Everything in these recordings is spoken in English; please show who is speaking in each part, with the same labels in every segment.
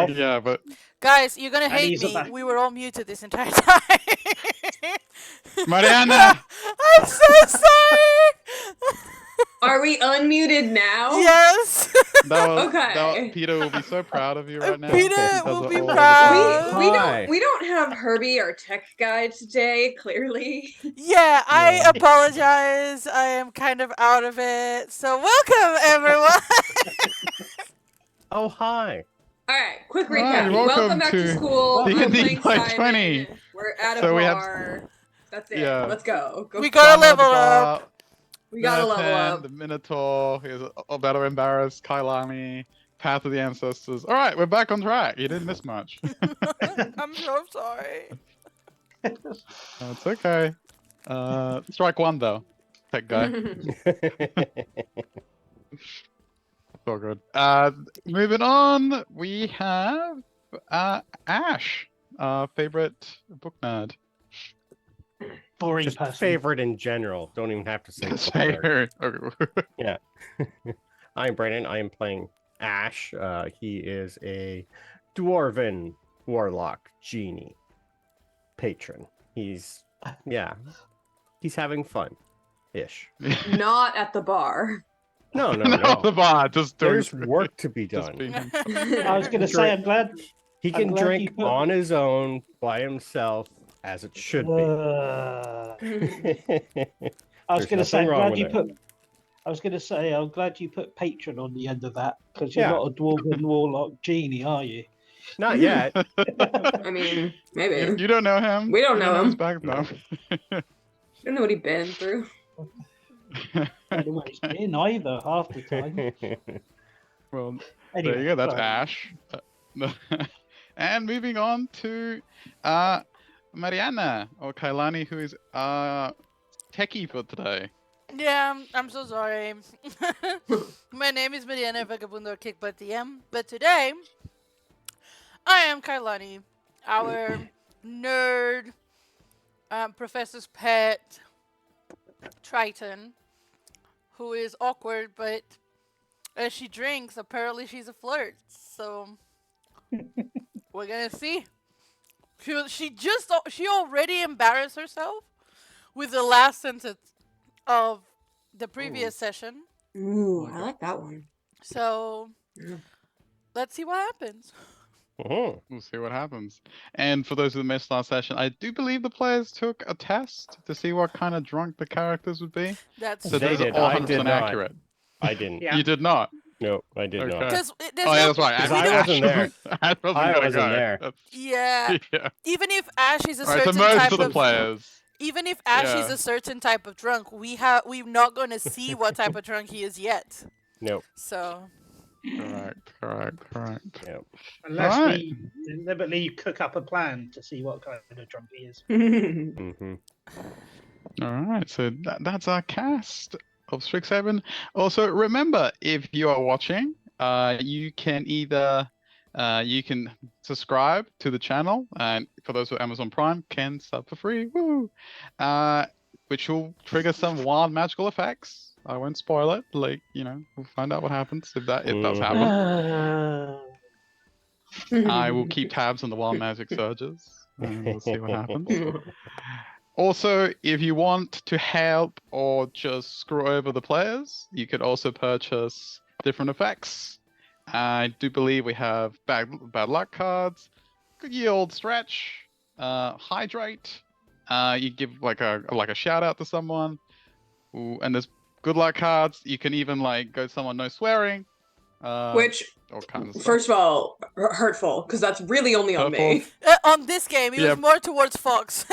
Speaker 1: Yeah, but
Speaker 2: Guys, you're gonna
Speaker 3: And
Speaker 2: hate
Speaker 3: he's a
Speaker 2: me.
Speaker 3: back.
Speaker 2: We were all muted this entire time.
Speaker 1: Mariana!
Speaker 2: I'm so sorry.
Speaker 4: Are we unmuted now?
Speaker 2: Yes.
Speaker 4: Okay.
Speaker 1: Peter will be so proud of you right now.
Speaker 2: Peter
Speaker 1: because
Speaker 2: will
Speaker 1: of
Speaker 2: be
Speaker 1: all the
Speaker 2: proud.
Speaker 1: problems.
Speaker 4: We don't have Herbie, our tech guy, today. Clearly.
Speaker 2: Yeah, I apologize. I am kind of out of it. So welcome, everyone.
Speaker 5: Oh, hi.
Speaker 4: All right, quick
Speaker 1: All right,
Speaker 4: recap.
Speaker 1: welcome
Speaker 4: back to
Speaker 1: to
Speaker 4: school. I'm
Speaker 1: D&D
Speaker 4: playing
Speaker 1: 520.
Speaker 4: Simon. We're at a
Speaker 1: So we have-
Speaker 4: bar. That's it.
Speaker 1: Yeah.
Speaker 4: Let's go.
Speaker 2: We gotta
Speaker 1: Simon at the
Speaker 2: level
Speaker 1: bar,
Speaker 2: up.
Speaker 4: We gotta level
Speaker 1: Minotaur,
Speaker 4: up.
Speaker 1: The Minotaur is better embarrassed. Kailani, Path of the Ancestors. All right, we're back on track. You didn't miss much.
Speaker 2: I'm so sorry.
Speaker 1: It's okay. Strike one though, tech guy. It's all good. Moving on, we have Ash, our favorite book nerd.
Speaker 3: Boring
Speaker 5: Just
Speaker 3: person.
Speaker 5: favorite in general. Don't even have to say favorite.
Speaker 1: Favorite.
Speaker 5: Yeah. I'm Brandon. I am playing Ash. He is a dwarven warlock genie patron. He's having fun ish.
Speaker 4: Not at the bar.
Speaker 5: No.
Speaker 1: Not the bar. Just doing.
Speaker 5: There's work to be
Speaker 1: Just
Speaker 5: done.
Speaker 1: being.
Speaker 3: I was going to say, I'm glad.
Speaker 5: He
Speaker 3: I'm
Speaker 5: can
Speaker 3: glad
Speaker 5: drink
Speaker 3: you put-
Speaker 5: on his own by himself as it should be.
Speaker 3: I was
Speaker 5: There's
Speaker 3: going to say,
Speaker 5: nothing wrong
Speaker 3: I'm
Speaker 5: with
Speaker 3: glad you put patron on the end of that because you're
Speaker 5: Yeah.
Speaker 3: not a dwarven warlock genie, are you?
Speaker 5: Not yet.
Speaker 4: I mean, maybe.
Speaker 1: You don't know him.
Speaker 4: We don't
Speaker 1: You
Speaker 4: know
Speaker 1: his
Speaker 4: him.
Speaker 1: background.
Speaker 4: I don't know what he's been through.
Speaker 3: I don't know what it's been either half the time.
Speaker 1: Well,
Speaker 3: Anyway,
Speaker 1: there you go. That's
Speaker 3: sorry.
Speaker 1: Ash. And moving on to Mariana or Kailani, who is techie for today.
Speaker 2: Yeah, I'm so sorry. My name is Mariana Vagabundo Kickbutt DM, but today I am Kailani, our nerd, professor's pet, Triton, who is awkward, but as she drinks, apparently she's a flirt. So we're gonna see. She already embarrassed herself with the last sentence of the previous session.
Speaker 4: Ooh, I like that one.
Speaker 2: So
Speaker 4: Yeah.
Speaker 2: let's see what happens.
Speaker 5: Mhm.
Speaker 1: We'll see what happens. And for those who missed last session, I do believe the players took a test to see what kind of drunk the characters would be.
Speaker 2: That's
Speaker 1: So
Speaker 5: They
Speaker 1: this is
Speaker 5: did.
Speaker 1: all
Speaker 5: I
Speaker 1: 100%
Speaker 5: did not.
Speaker 1: accurate.
Speaker 5: I didn't.
Speaker 3: Yeah.
Speaker 1: You did not.
Speaker 5: No, I did not.
Speaker 1: Okay.
Speaker 2: because
Speaker 1: Oh, yeah, that's right.
Speaker 5: 'Cause
Speaker 1: mean,
Speaker 5: I wasn't
Speaker 1: Ash
Speaker 5: there.
Speaker 1: Ash wasn't
Speaker 5: I
Speaker 1: gonna
Speaker 5: wasn't
Speaker 1: go.
Speaker 5: there.
Speaker 2: yeah.
Speaker 1: Yeah.
Speaker 2: Even if Ash is a
Speaker 1: All right, so
Speaker 2: certain
Speaker 1: most
Speaker 2: type
Speaker 1: of the
Speaker 2: of
Speaker 1: players.
Speaker 2: even if Ash is
Speaker 1: Yeah.
Speaker 2: a certain type of drunk, we're not going to see what type of drunk he is yet.
Speaker 5: Nope.
Speaker 2: So
Speaker 1: Correct.
Speaker 5: Yep.
Speaker 3: Unless
Speaker 1: Alright.
Speaker 3: we deliberately cook up a plan to see what kind of drunk he is.
Speaker 5: Hmm.
Speaker 1: All right, so that's our cast of Strixhaven. Also, remember, if you are watching, you can either you can subscribe to the channel, and for those with Amazon Prime, can sub for free. Woo! Which will trigger some wild magical effects. I won't spoil it. Like, we'll find out what happens if that does happen. I will keep tabs on the wild magic surges, and we'll see what happens. Also, if you want to help or just screw over the players, you could also purchase different effects. I do believe we have bad luck cards, good ye old stretch, hydrate. You give like a shout out to someone. Ooh, and there's good luck cards. You can even go someone no swearing.
Speaker 4: Which,
Speaker 1: all kinds of stuff.
Speaker 4: first of all, hurtful, because that's really only on me.
Speaker 2: on this game, it
Speaker 1: Yeah.
Speaker 2: was more towards Fox.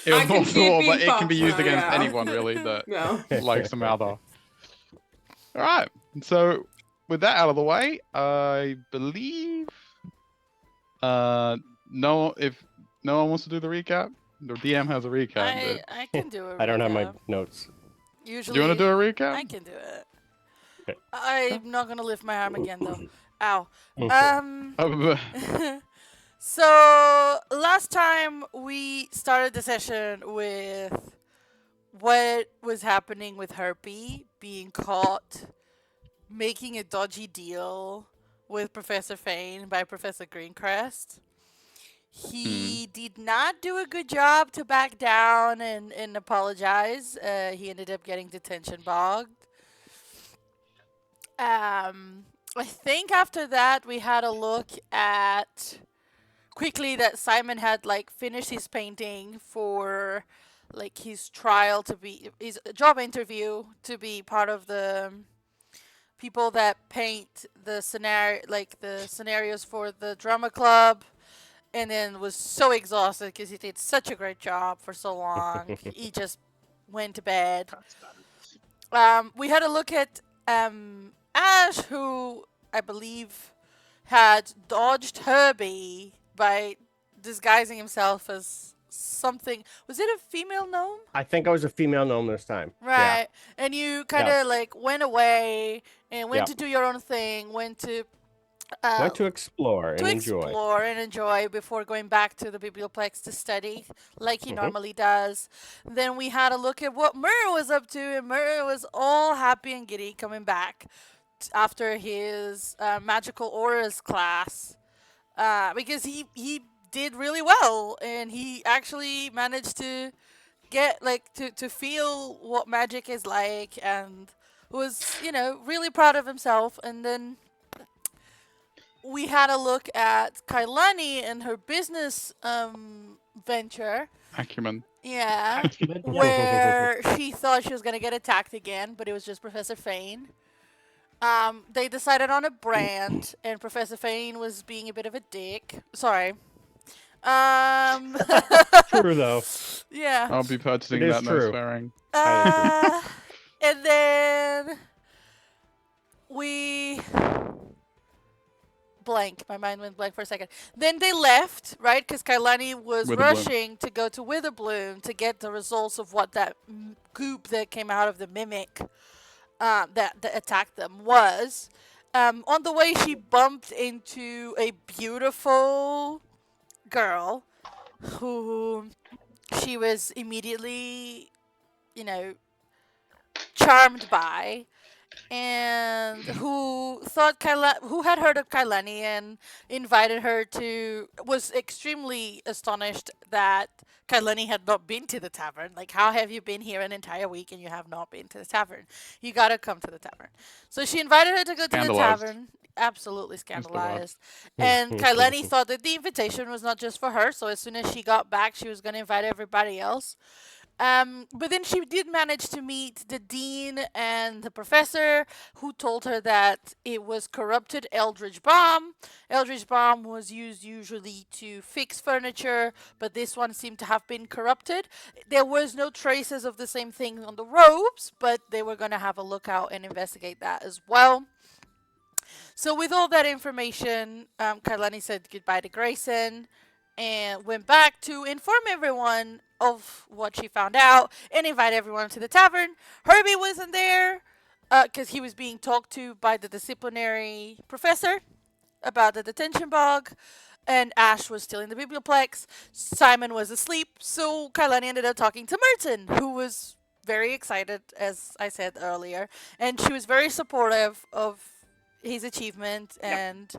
Speaker 1: It was
Speaker 4: I can
Speaker 1: more
Speaker 4: see it
Speaker 1: cool,
Speaker 4: being
Speaker 1: but it can be
Speaker 4: Fox,
Speaker 1: used
Speaker 4: though,
Speaker 1: against
Speaker 4: yeah.
Speaker 1: anyone really that
Speaker 4: No.
Speaker 1: likes some other. All right. So with that out of the way, I believe if no one wants to do the recap, the DM has a recap.
Speaker 2: I can do it.
Speaker 5: I don't have my notes.
Speaker 2: Usually,
Speaker 1: Do you want to do a recap?
Speaker 2: I can do it.
Speaker 5: Okay.
Speaker 2: I'm not gonna lift my arm again though. Ow.
Speaker 1: Oh,
Speaker 2: So last time we started the session with what was happening with Herpy being caught making a dodgy deal with Professor Fane by Professor Greencrest. He did not do a good job to back down and apologize. He ended up getting detention bogged. I think after that we had a look at quickly that Simon had like finished his painting for like his trial to be his job interview to be part of the people that paint the scenarios for the drama club, and then was so exhausted because he did such a great job for so long. He just went to bed. We had a look at Ash, who I believe had dodged Herbie by disguising himself as something. Was it a female gnome?
Speaker 5: I think I was a female gnome this time.
Speaker 2: Right. And you kind of like went away and went
Speaker 5: Yeah.
Speaker 2: to do your own thing, went to
Speaker 5: explore and enjoy.
Speaker 2: explore and enjoy before going back to the biblioplex to study like he normally does. Then we had a look at what Murray was up to, and Murray was all happy and giddy coming back after his magical auras class because he did really well, and he actually managed to get like to feel what magic is like, and was really proud of himself. And then we had a look at Kailani and her business venture.
Speaker 1: Acumen.
Speaker 2: Yeah.
Speaker 3: Acumen, yeah.
Speaker 2: Where she thought she was going to get attacked again, but it was just Professor Fane. They decided on a brand, and Professor Fane was being a bit of a dick. Sorry.
Speaker 5: True, though.
Speaker 2: Yeah.
Speaker 1: I'll be purchasing
Speaker 5: It is
Speaker 1: that, no
Speaker 5: true.
Speaker 1: swearing.
Speaker 2: And then we blank. My mind went blank for a second. Then they left, right? Because Kailani was
Speaker 1: Witherbloom.
Speaker 2: rushing to go to Witherbloom to get the results of what that goop that came out of the mimic that attacked them was. On the way, she bumped into a beautiful girl who she was immediately, charmed by, and who had heard of Kailani and invited her to, was extremely astonished that Kailani had not been to the tavern. Like, how have you been here an entire week and you have not been to the tavern? You gotta come to the tavern. So she invited her to go to the
Speaker 1: Scandalized.
Speaker 2: tavern. Absolutely
Speaker 1: word.
Speaker 2: scandalized. And Kailani thought that the invitation was not just for her, so as soon as she got back, she was going to invite everybody else. But then she did manage to meet the dean and the professor, who told her that it was corrupted Eldritch Bomb. Eldritch Bomb was used usually to fix furniture, but this one seemed to have been corrupted. There was no traces of the same thing on the robes, but they were going to have a look out and investigate that as well. So with all that information, Kailani said goodbye to Grayson and went back to inform everyone of what she found out and invite everyone to the tavern. Herbie wasn't there because he was being talked to by the disciplinary professor about the detention bog, and Ash was still in the biblioplex. Simon was asleep, so Kailani ended up talking to Merton, who was very excited, as I said earlier, and she was very supportive of his achievement, and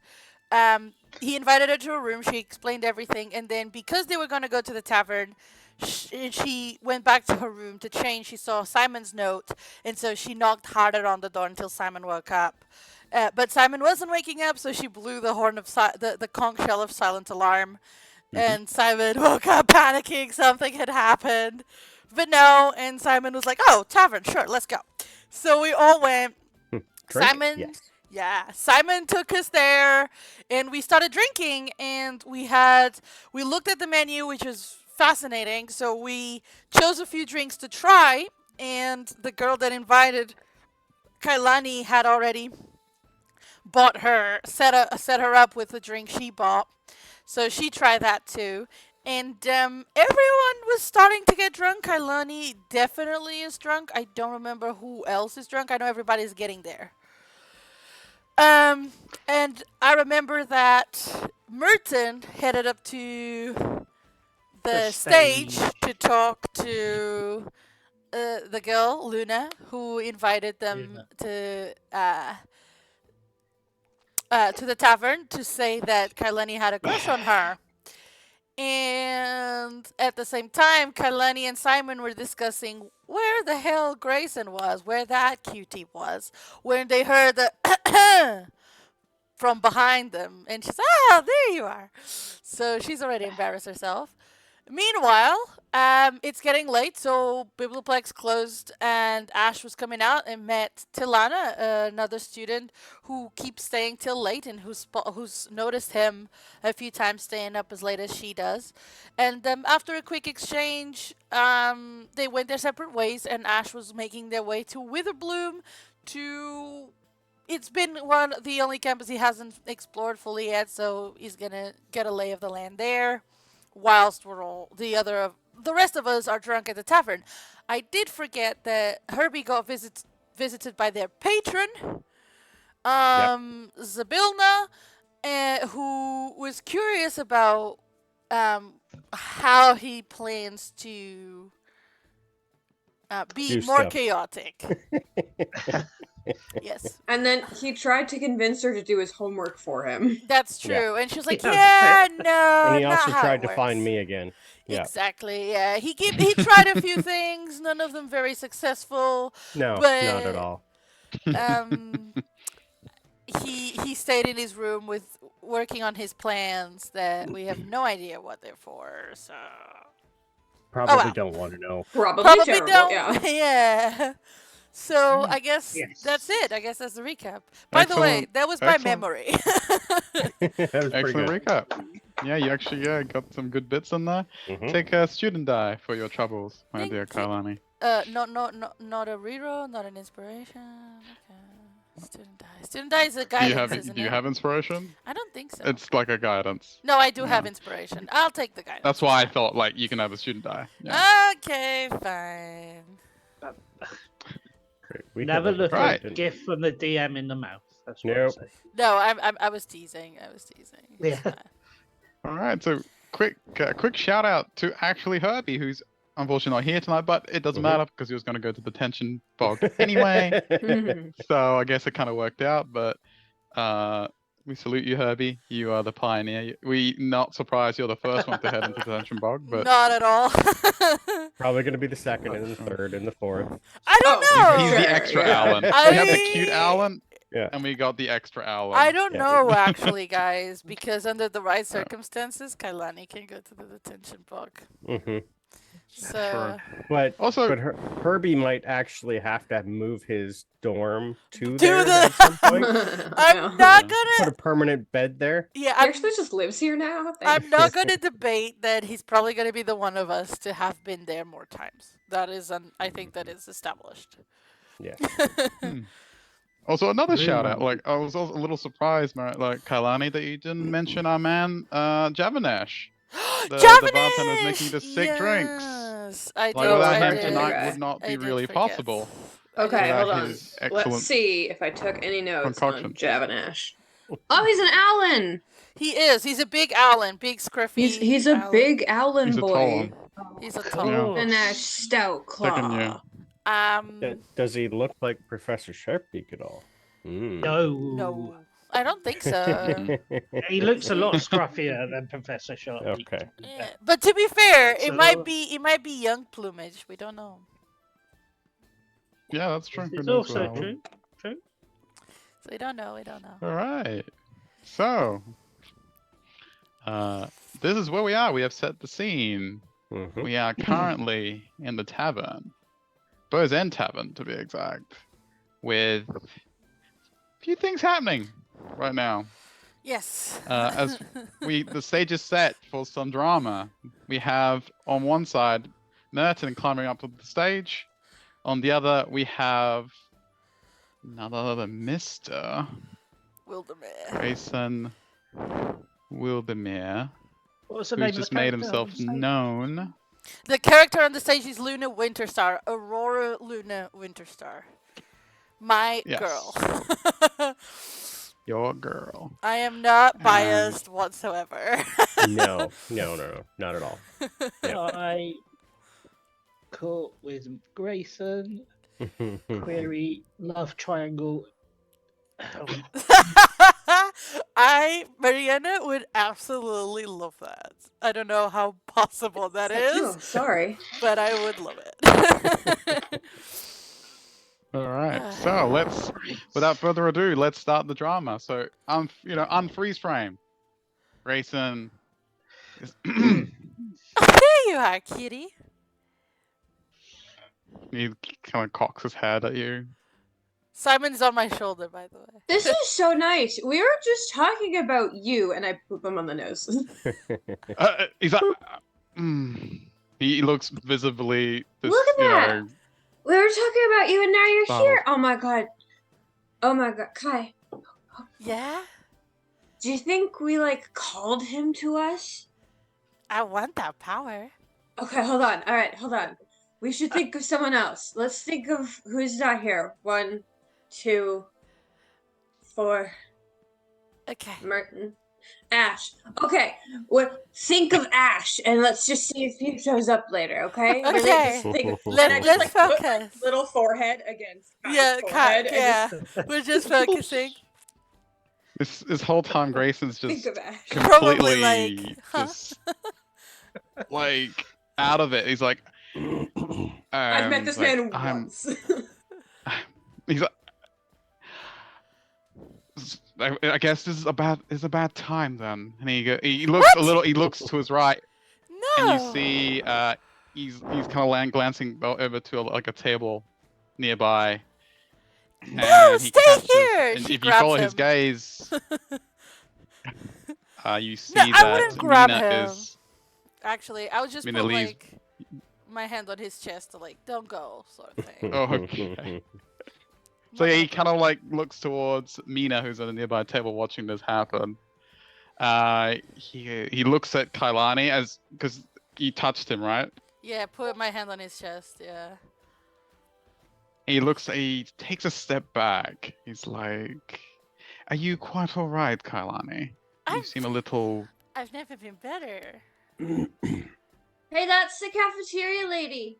Speaker 2: he invited her to a room. She explained everything, and then because they were going to go to the tavern, she went back to her room to change. She saw Simon's note, and so she knocked harder on the door until Simon woke up. But Simon wasn't waking up, so she blew the horn of the conch shell of silent alarm, and Simon woke up panicking. Something had happened, but no. And Simon was like, "Oh, tavern, sure, let's go." So we all went.
Speaker 5: Drink?
Speaker 2: Simon.
Speaker 5: Yes.
Speaker 2: Yeah, Simon took us there, and we started drinking, and we looked at the menu, which was fascinating, so we chose a few drinks to try, and the girl that invited Kailani had already bought her, set her up with the drink she bought, so she tried that too. And everyone was starting to get drunk. Kailani definitely is drunk. I don't remember who else is drunk. I know everybody's getting there. And I remember that Merton headed up to the stage to talk to the girl, Luna, who invited them to to the tavern to say that Kailani had a crush on her. And at the same time, Kailani and Simon were discussing where the hell Grayson was, where that cutie was, when they heard the from behind them. And she's, there you are. So she's already embarrassed herself. Meanwhile, it's getting late, so Biblioplex closed, and Ash was coming out and met Tilana, another student who keeps staying till late and who's noticed him a few times staying up as late as she does. And after a quick exchange, they went their separate ways, and Ash was making their way to Witherbloom to... It's been the only campus he hasn't explored fully yet, so he's gonna get a lay of the land there. Whilst we're all the rest of us are drunk at the tavern. I did forget that Herbie got visited by their patron, Zabilna, who was curious about how he plans to be
Speaker 5: Do
Speaker 2: more
Speaker 5: stuff.
Speaker 2: chaotic. Yes,
Speaker 4: And then he tried to convince her to do his homework for him.
Speaker 2: that's
Speaker 5: Yeah.
Speaker 2: true. And she was like,
Speaker 4: Yeah.
Speaker 2: "Yeah, no."
Speaker 5: And he
Speaker 2: not
Speaker 5: also
Speaker 2: how
Speaker 5: tried
Speaker 2: it
Speaker 5: to find
Speaker 2: works."
Speaker 5: me again. Yeah.
Speaker 2: Exactly. Yeah, he tried a few things, none of them very successful.
Speaker 5: No,
Speaker 2: But-
Speaker 5: not at all.
Speaker 2: He stayed in his room with working on his plans that we have no idea what they're for. So
Speaker 5: Probably
Speaker 2: wow.
Speaker 5: don't want to know.
Speaker 4: Probably terrible,
Speaker 2: don't.
Speaker 4: yeah.
Speaker 2: Yeah. So I guess
Speaker 3: Yes.
Speaker 2: that's it. I guess that's the recap. By the way,
Speaker 1: Excellent.
Speaker 2: that was my
Speaker 1: Excellent.
Speaker 2: memory.
Speaker 5: That was pretty
Speaker 1: Excellent
Speaker 5: good.
Speaker 1: recap. Yeah, you actually got some good bits in there.
Speaker 5: Mhm.
Speaker 1: Take a student die for your troubles, my
Speaker 2: Thank
Speaker 1: dear
Speaker 2: you.
Speaker 1: Kailani.
Speaker 2: Not a reroll, not an inspiration. Okay. Student die. Student die is a
Speaker 1: Do you
Speaker 2: guidance,
Speaker 1: have
Speaker 2: isn't
Speaker 1: do you
Speaker 2: it?
Speaker 1: have inspiration?
Speaker 2: I don't think so.
Speaker 1: It's like a guidance.
Speaker 2: No, I do have
Speaker 1: No.
Speaker 2: inspiration. I'll take the guidance.
Speaker 1: That's why I thought like you can have a student die. Yeah.
Speaker 2: Okay, fine.
Speaker 5: Great. We
Speaker 3: Never
Speaker 5: have a
Speaker 3: look
Speaker 1: Right.
Speaker 3: a gift from the DM in the mouth. That's what
Speaker 5: Nope.
Speaker 3: I say.
Speaker 2: No, I was teasing. I was teasing. It's
Speaker 3: Yeah.
Speaker 2: fine.
Speaker 1: All right. So quick shout out to actually Herbie, who's unfortunately not here tonight, but it doesn't
Speaker 5: Mhm.
Speaker 1: matter because he was going to go to the detention bog anyway. So I guess it kind of worked out. But we salute you, Herbie. You are the pioneer. We not surprised you're the first one to head into the detention bog, but
Speaker 2: Not at all.
Speaker 5: Probably going to be the second and the third and the fourth.
Speaker 2: I don't
Speaker 4: Oh,
Speaker 2: know.
Speaker 1: he's
Speaker 4: Sure,
Speaker 1: the extra
Speaker 4: yeah.
Speaker 1: Alan. We have the cute Alan,
Speaker 5: Yeah.
Speaker 1: and we got the extra Alan.
Speaker 2: I don't
Speaker 5: Yeah.
Speaker 2: know actually, guys, because under the right circumstances, Kailani can go to the detention bog.
Speaker 5: hmm
Speaker 2: So
Speaker 5: But
Speaker 1: Also,
Speaker 5: Herbie might actually have to move his dorm to
Speaker 2: To
Speaker 5: there
Speaker 2: the-
Speaker 5: at some point.
Speaker 2: I'm not
Speaker 5: Put
Speaker 2: gonna.
Speaker 5: a permanent bed there.
Speaker 2: Yeah,
Speaker 4: He actually just lives here now.
Speaker 2: I'm not gonna debate that he's probably gonna be the one of us to have been there more times. That is, I think that is established.
Speaker 5: Yeah.
Speaker 1: also another shout out.
Speaker 3: Really?
Speaker 1: Like I was also a little surprised, like Kailani, that you didn't mention our man Javanesh. The bartender's making the sick drinks.
Speaker 2: Yes, I
Speaker 1: Like
Speaker 2: did.
Speaker 4: Oh,
Speaker 1: without
Speaker 2: I
Speaker 1: him
Speaker 2: did.
Speaker 1: tonight
Speaker 4: okay.
Speaker 1: would not
Speaker 2: I
Speaker 1: be
Speaker 2: did
Speaker 1: really
Speaker 2: forget.
Speaker 1: possible.
Speaker 4: Okay,
Speaker 1: Without
Speaker 4: hold on.
Speaker 1: his
Speaker 4: Let's
Speaker 1: excellent
Speaker 4: see if I took any notes on
Speaker 1: concoction.
Speaker 4: Javanash. Oh, he's an Alan.
Speaker 2: He is. He's a big Alan, big scruffy.
Speaker 4: He's a
Speaker 2: Alan.
Speaker 4: big Alan
Speaker 1: He's a tall
Speaker 4: boy.
Speaker 1: one.
Speaker 2: He's a tall.
Speaker 1: Yeah.
Speaker 4: Javanash Stout
Speaker 1: Second year.
Speaker 4: Claw.
Speaker 5: Does he look like Professor Sharpbeak at all? Mm.
Speaker 2: No, I don't think so.
Speaker 3: He looks a lot scruffier than Professor Sharp.
Speaker 5: Okay.
Speaker 2: Yeah, but to be fair, it
Speaker 3: So-
Speaker 2: might be young plumage. We don't know.
Speaker 1: Yeah, that's true. Who
Speaker 3: It's
Speaker 1: knows
Speaker 3: also
Speaker 1: what that
Speaker 3: true. True.
Speaker 2: So we don't know. We don't know.
Speaker 1: All right. So, this is where we are. We have set the scene.
Speaker 5: Mhm.
Speaker 1: We are currently in the tavern, Bow's End Tavern to be exact, with a few things happening right now.
Speaker 2: Yes.
Speaker 1: As the stage is set for some drama. We have on one side Merton climbing up to the stage. On the other, we have none other than Mr.
Speaker 2: Wildermere.
Speaker 1: Grayson Wildemere,
Speaker 3: What was the
Speaker 1: who's
Speaker 3: name of
Speaker 1: just
Speaker 3: the
Speaker 1: made
Speaker 3: character
Speaker 1: himself
Speaker 3: on stage?
Speaker 1: known.
Speaker 2: The character on the stage is Luna Winterstar, Aurora Luna Winterstar. My
Speaker 1: Yes.
Speaker 2: girl.
Speaker 1: Your girl.
Speaker 2: I am not
Speaker 1: And-
Speaker 2: biased whatsoever.
Speaker 5: No, not at all.
Speaker 3: I caught with Grayson. Query love triangle.
Speaker 2: Mariana would absolutely love that. I don't know how possible that
Speaker 4: Oh,
Speaker 2: is,
Speaker 4: sorry.
Speaker 2: but I would love it.
Speaker 1: All right. So let's, without further ado, let's start the drama. So, unfreeze frame. Grayson is
Speaker 2: There you are, kitty.
Speaker 1: he kind of cocks his head at you.
Speaker 2: Simon's on my shoulder, by the way.
Speaker 4: This is so nice. We were just talking about you, and I poop him on the nose.
Speaker 1: He's like, he looks visibly.
Speaker 4: Look at that. We were talking about you, and now you're
Speaker 1: Startled.
Speaker 4: here. Oh my god. Oh my god, Kai.
Speaker 2: Yeah?
Speaker 4: Do you think we like called him to us?
Speaker 2: I want that power.
Speaker 4: Okay, hold on. All right, hold on. We should think of someone else. Let's think of who's not here. 1, 2, 4.
Speaker 2: Okay.
Speaker 4: Merton. Ash. Okay. Well, think of Ash, and let's just see if he shows up later. Okay. Really,
Speaker 2: Okay.
Speaker 4: just think.
Speaker 2: Let's
Speaker 4: put
Speaker 2: focus.
Speaker 4: my little forehead against. Kai's
Speaker 2: Yeah,
Speaker 4: forehead and
Speaker 2: yeah. We're just focusing.
Speaker 1: This whole time, Grayson's
Speaker 4: Think
Speaker 1: just
Speaker 4: of Ash.
Speaker 2: Probably
Speaker 1: completely
Speaker 2: like, huh?
Speaker 1: just like out of it. He's like,
Speaker 4: I've met this man
Speaker 1: I'm-
Speaker 4: once.
Speaker 1: He's like, I guess this is a bad time then. And he looks
Speaker 2: What?
Speaker 1: a little. He looks to his right,
Speaker 2: No.
Speaker 1: and you see he's kind of glancing over to a table nearby.
Speaker 2: No,
Speaker 1: And he
Speaker 2: stay
Speaker 1: catches-
Speaker 2: here!
Speaker 1: And
Speaker 2: She
Speaker 1: if you
Speaker 2: grabs
Speaker 1: follow his
Speaker 2: him.
Speaker 1: gaze, you see
Speaker 2: No, I
Speaker 1: that
Speaker 2: wouldn't grab
Speaker 1: Mina
Speaker 2: him.
Speaker 1: is.
Speaker 2: Actually, I would just
Speaker 1: Mina
Speaker 2: put
Speaker 1: leaves.
Speaker 2: like my hand on his chest to like, don't go, sort of thing.
Speaker 1: Oh, okay. So yeah, he kind of like looks towards Mina, who's at a nearby table watching this happen. He looks at Kailani because you touched him, right?
Speaker 2: Yeah, put my hand on his chest. Yeah.
Speaker 1: He takes a step back. He's like, "Are you quite all right, Kailani? You
Speaker 2: I'm-
Speaker 1: seem a little."
Speaker 2: I've never been better.
Speaker 4: Hey, that's the cafeteria lady.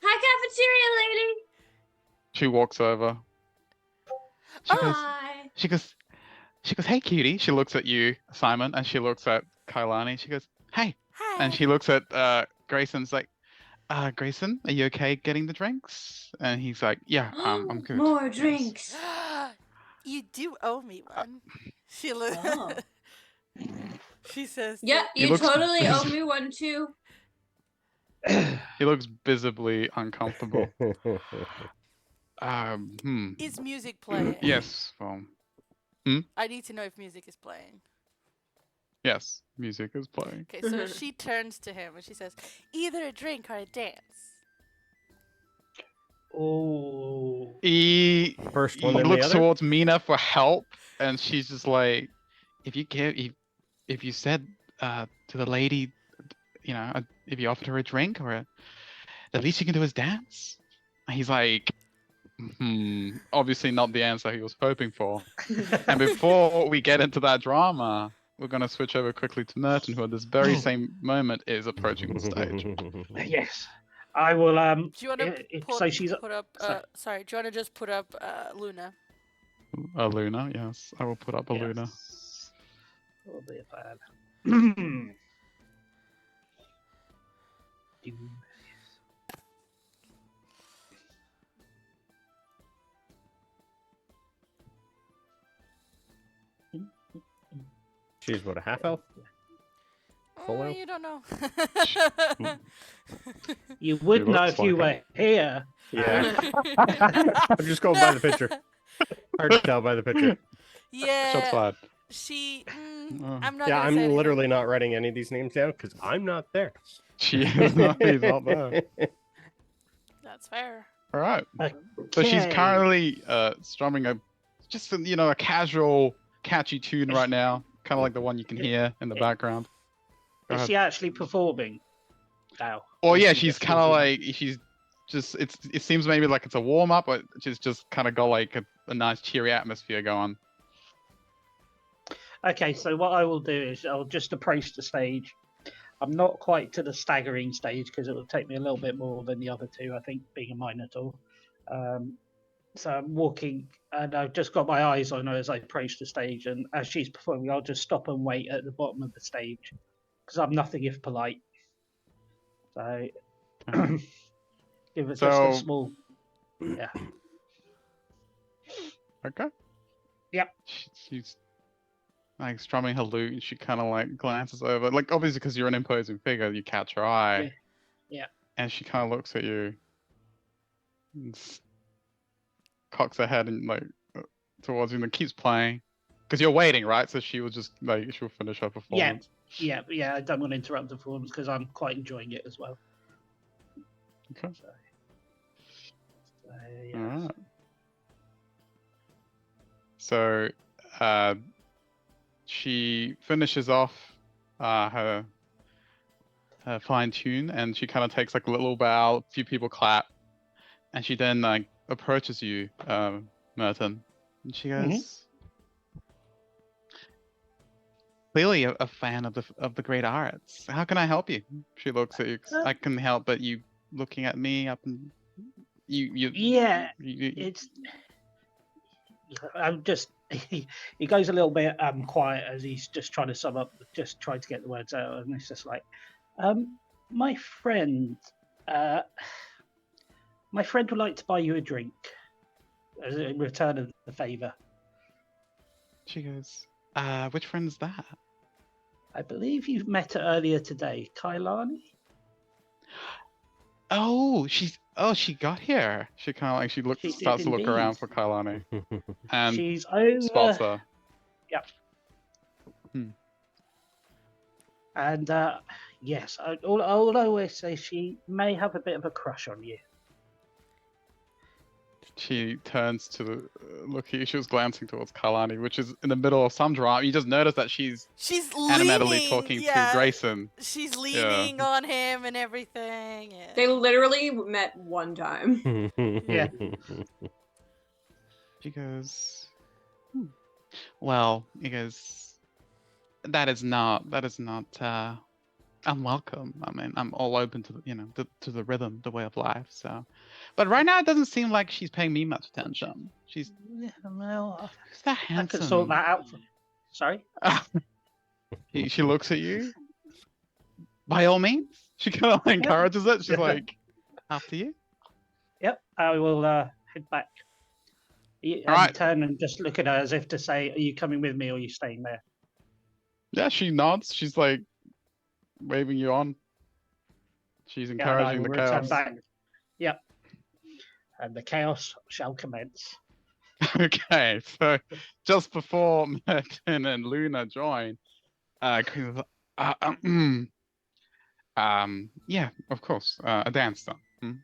Speaker 4: Hi, cafeteria lady.
Speaker 1: She walks over. She goes,
Speaker 4: Hi.
Speaker 1: she goes, "Hey, cutie." She looks at you, Simon, and she looks at Kailani. She goes, "Hey,"
Speaker 2: Hi.
Speaker 1: and she looks at Grayson's like, Grayson, are you okay getting the drinks?" And he's like, "Yeah, I'm good."
Speaker 4: More
Speaker 1: yes."
Speaker 4: drinks.
Speaker 2: You do owe me one. She looks.
Speaker 4: Oh.
Speaker 2: She says.
Speaker 4: Yeah,
Speaker 1: He
Speaker 4: you
Speaker 1: looks
Speaker 4: totally
Speaker 1: busy.
Speaker 4: owe me one too.
Speaker 1: He looks visibly uncomfortable.
Speaker 2: Is music playing?
Speaker 1: Yes, well,
Speaker 2: I need to know if music is playing.
Speaker 1: yes, music is playing.
Speaker 2: Okay, so she turns to him and she says, "Either a drink or a dance."
Speaker 3: Oh.
Speaker 1: He
Speaker 5: First
Speaker 1: He
Speaker 5: one, then the
Speaker 1: looks
Speaker 5: other.
Speaker 1: towards Mina for help, and she's just like, if you said to the lady, if you offered her a drink the least you can do is dance." And he's like, obviously not the answer he was hoping for. And before we get into that drama, we're gonna switch over quickly to Merton, who at this very same moment is approaching the stage.
Speaker 3: Yes. I will.
Speaker 2: Do you want to
Speaker 3: So she's.
Speaker 2: put up?
Speaker 3: sorry.
Speaker 2: Sorry. Do you want to just put up Luna?
Speaker 1: A Luna, yes, I will put up a Luna.
Speaker 3: Yes. That'll be a bad.
Speaker 5: She's what, a half elf? Full elf?
Speaker 2: You don't know.
Speaker 3: You would
Speaker 1: She
Speaker 3: know
Speaker 1: looks
Speaker 3: if you were
Speaker 1: like
Speaker 3: here.
Speaker 5: Yeah. I'm just going by the picture. Hard to tell by the picture.
Speaker 1: Shots
Speaker 2: Yeah.
Speaker 1: fired.
Speaker 2: She.
Speaker 1: Oh.
Speaker 2: I'm not.
Speaker 5: Yeah,
Speaker 2: gonna
Speaker 5: I'm
Speaker 2: say anything.
Speaker 5: literally not writing any of these names down because I'm not there.
Speaker 1: She is not, he's not there.
Speaker 2: That's fair.
Speaker 1: All right. So she's
Speaker 3: Okay.
Speaker 1: currently strumming a casual, catchy tune right now, kind of like the one you can hear in the background. Go
Speaker 3: Is
Speaker 1: ahead.
Speaker 3: she actually performing now?
Speaker 1: Or
Speaker 3: Or is
Speaker 1: yeah,
Speaker 3: she
Speaker 1: she's
Speaker 3: just
Speaker 1: kind of
Speaker 3: talking?
Speaker 1: like it seems maybe like it's a warm up, but she's just kind of got like a nice cheery atmosphere going.
Speaker 3: Okay, so what I will do is I'll just approach the stage. I'm not quite to the staggering stage because it will take me a little bit more than the other two, I think, being a Minotaur. So I'm walking, and I've just got my eyes on her as I approach the stage. And as she's performing, I'll just stop and wait at the bottom of the stage because I'm nothing if polite. So give it just a
Speaker 1: So
Speaker 3: small. Yeah.
Speaker 1: okay.
Speaker 3: Yep.
Speaker 1: She's like strumming her lute, and she kind of like glances over, like obviously because you're an imposing figure, you catch her eye.
Speaker 3: Yeah.
Speaker 1: And she kind of looks at you, and cocks her head and like towards you, and then keeps playing. Because you're waiting, right? So she will just like she'll finish her performance.
Speaker 3: Yeah. I don't want to interrupt the performance because I'm quite enjoying it as well.
Speaker 1: Okay.
Speaker 3: Yeah.
Speaker 1: All right. So, she finishes off her fine tune, and she kind of takes like a little bow. A few people clap, and she then like approaches you, Merton, and she goes, "Clearly a fan of the great arts. How can I help you?" She looks at you. I can help, but you looking at me up and you.
Speaker 3: Yeah. It's. I'm just. He goes a little bit quiet as he's just trying to sum up, just trying to get the words out, and it's just like, my friend would like to buy you a drink as a return of the favour.
Speaker 1: She goes, which friend's that?
Speaker 3: I believe you've met her earlier today, Kailani.
Speaker 1: Oh, she got here. She kind of like
Speaker 3: She
Speaker 1: starts
Speaker 3: did
Speaker 1: to look around
Speaker 3: indeed.
Speaker 1: for Kailani and
Speaker 3: She's over.
Speaker 1: spots her.
Speaker 3: Yep.
Speaker 1: Hmm.
Speaker 3: And yes, all I always say, she may have a bit of a crush on you.
Speaker 1: She turns to look at you. She was glancing towards Kailani, which is in the middle of some drama. You just notice that she's animatedly
Speaker 2: leaning,
Speaker 1: talking
Speaker 2: yeah.
Speaker 1: to Grayson.
Speaker 2: She's leaning on him and everything. Yeah.
Speaker 4: They literally met one time.
Speaker 3: Yeah.
Speaker 1: She goes, well, he goes, that is not unwelcome. I mean, I'm all open to to the rhythm, the way of life. So, but right now it doesn't seem like she's paying me much attention. She's
Speaker 3: Well,
Speaker 1: who's that
Speaker 3: I
Speaker 1: handsome?
Speaker 3: could sort that out. Sorry.
Speaker 1: She looks at you. By all means, she kind of encourages it. She's like, after you.
Speaker 3: Yep, I will head back.
Speaker 1: Alright.
Speaker 3: Turn and just look at her as if to say, "Are you coming with me, or are you staying there?"
Speaker 1: Yeah, she nods. She's like waving you on. She's encouraging the chaos.
Speaker 3: Back. Yep. And the chaos shall commence.
Speaker 1: Okay, so just before Merton and Luna join, yeah, of course, a dance then.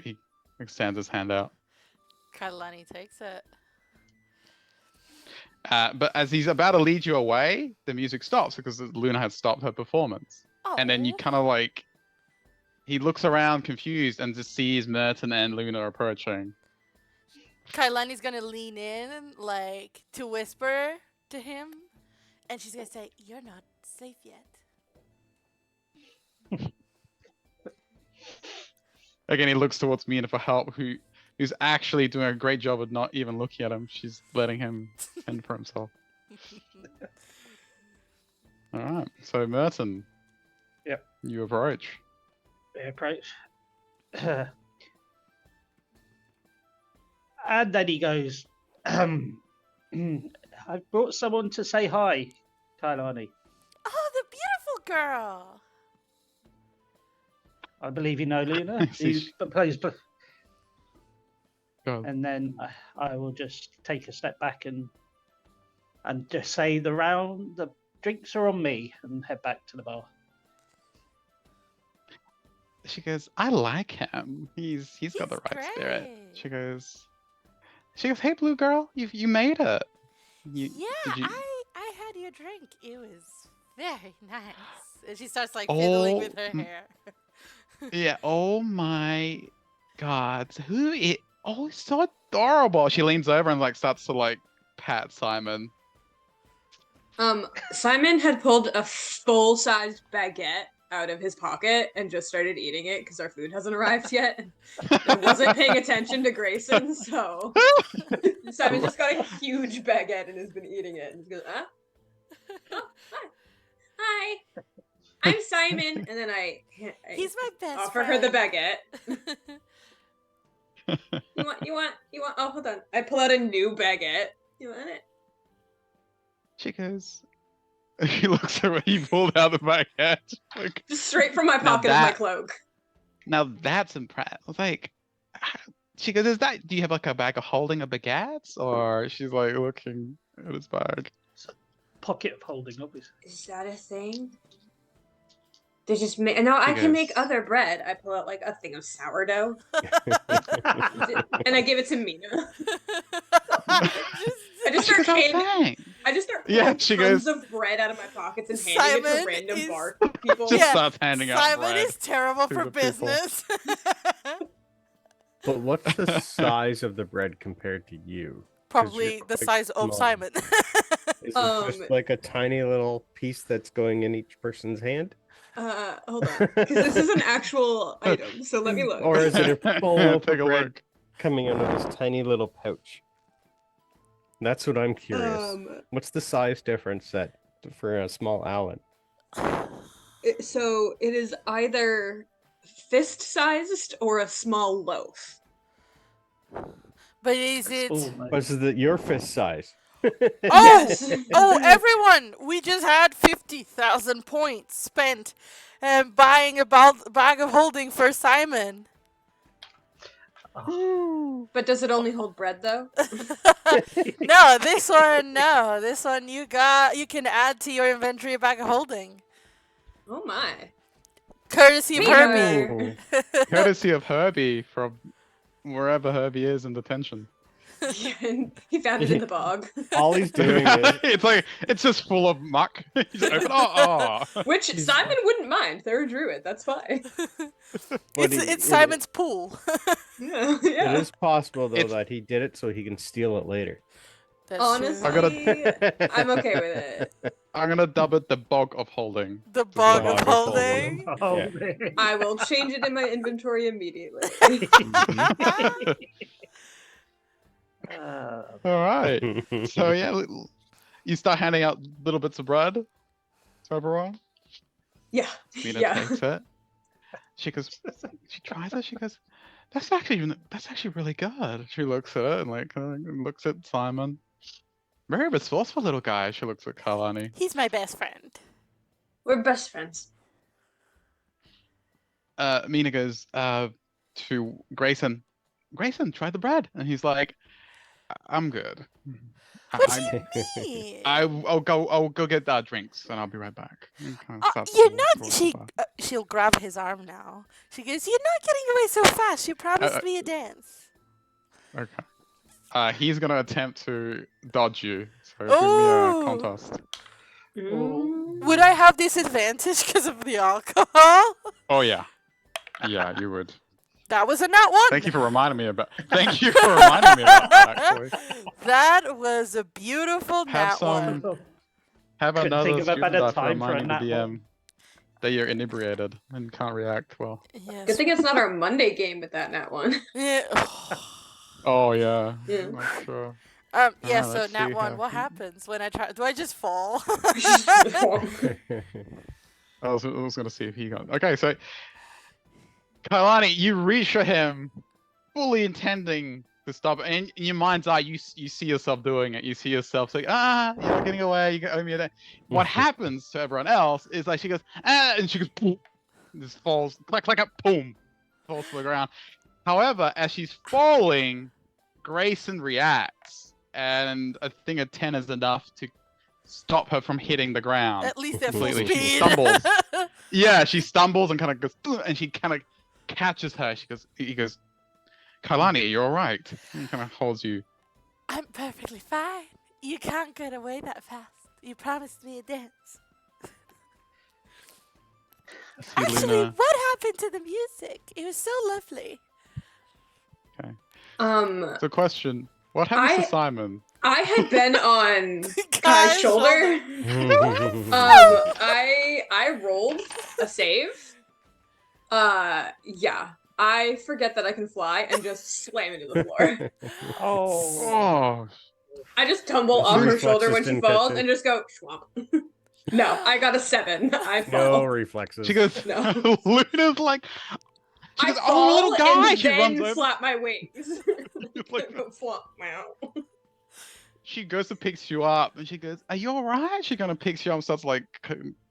Speaker 1: He extends his hand out.
Speaker 2: Kailani takes it.
Speaker 1: But as he's about to lead you away, the music stops because Luna has stopped her performance.
Speaker 2: Oh.
Speaker 1: And then you kind of like, he looks around confused and just sees Merton and Luna approaching.
Speaker 2: Kailani's gonna lean in, like, to whisper to him, and she's gonna say, "You're not safe yet."
Speaker 1: Again, he looks towards Mina for help, who's actually doing a great job of not even looking at him. She's letting him fend for himself. All right, so Merton.
Speaker 3: Yep.
Speaker 1: You approach.
Speaker 3: They approach. And then he goes, I've brought someone to say hi, Kailani.
Speaker 2: Oh, the beautiful girl.
Speaker 3: I believe you know Luna. Please.
Speaker 1: Go.
Speaker 3: And then I will just take a step back and just say the drinks are on me, and head back to the bar.
Speaker 1: She goes, I like him. He's got the right spirit.
Speaker 2: great.
Speaker 1: She goes, hey, blue girl, you made it.
Speaker 2: Yeah, I had your drink. It was very nice. And she starts like
Speaker 1: Oh,
Speaker 2: fiddling with her hair.
Speaker 1: Yeah. Oh my God. Oh, it's so adorable. She leans over and like starts to like pat Simon.
Speaker 4: Simon had pulled a full-size baguette out of his pocket and just started eating it because our food hasn't arrived yet. And wasn't paying attention to Grayson, so Simon just got a huge baguette and has been eating it. And he goes, "Huh? Oh, hi. I'm Simon." And then I
Speaker 2: He's my best
Speaker 4: offer
Speaker 2: friend.
Speaker 4: her the baguette. You want? Oh, hold on. I pull out a new baguette. You want it?
Speaker 1: She goes. He looks at what he pulled out the baguette. Like,
Speaker 4: Just straight from my
Speaker 1: Now
Speaker 4: pocket of my
Speaker 1: that-
Speaker 4: cloak.
Speaker 1: now that's impressive. Like, she goes, "Is that? Do you have like a bag of holding of baguettes?" Or she's like looking at his bag.
Speaker 3: Pocket of holding, obviously.
Speaker 4: Is that a thing? They just make. No, I can make other bread. I pull out like a thing of sourdough, and I give it to Mina. I just
Speaker 1: She
Speaker 4: start
Speaker 1: goes, "Oh,
Speaker 4: handing.
Speaker 1: thanks."
Speaker 4: I just start
Speaker 1: Yeah,
Speaker 4: pulling
Speaker 1: she
Speaker 4: tons
Speaker 1: goes-
Speaker 4: of bread out of my pockets and handing it
Speaker 2: Simon
Speaker 4: to random
Speaker 2: is-
Speaker 4: bar people.
Speaker 1: Just
Speaker 2: Yeah,
Speaker 1: starts handing out
Speaker 2: Simon
Speaker 1: bread.
Speaker 2: is terrible
Speaker 1: to
Speaker 2: for
Speaker 1: the people.
Speaker 2: business.
Speaker 5: But what's the size of the bread compared to you?
Speaker 2: Probably
Speaker 5: you're
Speaker 2: the
Speaker 5: quite
Speaker 2: size of
Speaker 5: small.
Speaker 2: Simon.
Speaker 5: Is it just like a tiny little piece that's going in each person's hand?
Speaker 4: Hold on, because this is an actual item. So let me look.
Speaker 5: Or is it a full loaf
Speaker 1: Take
Speaker 5: of
Speaker 1: a
Speaker 5: bread
Speaker 1: look.
Speaker 5: coming out of this tiny little pouch? That's what I'm curious. What's the size difference that for a small Allen?
Speaker 4: So it is either fist-sized or a small loaf.
Speaker 2: But is it?
Speaker 3: Almost.
Speaker 5: Was it your fist size?
Speaker 2: Oh,
Speaker 4: Yes.
Speaker 2: oh, everyone! We just had 50,000 points spent buying a bag of holding for Simon.
Speaker 4: But does it only hold bread though?
Speaker 2: No, this one, no. This one you can add to your inventory a bag of holding.
Speaker 4: Oh my.
Speaker 2: Courtesy of
Speaker 4: Peter.
Speaker 2: Herbie.
Speaker 1: Courtesy of Herbie from wherever Herbie is in detention.
Speaker 4: He found it in the bog.
Speaker 5: All he's doing is
Speaker 1: It's like it's just full of muck. He's open. Oh.
Speaker 4: Which Simon wouldn't mind. They're a druid. That's fine.
Speaker 2: It's Simon's pool.
Speaker 4: Yeah.
Speaker 5: It is possible though
Speaker 1: It's-
Speaker 5: that he did it so he can steal it later.
Speaker 2: That's
Speaker 4: Honestly,
Speaker 1: I gotta-
Speaker 4: I'm okay with it.
Speaker 1: I'm gonna dub it the bog of holding.
Speaker 2: the bog
Speaker 5: bog
Speaker 2: of
Speaker 5: of
Speaker 2: holding.
Speaker 3: Holding.
Speaker 4: I will change it in my inventory immediately.
Speaker 3: Uh,
Speaker 1: All right. So yeah, you start handing out little bits of bread to everyone.
Speaker 4: Yeah.
Speaker 1: Mina
Speaker 4: Yeah.
Speaker 1: takes it. She goes. She tries it. She goes, that's actually really good." She looks at it and like looks at Simon. Very resourceful little guy. She looks at Kalani.
Speaker 2: He's my best friend.
Speaker 4: We're best friends.
Speaker 1: Mina goes to Grayson. Grayson, try the bread, and he's like, "I'm good.
Speaker 2: What do you mean?
Speaker 1: I'll go get drinks, and I'll be right back." And kind of starts
Speaker 2: You're
Speaker 1: to
Speaker 2: not.
Speaker 1: walk by.
Speaker 2: She'll grab his arm now. She goes, "You're not getting away so fast. You promised me a dance."
Speaker 1: Okay. He's gonna attempt to dodge you. So give me
Speaker 2: Ooh.
Speaker 1: a contest.
Speaker 2: Would I have disadvantage because of the alcohol?
Speaker 1: Oh yeah. Yeah, you would.
Speaker 2: That was a nat one.
Speaker 1: Thank you for reminding me about. Thank you for reminding me about that. Actually,
Speaker 2: That was a beautiful
Speaker 1: Have
Speaker 2: nat
Speaker 1: some-
Speaker 2: one.
Speaker 1: have
Speaker 3: Couldn't
Speaker 1: another
Speaker 3: think of a
Speaker 1: stupid
Speaker 3: better
Speaker 1: die for
Speaker 3: time for a
Speaker 1: reminding the
Speaker 3: nat
Speaker 1: DM
Speaker 3: one.
Speaker 1: that you're inebriated and can't react well.
Speaker 2: Yes.
Speaker 4: Good thing it's not our Monday game with that nat one.
Speaker 2: Yeah.
Speaker 1: Oh yeah.
Speaker 4: Yeah.
Speaker 1: I'm not sure.
Speaker 2: Yeah. So
Speaker 1: let's
Speaker 2: nat
Speaker 1: see
Speaker 2: one.
Speaker 1: how-
Speaker 2: What happens when I try? Do I just fall?
Speaker 1: I was gonna see if he got. Okay, so Kailani, you reach for him, fully intending to stop, and in your mind's eye, you see yourself doing it. You see yourself saying, "Ah, you're not getting away. You owe me a day." What happens to everyone else is like she goes, "Ah," and she goes, "Boom," just falls, clack, clack, boom, falls to the ground. However, as she's falling, Grayson reacts, and I think a 10 is enough to stop her from hitting the ground.
Speaker 2: At least at full
Speaker 1: Completely. She
Speaker 2: speed.
Speaker 1: stumbles. Yeah, she stumbles and kind of goes, "Ugh," and she kind of catches her. He goes, "Kailani, you're all right." He kind of holds you.
Speaker 2: I'm perfectly fine. You can't get away that fast. You promised me a dance. Actually,
Speaker 1: Luna.
Speaker 2: what happened to the music? It was so lovely.
Speaker 1: So question, what happens
Speaker 4: I-
Speaker 1: to Simon?
Speaker 4: I had been on
Speaker 2: Kai's
Speaker 4: Kai's shoulder.
Speaker 2: shoulder.
Speaker 4: I rolled a save. Yeah. I forget that I can fly and just slam into the floor.
Speaker 1: Oh,
Speaker 4: I just tumble
Speaker 5: His
Speaker 4: off her
Speaker 5: reflexes
Speaker 4: shoulder when she
Speaker 5: didn't catch
Speaker 4: falls
Speaker 5: it.
Speaker 4: and just go swamp. No, I got a 7. I
Speaker 5: No
Speaker 4: fall.
Speaker 5: reflexes.
Speaker 1: she goes.
Speaker 4: No.
Speaker 1: Luna's like. She
Speaker 4: I
Speaker 1: goes,
Speaker 4: fall
Speaker 1: oh, little guy.
Speaker 4: and
Speaker 1: She runs
Speaker 4: then
Speaker 1: over.
Speaker 4: flap my wings.
Speaker 1: Like,
Speaker 4: Go flop. Meow.
Speaker 1: she goes to pick you up, and she goes, "Are you alright?" She kind of picks you up, and starts like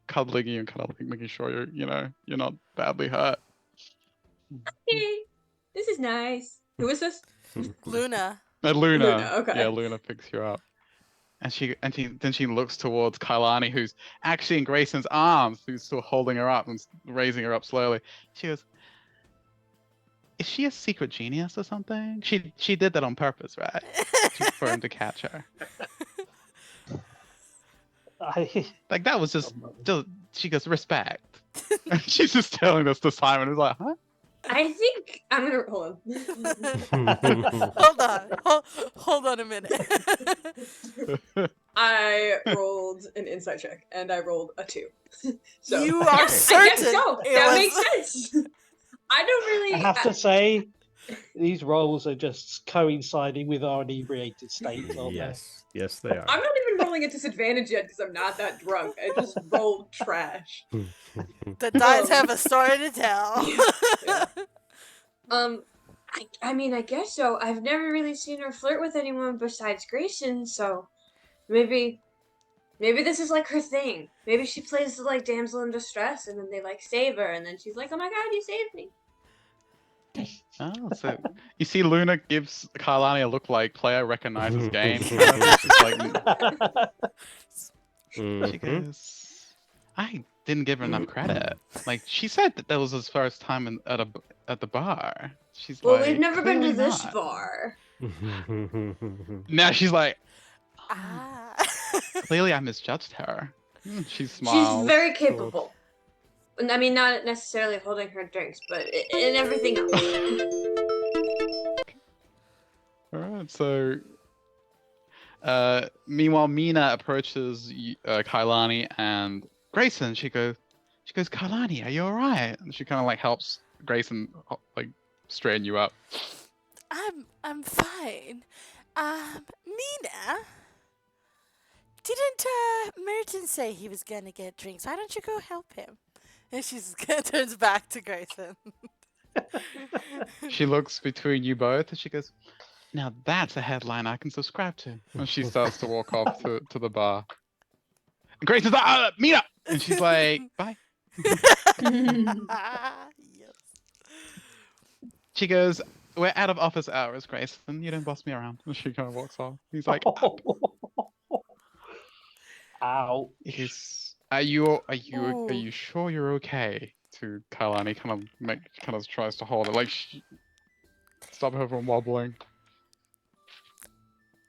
Speaker 1: cuddling you and kind of like making sure you're not badly hurt.
Speaker 4: Hey, this is nice. Who is this?
Speaker 2: Luna.
Speaker 1: And Luna,
Speaker 4: Luna, okay.
Speaker 1: yeah, Luna picks you up, and then she looks towards Kailani, who's actually in Grayson's arms, who's still holding her up and raising her up slowly. She goes, "Is she a secret genius or something? She did that on purpose, right? For him to catch her. Like that was just she goes respect." And she's just telling this to Simon, who's like, "Huh?"
Speaker 4: I think I'm gonna hold on.
Speaker 2: Hold on a minute.
Speaker 4: I rolled an insight check and I rolled a 2. So
Speaker 2: You are
Speaker 4: I
Speaker 2: certain.
Speaker 4: guess so.
Speaker 2: it
Speaker 4: That
Speaker 2: was-
Speaker 4: makes sense. I don't really.
Speaker 3: I have to say, these rolls are just coinciding with our inebriated state, aren't
Speaker 5: Yes, they are.
Speaker 4: I'm not even rolling at disadvantage yet because I'm not that drunk. I just rolled trash.
Speaker 2: The dice have a story to tell.
Speaker 4: Yeah. I mean, I guess so. I've never really seen her flirt with anyone besides Grayson, so maybe this is like her thing. Maybe she plays the like damsel in distress, and then they like save her, and then she's like, "Oh my god, you saved me!"
Speaker 1: Oh, so you see, Luna gives Kailani a look like player recognizes game. She's like, she
Speaker 5: Mhm.
Speaker 1: goes, "I didn't give her enough credit. Like she said that was his first time at the bar. She's
Speaker 4: Well,
Speaker 1: like,
Speaker 4: we've never been to
Speaker 1: "Clearly
Speaker 4: this
Speaker 1: not."
Speaker 4: bar.
Speaker 1: Now she's like,
Speaker 2: Ah.
Speaker 1: clearly I misjudged her. She smiles.
Speaker 4: She's very capable. And I mean, not necessarily holding her drinks, but in everything else.
Speaker 1: Alright, so meanwhile Mina approaches Kailani and Grayson. She goes, "Kailani, are you alright?" And she kind of like helps Grayson like straighten you up.
Speaker 2: I'm fine. Mina, didn't Merton say he was gonna get drinks? Why don't you go help him? And she turns back to Grayson.
Speaker 1: She looks between you both and she goes, "Now that's a headline I can subscribe to." And she starts to walk off to the bar. And Grayson's like, "Mina!" And she's like, "Bye."
Speaker 2: Yes.
Speaker 1: She goes, "We're out of office hours, Grayson. You don't boss me around." And she kind of walks off. He's like,
Speaker 3: Ow.
Speaker 1: Are you
Speaker 2: Ooh.
Speaker 1: sure you're okay?" To Kailani kind of tries to hold it, like stop her from wobbling.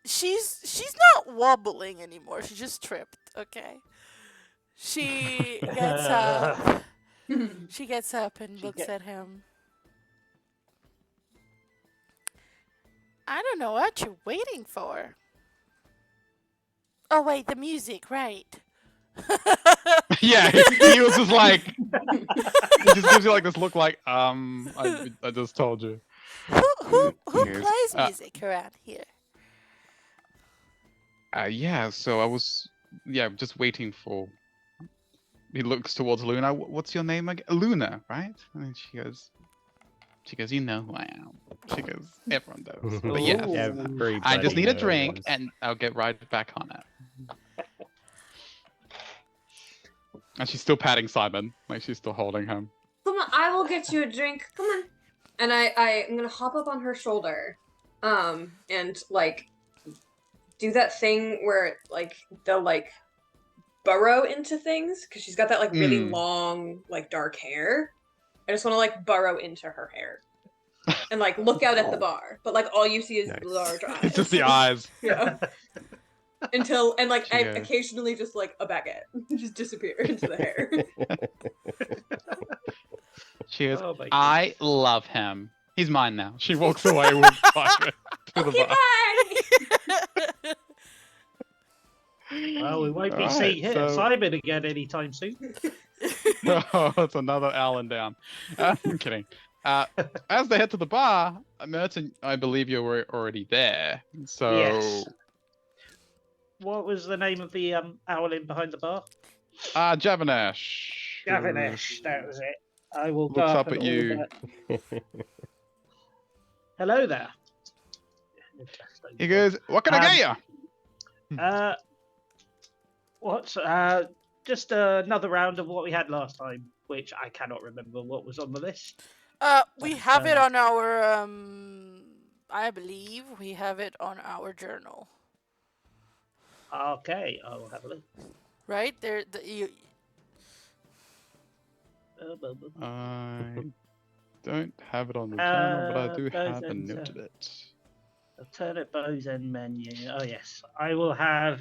Speaker 2: She's not wobbling anymore. She just tripped. Okay. She gets up. She gets up and looks at him. I don't know what you're waiting for. Oh wait, the music, right?
Speaker 1: Yeah, he was just like, he just gives you like this look, like, I just told you.
Speaker 2: Who
Speaker 1: Yes.
Speaker 2: plays music around here?
Speaker 1: Yeah. So I was, just waiting for. He looks towards Luna. What's your name again? Luna, right? And then she goes, "You know who I am." She goes, "Everyone does." But yes,
Speaker 3: Ooh.
Speaker 1: I just need a
Speaker 5: Everybody
Speaker 1: drink,
Speaker 5: knows.
Speaker 1: and I'll get right back on it. And she's still patting Simon, like she's still holding him.
Speaker 4: Come on, I will get you a drink. Come on. And I'm gonna hop up on her shoulder, and like do that thing where like they'll like burrow into things because she's got that like really long like dark hair. I just want to like burrow into her hair and like look out at the bar, but like all you see is
Speaker 5: Nice.
Speaker 4: large eyes.
Speaker 1: It's just the eyes.
Speaker 4: Yeah. Until and like
Speaker 1: She
Speaker 4: I
Speaker 1: goes-
Speaker 4: occasionally just like a baguette just disappear into the hair.
Speaker 1: She goes,
Speaker 3: Oh my
Speaker 1: "I love him. He's mine now." She walks away with Simon to the
Speaker 4: Okay,
Speaker 1: bar.
Speaker 4: bye.
Speaker 3: Well, we won't be
Speaker 1: Alright,
Speaker 3: seeing here
Speaker 1: so-
Speaker 3: Simon again anytime soon.
Speaker 1: Oh, it's another Alan down. I'm kidding. As they head to the bar, Merton, I believe you were already there. So,
Speaker 3: Yes. What was the name of the owlin behind the bar?
Speaker 1: Javanesh.
Speaker 3: Gavinesh, that was it. I will go
Speaker 1: Looks
Speaker 3: up
Speaker 1: up
Speaker 3: and
Speaker 1: at you.
Speaker 3: order. Hello there.
Speaker 1: He goes, "What can I get you?"
Speaker 3: What's just another round of what we had last time, which I cannot remember what was on the list.
Speaker 2: We have it on our I believe we have it on our journal.
Speaker 3: Okay, I will have a look.
Speaker 2: Right there,
Speaker 1: I don't have it on the journal, but I do have a note of it.
Speaker 3: Alternate bows and menu. Oh yes, I will have.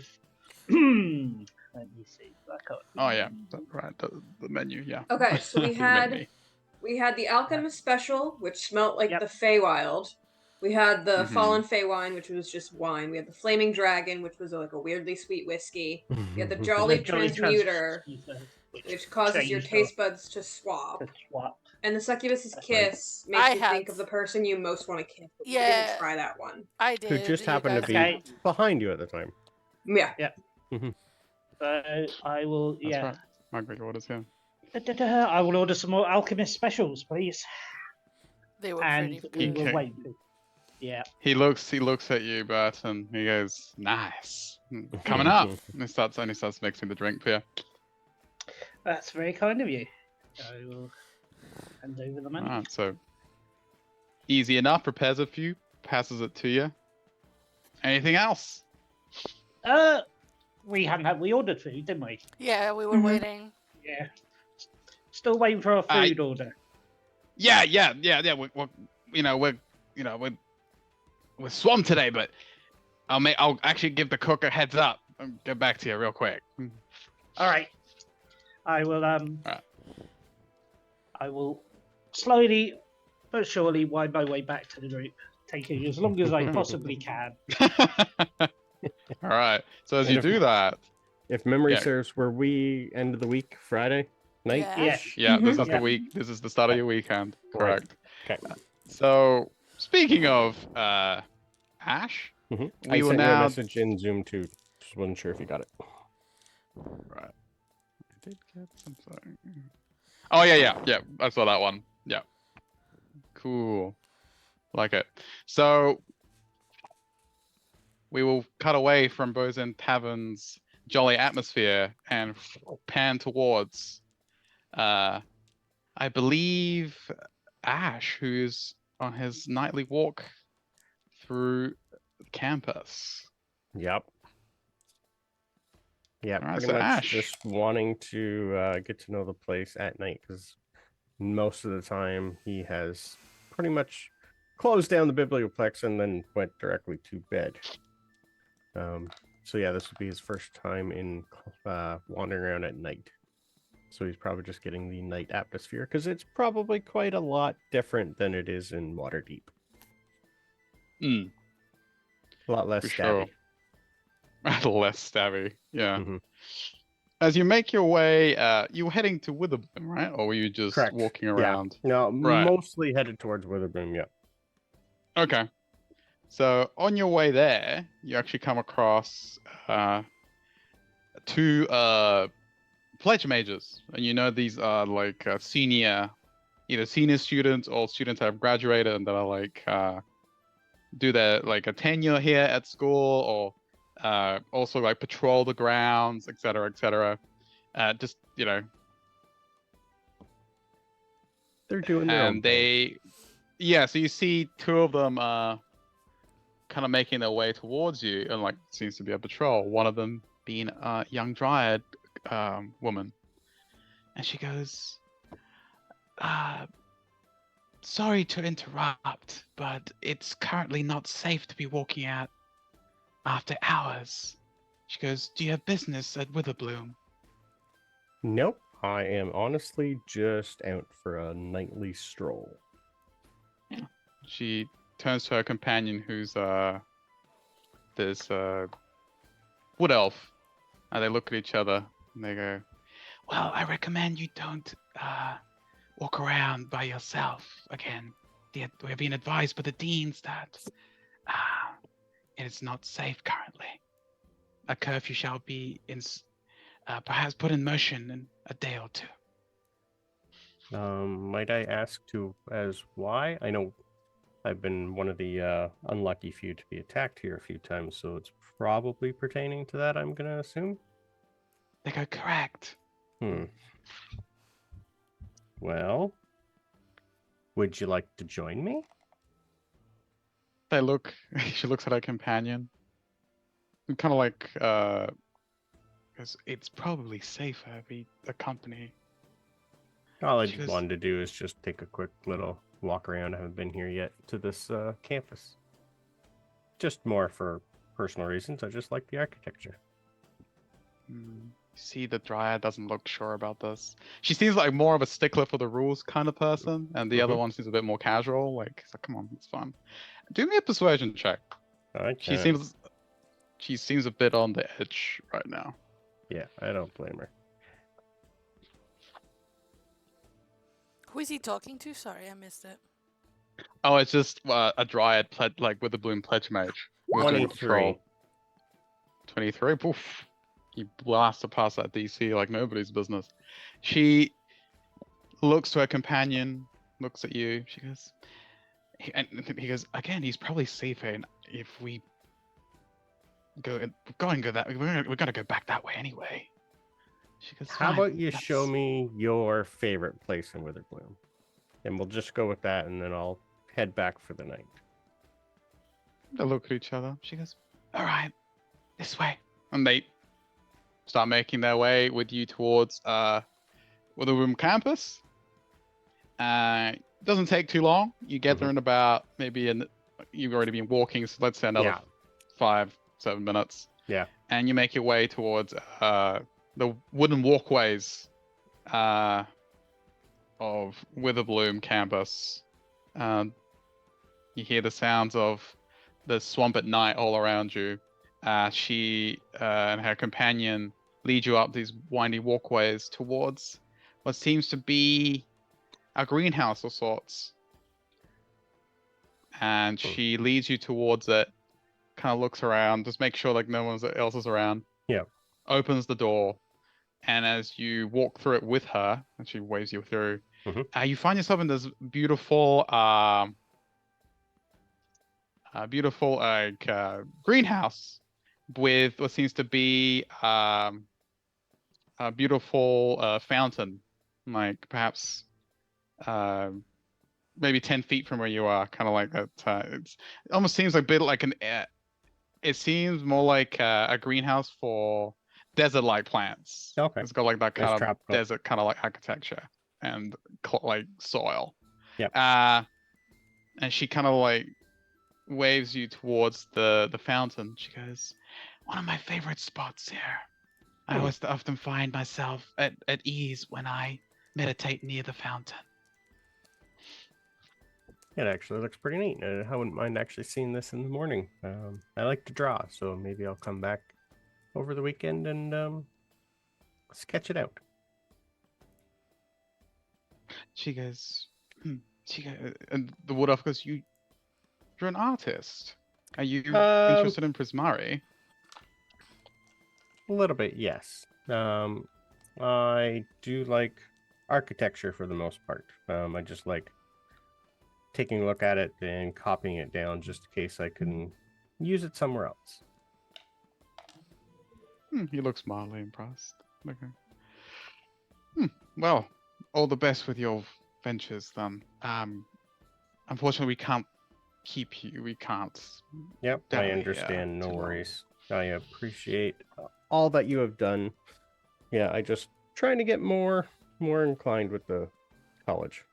Speaker 3: Let me see.
Speaker 1: Oh yeah, right. The menu, yeah.
Speaker 4: Okay, so we
Speaker 1: You made
Speaker 4: had
Speaker 1: me.
Speaker 4: the Alchemist Special, which smelt like
Speaker 3: Yep.
Speaker 4: the Feywild. We had the
Speaker 1: Mhm.
Speaker 4: Fallen Fey wine, which was just wine. We had the Flaming Dragon, which was like a weirdly sweet whiskey. We had the Jolly Transmuter, which causes your taste buds to swap. And the Succubus's
Speaker 5: That's right.
Speaker 4: Kiss makes
Speaker 2: I
Speaker 4: you
Speaker 2: had-
Speaker 4: think of the person you most want to kiss. But we
Speaker 2: Yeah.
Speaker 4: didn't try that one.
Speaker 2: I did.
Speaker 5: Who just
Speaker 2: you
Speaker 5: happened to
Speaker 2: guys
Speaker 5: be
Speaker 3: Okay.
Speaker 5: behind you at the time.
Speaker 4: Yeah.
Speaker 3: I will.
Speaker 1: That's
Speaker 3: Yeah.
Speaker 1: right. Margaret orders here.
Speaker 3: I will order some more Alchemist specials, please.
Speaker 2: They were
Speaker 3: And
Speaker 2: pretty
Speaker 3: we
Speaker 2: good.
Speaker 3: will wait. Yeah.
Speaker 1: He looks at you, Burton. He goes, "Nice, coming up." And he starts mixing the drink for you.
Speaker 3: That's very kind of you. I will hand over the money.
Speaker 1: Alright, so easy enough. Prepares a few, passes it to you. Anything else?
Speaker 3: We ordered food, didn't we?
Speaker 2: Yeah, we were
Speaker 3: Mm-hmm.
Speaker 2: waiting.
Speaker 3: Yeah. Still waiting for our food order.
Speaker 1: Yeah. We're swamped today, but I'll actually give the cook a heads up and get back to you real quick.
Speaker 3: All right. I will
Speaker 1: Alright.
Speaker 3: I will slowly but surely wind my way back to the group, taking as long as I possibly can.
Speaker 1: All right. So as
Speaker 5: And
Speaker 1: you
Speaker 5: if-
Speaker 1: do that,
Speaker 5: If memory
Speaker 1: Yeah.
Speaker 5: serves, were we end of the week Friday night?
Speaker 2: Yeah.
Speaker 3: Yes.
Speaker 1: yeah, this is
Speaker 3: Yeah.
Speaker 1: the week. This is the start of your weekend.
Speaker 5: Right.
Speaker 1: Correct.
Speaker 5: Okay.
Speaker 1: So speaking of Ash,
Speaker 5: I
Speaker 1: we will
Speaker 5: sent you a
Speaker 1: now.
Speaker 5: message in Zoom too. Just wasn't sure if you got it.
Speaker 1: Right. I did get something. Oh yeah. I saw that one. Yeah. Cool. Like it. So we will cut away from Bozen Tavern's jolly atmosphere and pan towards I believe Ash, who's on his nightly walk through campus.
Speaker 5: Yep. Yeah,
Speaker 1: Alright,
Speaker 5: pretty
Speaker 1: so
Speaker 5: much
Speaker 1: Ash.
Speaker 5: just wanting to get to know the place at night because most of the time he has pretty much closed down the biblioplex and then went directly to bed. So yeah, this would be his first time in wandering around at night. So he's probably just getting the night atmosphere because it's probably quite a lot different than it is in Waterdeep.
Speaker 1: Mm,
Speaker 5: A lot less
Speaker 1: for sure.
Speaker 5: stabby.
Speaker 1: Less stabby. Yeah.
Speaker 5: Mhm.
Speaker 1: As you make your way, you were heading to Witherbloom, right? Or were you just
Speaker 5: Correct.
Speaker 1: walking
Speaker 5: Yeah.
Speaker 1: around?
Speaker 5: No,
Speaker 1: Right.
Speaker 5: mostly headed towards Witherbloom. Yeah.
Speaker 1: Okay. So on your way there, you actually come across two pledge majors, and you know these are like either senior students or students that have graduated and that are like do their like a tenure here at school, or also like patrol the grounds, etc., etc. Just
Speaker 5: They're doing their own
Speaker 1: and
Speaker 5: thing.
Speaker 1: so you see two of them kind of making their way towards you, and like seems to be a patrol. One of them being a young dryad woman, and she goes, "Sorry to interrupt, but it's currently not safe to be walking out after hours." She goes, "Do you have business at Witherbloom?"
Speaker 5: Nope. I am honestly just out for a nightly stroll.
Speaker 1: She turns to her companion, who's this wood elf, And they look at each other and they go, "Well, I recommend you don't walk around by yourself again. We're being advised by the deans that it is not safe currently. A curfew shall be perhaps put in motion in a day or two."
Speaker 5: Might I ask as why? I know I've been one of the unlucky few to be attacked here a few times, so it's probably pertaining to that, I'm gonna assume.
Speaker 1: They go, "Correct."
Speaker 5: Well, would you like to join me?
Speaker 1: They look. She looks at her companion. Kind of like, because it's probably safer if we accompany.
Speaker 5: All I
Speaker 1: She goes-
Speaker 5: wanted to do is just take a quick little walk around. I haven't been here yet to this campus. Just more for personal reasons. I just like the architecture.
Speaker 1: See, the Dryad doesn't look sure about this. She seems like more of a stickler for the rules kind of person, and the other one seems a bit more casual. Like, come on, it's fun. Do me a persuasion check. She seems a bit on the edge right now.
Speaker 5: Yeah, I don't blame her.
Speaker 2: Who is he talking to? Sorry, I missed it.
Speaker 1: Oh, it's just a Dryad like with a bloom pledge mage. Who's doing
Speaker 5: 23.
Speaker 1: patrol. 23. Poof. He blasted past that DC like nobody's business. She looks to her companion, looks at you. She goes, he goes again. He's probably safer if we go that. We're gonna go back that way anyway. She goes,
Speaker 5: How
Speaker 1: "Fine,
Speaker 5: about you show
Speaker 1: that's-"
Speaker 5: me your favorite place in Witherbloom? And we'll just go with that, and then I'll head back for the night.
Speaker 1: They look at each other. She goes, "All right, this way," and they start making their way with you towards Witherbloom campus. It doesn't take too long. You get there in about you've already been walking, so let's say another 5-7 minutes.
Speaker 5: Yeah.
Speaker 1: And you make your way towards the wooden walkways of Witherbloom campus. You hear the sounds of the swamp at night all around you. She and her companion lead you up these windy walkways towards what seems to be a greenhouse of sorts. And she leads you towards it, kind of looks around, just make sure like no one else is around.
Speaker 5: Yeah.
Speaker 1: Opens the door, and as you walk through it with her, and she waves you through, you find yourself in this beautiful greenhouse with what seems to be a beautiful fountain, like perhaps maybe 10 feet from where you are, kind of like that. It almost seems like a bit like it seems more like a greenhouse for desert-like plants.
Speaker 5: Okay.
Speaker 1: It's got like that kind of
Speaker 5: tropical.
Speaker 1: desert kind of like architecture and like soil.
Speaker 5: Yeah.
Speaker 1: And she kind of like waves you towards the fountain. She goes, "One of my favorite spots here. I always often find myself at ease when I meditate near the fountain."
Speaker 5: It actually looks pretty neat. I wouldn't mind actually seeing this in the morning. I like to draw, so maybe I'll come back over the weekend and sketch it out.
Speaker 1: She goes, and the wood elf goes, "You're an artist. Are you interested in Prismari?"
Speaker 5: A little bit, yes. I do like architecture for the most part. I just like taking a look at it and copying it down just in case I can use it somewhere else.
Speaker 1: He looks mildly impressed. Okay. Well, all the best with your ventures then. Unfortunately, we can't keep you. We can't.
Speaker 5: Yep, I
Speaker 1: dally,
Speaker 5: understand. No
Speaker 1: too long.
Speaker 5: worries. I appreciate all that you have done. Yeah, I just trying to get more inclined with the college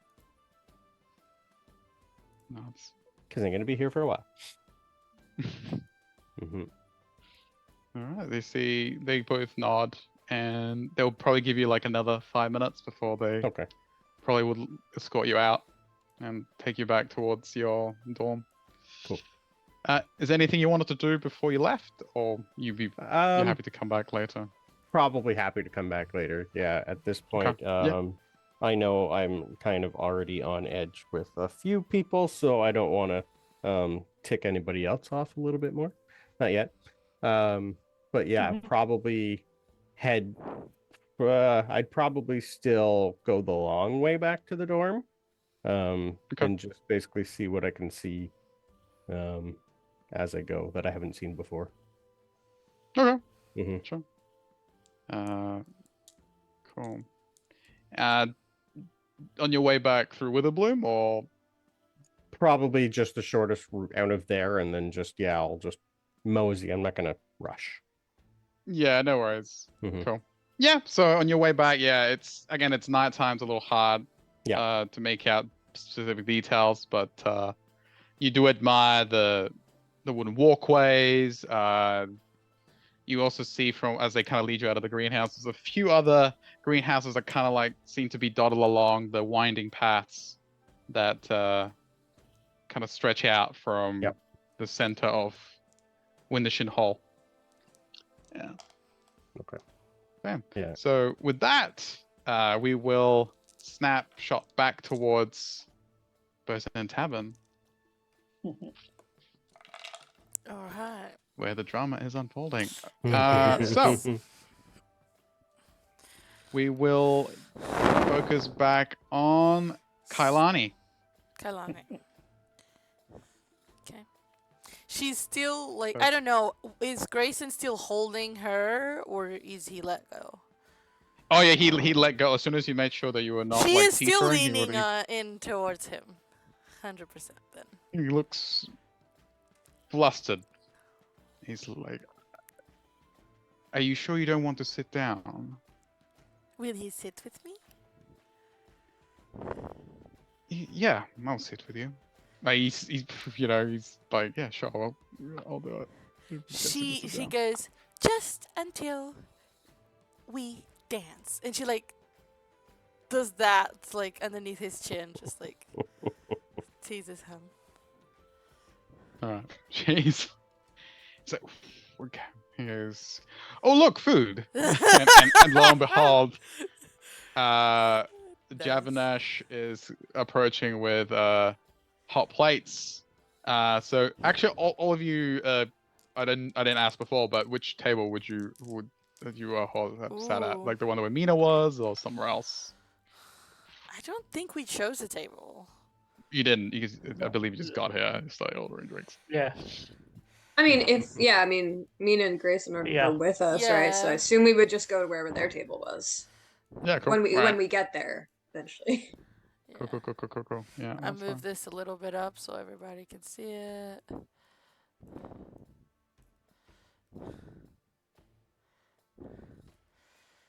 Speaker 1: No, it's...
Speaker 5: because I'm going to be here for a while.
Speaker 1: All right. They both nod, and they'll probably give you like another 5 minutes before they
Speaker 5: Okay.
Speaker 1: probably would escort you out and take you back towards your dorm.
Speaker 5: Cool.
Speaker 1: Is there anything you wanted to do before you left, or you're happy to come back later?
Speaker 5: probably happy to come back later. Yeah, at this point,
Speaker 1: Yeah.
Speaker 5: I know I'm kind of already on edge with a few people, so I don't want to tick anybody else off a little bit more. Not yet. But yeah, probably head. I'd probably still go the long way back to the dorm, and just basically see what I can see, as I go that I haven't seen before.
Speaker 1: Okay.
Speaker 5: Mhm.
Speaker 1: Sure. Cool. On your way back through Witherbloom, or
Speaker 5: Probably just the shortest route out of there, and then I'll just mosey. I'm not gonna rush.
Speaker 1: yeah, no worries.
Speaker 5: Mhm.
Speaker 1: Cool. Yeah. So on your way back, yeah, it's nighttime's a little hard.
Speaker 5: Yeah.
Speaker 1: To make out specific details, but you do admire the wooden walkways. You also see from as they kind of lead you out of the greenhouses, a few other greenhouses that kind of like seem to be dotted along the winding paths that kind of stretch out from
Speaker 5: Yep.
Speaker 1: the center of Windershin Hall. Yeah.
Speaker 5: Okay.
Speaker 1: Bam.
Speaker 5: Yeah.
Speaker 1: So with that, we will snapshot back towards Bosun Tavern,
Speaker 2: All right.
Speaker 1: where the drama is unfolding.
Speaker 2: Yes.
Speaker 1: So we will focus back on Kailani.
Speaker 2: Kailani. Okay. She's still like,
Speaker 1: Okay.
Speaker 2: I don't know, is Grayson still holding her or is he let go?
Speaker 1: Oh yeah, he let go as soon as you made sure that you were not
Speaker 2: She
Speaker 1: like
Speaker 2: is still
Speaker 1: teetering. He
Speaker 2: leaning
Speaker 1: already-
Speaker 2: in towards him. 100% then.
Speaker 1: He looks flustered. He's like, "Are you sure you don't want to sit down?"
Speaker 2: Will he sit with me?
Speaker 1: Yeah, I'll sit with you. Like he's he's like, yeah, sure, I'll do it.
Speaker 2: She goes, just until we dance. And she like does that like underneath his chin, just like teases him.
Speaker 1: All right, jeez. So, okay. He goes, "Oh look, food!" and lo and behold, Javanash is approaching with hot plates. So actually, all of you, I didn't ask before, but which table would you have sat at?
Speaker 2: Ooh.
Speaker 1: Like the one where Mina was, or somewhere else?
Speaker 2: I don't think we chose a table.
Speaker 1: You didn't. I believe you just got here and started ordering drinks.
Speaker 3: Yeah.
Speaker 4: I mean, Mina and Grayson are with us, right? So I
Speaker 2: Yeah.
Speaker 4: assume we would just go to wherever their table was
Speaker 1: Yeah, cool.
Speaker 4: when we
Speaker 1: Right.
Speaker 4: get there eventually.
Speaker 2: Yeah.
Speaker 1: Cool. Yeah.
Speaker 2: I
Speaker 1: that's
Speaker 2: move
Speaker 1: fine.
Speaker 2: this a little bit up so everybody can see it.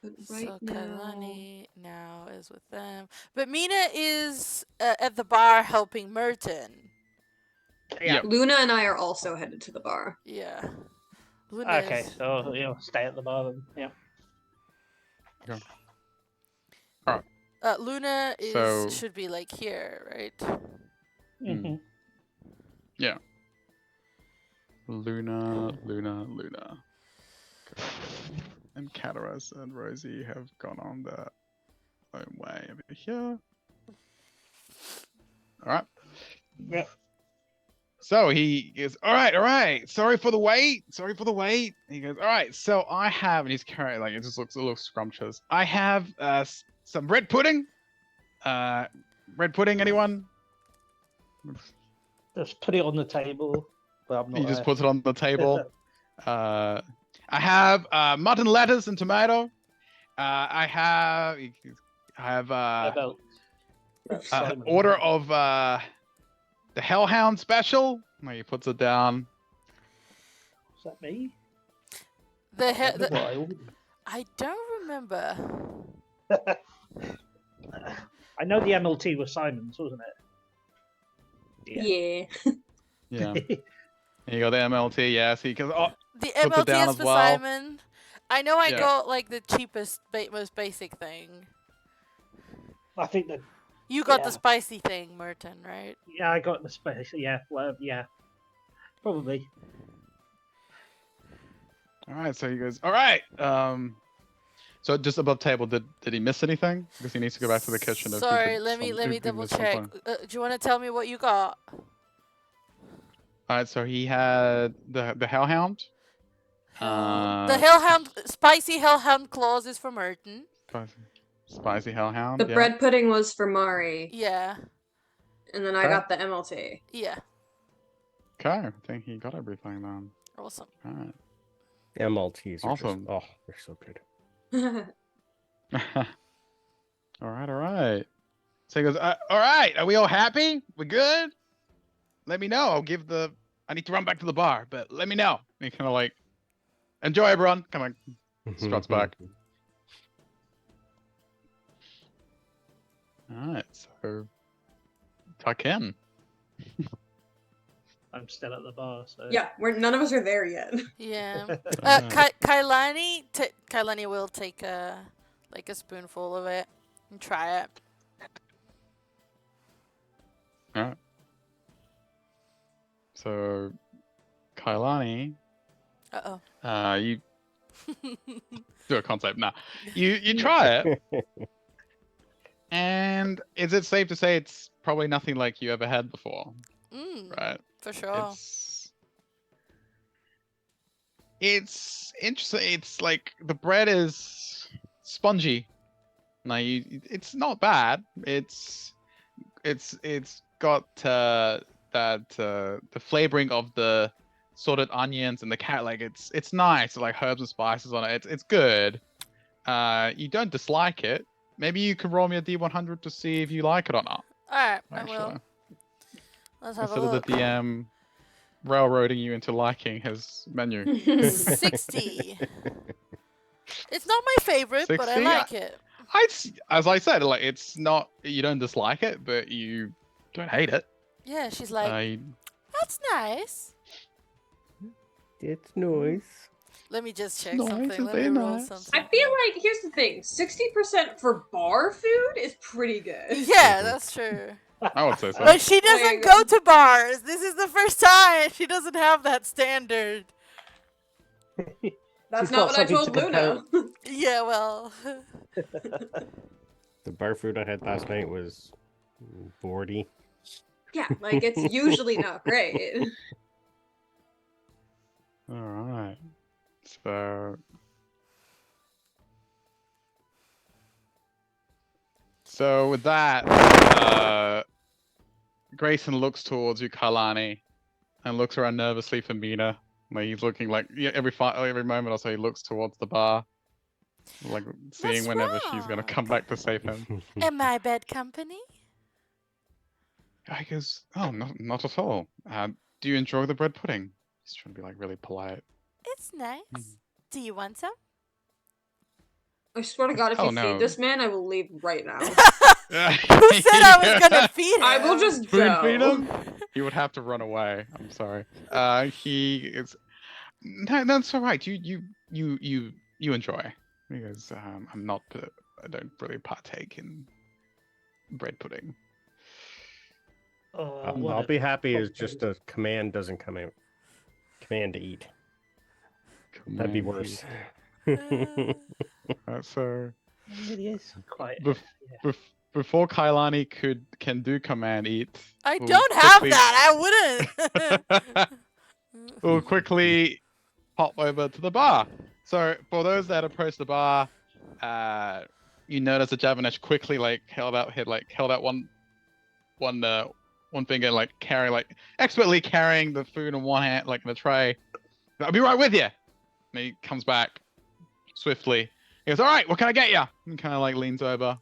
Speaker 4: But
Speaker 2: So
Speaker 4: right now,
Speaker 2: Kailani now is with them. But Mina is at the bar helping Merton.
Speaker 1: Yep.
Speaker 4: Luna and I are also headed to the bar.
Speaker 2: Yeah. Luna
Speaker 3: Okay,
Speaker 2: is-
Speaker 3: so stay at the bar then. Yeah.
Speaker 2: Luna is
Speaker 1: So-
Speaker 2: should be like here, right?
Speaker 3: Mm-hmm.
Speaker 1: Luna. Okay. And Cataras and Rosie have gone on their own way over here. All right.
Speaker 3: Yeah.
Speaker 1: So he goes, all right. Sorry for the wait. He goes, all right. So I have, and he's carrying, like, it just looks a little scrumptious. I have some bread pudding. Bread pudding, anyone?
Speaker 3: Just put it on the table. But I'm not
Speaker 1: He just puts it on the table. I have mutton lettuce and tomato. I have
Speaker 3: about Simon.
Speaker 1: order of the Hellhound special. Where he puts it down.
Speaker 3: Is that me?
Speaker 2: The
Speaker 3: Wild.
Speaker 2: I don't remember.
Speaker 3: I know the MLT was Simon's, wasn't it?
Speaker 4: Yeah.
Speaker 1: Yeah. You got the MLT, yes. He goes, oh,
Speaker 2: The
Speaker 1: Puts it down
Speaker 2: MLT is
Speaker 1: as
Speaker 2: for
Speaker 1: well.
Speaker 2: Simon. I know I
Speaker 1: Yeah.
Speaker 2: got like the cheapest, most basic thing.
Speaker 3: I think that.
Speaker 2: You got
Speaker 3: Yeah.
Speaker 2: the spicy thing, Merton, right?
Speaker 3: Yeah, I got the space. Yeah, well, yeah, probably.
Speaker 1: all right. So he goes, all right. So just above table, did he miss anything? Because he needs to go back to the kitchen. if he
Speaker 2: Sorry,
Speaker 1: did
Speaker 2: let me
Speaker 1: if he
Speaker 2: double
Speaker 1: missed some
Speaker 2: check.
Speaker 1: point.
Speaker 2: Do you want to tell me what you got?
Speaker 1: Alright, so he had the Hellhound.
Speaker 2: The Hellhound, spicy Hellhound claws is for Merton.
Speaker 1: Spicy Hellhound.
Speaker 4: The
Speaker 1: yeah.
Speaker 4: bread pudding was for Mari,
Speaker 2: Yeah,
Speaker 4: and then I
Speaker 1: Okay.
Speaker 4: got the MLT.
Speaker 2: yeah,
Speaker 1: Okay, I think he got everything then.
Speaker 2: awesome.
Speaker 1: Alright.
Speaker 5: MLTs are
Speaker 1: Awesome.
Speaker 5: just, oh, they're so good.
Speaker 1: Alright. So he goes, alright, are we all happy? We good? Let me know. I need to run back to the bar, but let me know. And he kind of like, enjoy everyone. Come on. Struts back. Alright, so tuck in.
Speaker 3: I'm still at the bar, so
Speaker 4: Yeah, none of us are there yet.
Speaker 2: Yeah.
Speaker 1: Alright.
Speaker 2: Kailani will take a spoonful of it and try it.
Speaker 1: Alright. So Kailani,
Speaker 2: Uh
Speaker 1: you do a concept now. You try it, and is it safe to say it's probably nothing like you ever had before,
Speaker 2: oh.
Speaker 1: right?
Speaker 2: For sure.
Speaker 1: It's interesting. It's like the bread is spongy. Now it's not bad. It's got the flavoring of the sorted onions and the carrot. Like it's nice. Like herbs and spices on it. It's good. You don't dislike it. Maybe you can roll me a D100 to see if you like it or not.
Speaker 2: Alright, I
Speaker 1: Actually,
Speaker 2: will. Let's have
Speaker 1: instead
Speaker 2: a
Speaker 1: of
Speaker 2: look.
Speaker 1: the DM railroading you into liking his menu.
Speaker 2: 60. It's not my favorite, but I
Speaker 1: 60?
Speaker 2: like it.
Speaker 1: As I said, like it's not. You don't dislike it, but you don't hate it.
Speaker 2: Yeah, she's like, that's nice.
Speaker 5: It's nice.
Speaker 2: Let me just check
Speaker 1: Nice,
Speaker 2: something.
Speaker 1: it's
Speaker 2: Let me
Speaker 1: very
Speaker 2: roll
Speaker 1: nice.
Speaker 2: something.
Speaker 4: I feel like here's the thing: 60% for bar food is pretty good.
Speaker 2: Yeah, that's true.
Speaker 1: I would say so.
Speaker 2: But she
Speaker 4: There you
Speaker 2: doesn't
Speaker 4: go.
Speaker 2: go to bars. This is the first time. She doesn't have that standard.
Speaker 4: That's
Speaker 3: She's
Speaker 4: not
Speaker 3: got
Speaker 4: what I
Speaker 3: something
Speaker 4: told
Speaker 3: to compare
Speaker 4: Luna.
Speaker 2: Yeah, well.
Speaker 5: The bar food I had last night was 40.
Speaker 4: Yeah, like it's usually not great.
Speaker 1: All right. So with that, Grayson looks towards you, Kalani, and looks around nervously for Mina. Like he's looking like every moment or so he looks towards the bar, like seeing
Speaker 2: What's
Speaker 1: whenever she's gonna
Speaker 2: wrong?
Speaker 1: come back to save him.
Speaker 2: Am I bad company?
Speaker 1: I goes, oh, not at all. Do you enjoy the bread pudding? He's trying to be like really polite.
Speaker 2: It's nice. Do you want some?
Speaker 4: I swear to God, if
Speaker 1: Oh,
Speaker 4: you
Speaker 1: no.
Speaker 4: feed this man, I will leave right now.
Speaker 2: Who said I was gonna feed him?
Speaker 4: I will just
Speaker 1: Spoon
Speaker 4: go.
Speaker 1: feed him? He would have to run away. I'm sorry. He is. No, that's all right. You enjoy. He goes, I'm not. I don't really partake in bread pudding.
Speaker 3: Oh,
Speaker 5: I'll be happy as just a command doesn't come out. Command to eat. That'd be worse.
Speaker 1: So
Speaker 3: It really is quite.
Speaker 1: before Kailani can do command eat,
Speaker 2: I
Speaker 1: we'll
Speaker 2: don't have
Speaker 1: quickly-
Speaker 2: that. I wouldn't.
Speaker 1: we'll quickly pop over to the bar. So for those that approach the bar, you notice that Javanesh quickly held out one finger, expertly carrying the food in one hand, like in a tray. I'll be right with you. And he comes back swiftly. He goes, "All right, what can I get you?" And kind of leans over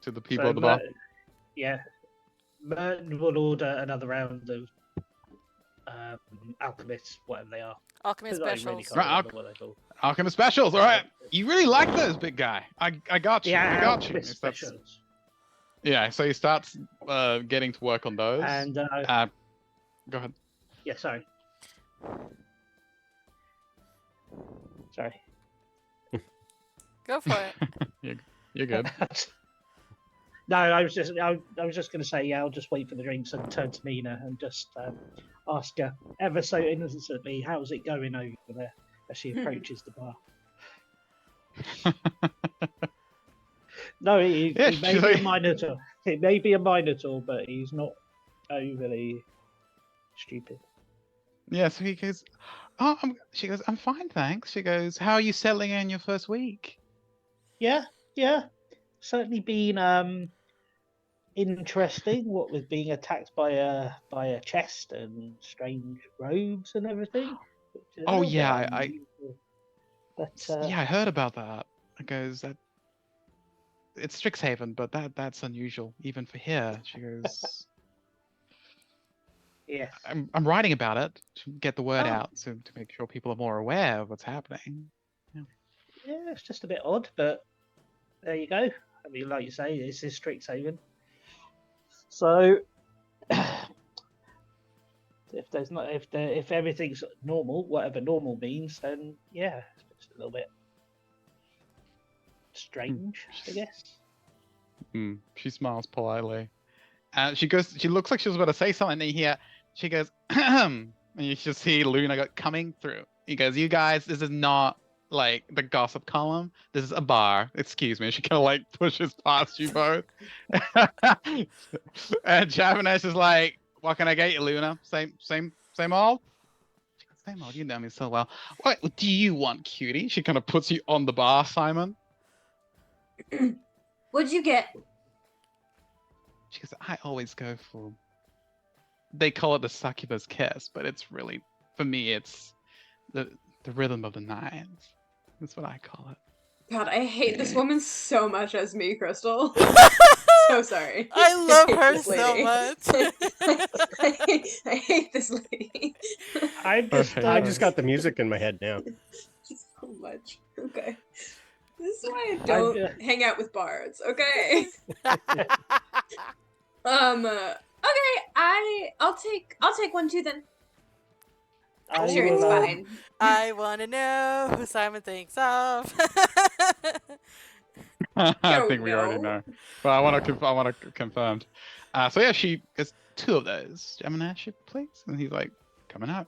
Speaker 1: to the people at the bar.
Speaker 3: Yeah. Merton will order another round of alchemists, whatever they are.
Speaker 2: Alchemy
Speaker 3: 'Cause I really
Speaker 2: specials.
Speaker 3: can't
Speaker 1: Right,
Speaker 3: remember what they're called.
Speaker 1: Alchemist specials. All right, you really like those, big guy. I got you.
Speaker 3: Yeah,
Speaker 1: I got you.
Speaker 3: alchemist
Speaker 1: If that's-
Speaker 3: specials.
Speaker 1: Yeah, so he starts getting to work on those.
Speaker 3: And
Speaker 1: Go ahead.
Speaker 3: yeah, sorry. Sorry.
Speaker 2: Go for it.
Speaker 1: You're good.
Speaker 3: No, I was just going to say, yeah, I'll just wait for the drinks and turn to Mina and just ask her ever so innocently, how's it going over there as she approaches the bar. No, he
Speaker 1: Yeah,
Speaker 3: may
Speaker 1: she's
Speaker 3: be a
Speaker 1: like-
Speaker 3: Minotaur. It may be a Minotaur, but he's not overly stupid.
Speaker 1: Yeah, so he goes, "Oh, she goes, I'm fine, thanks." She goes, "How are you settling in your first week?"
Speaker 3: Yeah, certainly been interesting. What with being attacked by a chest and strange robes and everything. Which is a
Speaker 1: Oh,
Speaker 3: little bit
Speaker 1: yeah, I
Speaker 3: unusual. But
Speaker 1: yeah, I heard about that. It goes that it's Strixhaven, but that's unusual even for here. She goes,
Speaker 3: yes,
Speaker 1: I'm writing about it to get the word
Speaker 3: Oh.
Speaker 1: out, to make sure people are more aware of what's happening.
Speaker 3: yeah, it's just a bit odd, but there you go. I mean, like you say, this is Strixhaven. So if everything's normal, whatever normal means, then yeah, it's just a little bit strange, I guess.
Speaker 1: She smiles politely. She looks like she was about to say something, and then you hear, she goes, and you just see Luna coming through. He goes, "You guys, this is not like the gossip column. This is a bar. Excuse me." She kind of like pushes past you both. And Javanese is like, "What can I get you, Luna? Same old?" She goes, "Same old. You know me so well. What do you want, cutie?" She kind of puts you on the bar, Simon.
Speaker 4: What'd you get?
Speaker 1: She goes, "I always go for," they call it the succubus kiss, but it's really, for me, it's the rhythm of the nines. That's what I call it.
Speaker 4: God, I hate this woman so much as me, Crystal. So sorry.
Speaker 2: I love
Speaker 4: hate
Speaker 2: her
Speaker 4: this
Speaker 2: so
Speaker 4: lady.
Speaker 2: much.
Speaker 4: I hate this lady.
Speaker 3: I'm just,
Speaker 1: Okay.
Speaker 5: I just got the music in my head now.
Speaker 4: So much. Okay. This is why I don't hang out with bards, okay? Okay, I'll take one too then. I'm sure it's fine.
Speaker 2: I want to know who Simon thinks of.
Speaker 1: I
Speaker 4: Don't
Speaker 1: think we already
Speaker 4: know.
Speaker 1: know, but I want to confirmed. So yeah, she gets 2 of those. Gemini, please. And he's like, "Coming up,"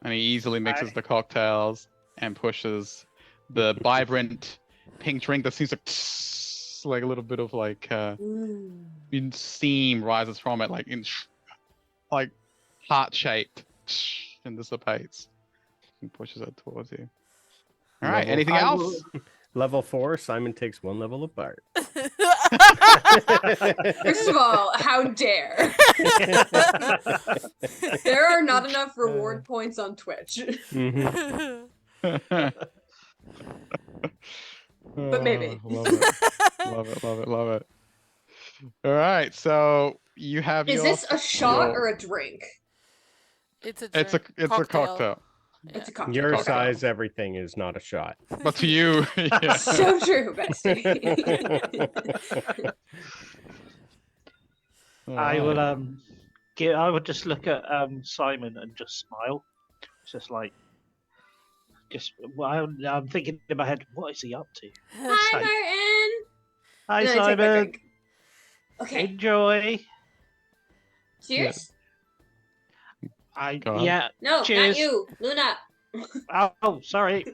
Speaker 1: and he easily mixes the cocktails and pushes the vibrant pink drink that seems like a little bit of like steam rises from it, like like heart shaped, and dissipates and pushes it towards you. All right.
Speaker 5: Level-
Speaker 1: Anything
Speaker 3: I
Speaker 1: else?
Speaker 5: Level 4, Simon takes 1 level apart.
Speaker 4: First of all, how dare? There are not enough reward points on Twitch.
Speaker 5: Mhm.
Speaker 4: But maybe.
Speaker 1: Love it. Love it. All right. So you have
Speaker 4: Is
Speaker 1: your.
Speaker 4: this a shot
Speaker 1: your-
Speaker 4: or a drink?
Speaker 2: It's a
Speaker 1: It's a cocktail.
Speaker 2: Yeah.
Speaker 4: It's a cocktail.
Speaker 5: Your
Speaker 4: Okay.
Speaker 5: size, everything is not a shot.
Speaker 1: But to you, yeah.
Speaker 4: So true, bestie.
Speaker 3: I will
Speaker 1: Alright.
Speaker 3: I would just look at Simon and just smile. It's just like I'm thinking in my head, what is he up to?
Speaker 4: Hi,
Speaker 3: Like,
Speaker 4: Martin.
Speaker 3: Hi
Speaker 4: And then I take my
Speaker 3: Simon,
Speaker 4: drink. Okay.
Speaker 3: enjoy.
Speaker 4: Cheers.
Speaker 1: Go on.
Speaker 3: Yeah.
Speaker 4: No,
Speaker 3: Cheers.
Speaker 4: not you, Luna.
Speaker 3: Oh, sorry.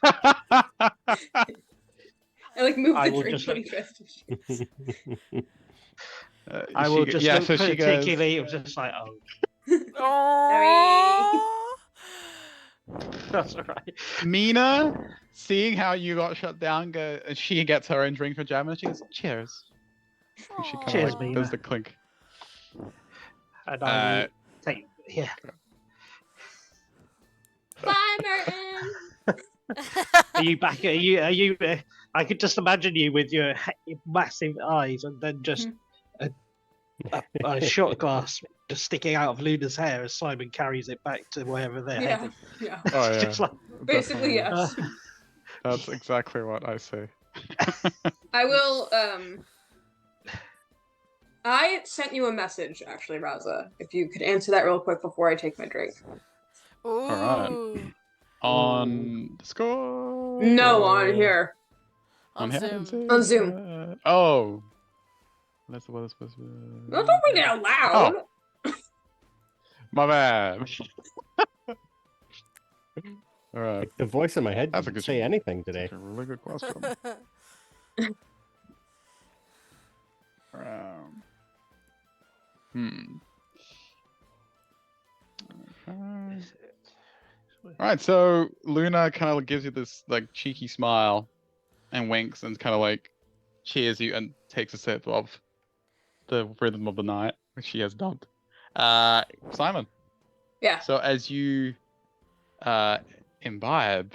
Speaker 4: I like move
Speaker 3: I
Speaker 4: the
Speaker 3: will
Speaker 4: drink
Speaker 3: just
Speaker 4: pretty
Speaker 3: look-
Speaker 4: fast.
Speaker 3: I will just
Speaker 1: yeah.
Speaker 3: look
Speaker 1: So she goes.
Speaker 3: particularly. It was just like, oh,
Speaker 2: Aww.
Speaker 3: that's all right.
Speaker 1: Mina, seeing how you got shut down, she gets her own drink for Jam, and she goes, "Cheers." And she kind of
Speaker 3: Cheers,
Speaker 1: like
Speaker 3: Mina.
Speaker 1: does the clink.
Speaker 3: And I will take yeah.
Speaker 4: Bye, Martin.
Speaker 3: Are you back? Are you? I could just imagine you with your massive eyes, and then just a shot glass just sticking out of Luna's hair as Simon carries it back to wherever they're
Speaker 4: Yeah,
Speaker 3: heading.
Speaker 4: yeah.
Speaker 1: Oh yeah.
Speaker 3: Just like,
Speaker 4: Basically,
Speaker 1: Definitely.
Speaker 4: yes.
Speaker 1: That's exactly what I say.
Speaker 4: I will, I sent you a message, actually, Raza. If you could answer that real quick before I take my drink.
Speaker 1: Alright.
Speaker 2: Ooh.
Speaker 1: On Discord?
Speaker 4: No,
Speaker 1: or
Speaker 4: on here.
Speaker 2: On
Speaker 1: here?
Speaker 2: Zoom.
Speaker 4: On Zoom.
Speaker 1: Oh. Let's.
Speaker 4: Don't read it out loud.
Speaker 1: My bad. All right.
Speaker 5: Like, the voice in my head
Speaker 1: That's a
Speaker 5: didn't
Speaker 1: good-
Speaker 5: say anything today.
Speaker 1: That's a really good question. Hmm. Okay.
Speaker 3: Is it?
Speaker 1: All right, so Luna kind of gives you this like cheeky smile and winks and kind of like cheers you and takes a sip of the rhythm of the night, which she has dubbed. Simon.
Speaker 4: Yeah.
Speaker 1: So as you imbibe,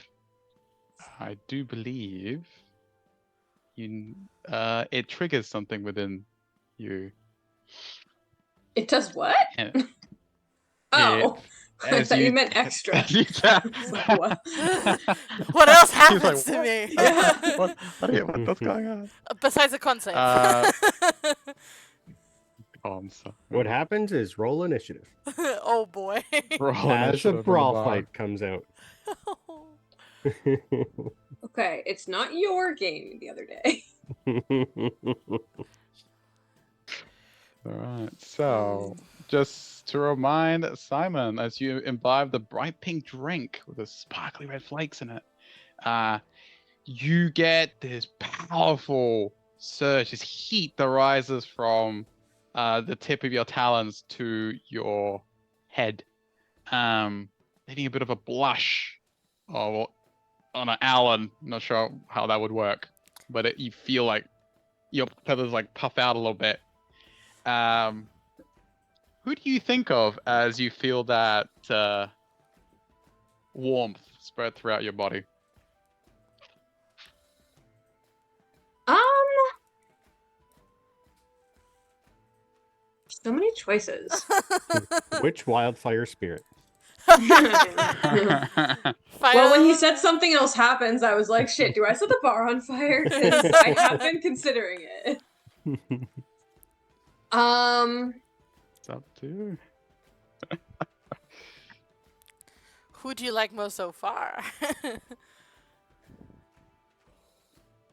Speaker 1: I do believe you it triggers something within you.
Speaker 4: It does what?
Speaker 1: And
Speaker 4: Oh, I
Speaker 1: as
Speaker 4: thought you meant extra.
Speaker 1: as you tap.
Speaker 4: It's like, what?
Speaker 2: What else
Speaker 1: She's like,
Speaker 2: happens to me?
Speaker 1: what's going on?
Speaker 2: Besides the concept.
Speaker 1: Oh, I'm sorry.
Speaker 5: What happens is roll initiative.
Speaker 2: Oh boy.
Speaker 1: Roll
Speaker 5: As a
Speaker 1: initiative in the
Speaker 5: brawl
Speaker 1: bar.
Speaker 5: fight comes out.
Speaker 4: Okay, it's not your game the other day.
Speaker 1: All right. So, just to remind Simon, as you imbibe the bright pink drink with the sparkly red flakes in it, you get this powerful surge, this heat that rises from the tip of your talons to your head, leaving a bit of a blush on an Alan. Not sure how that would work, but you feel like your feathers like puff out a little bit. Who do you think of as you feel that warmth spread throughout your body?
Speaker 4: So many choices.
Speaker 5: Which wildfire spirit?
Speaker 4: Well, when he said something else happens, I was like, shit, do I set the bar on fire? Because I have been considering it.
Speaker 1: It's up to you.
Speaker 2: Who do you like most so far?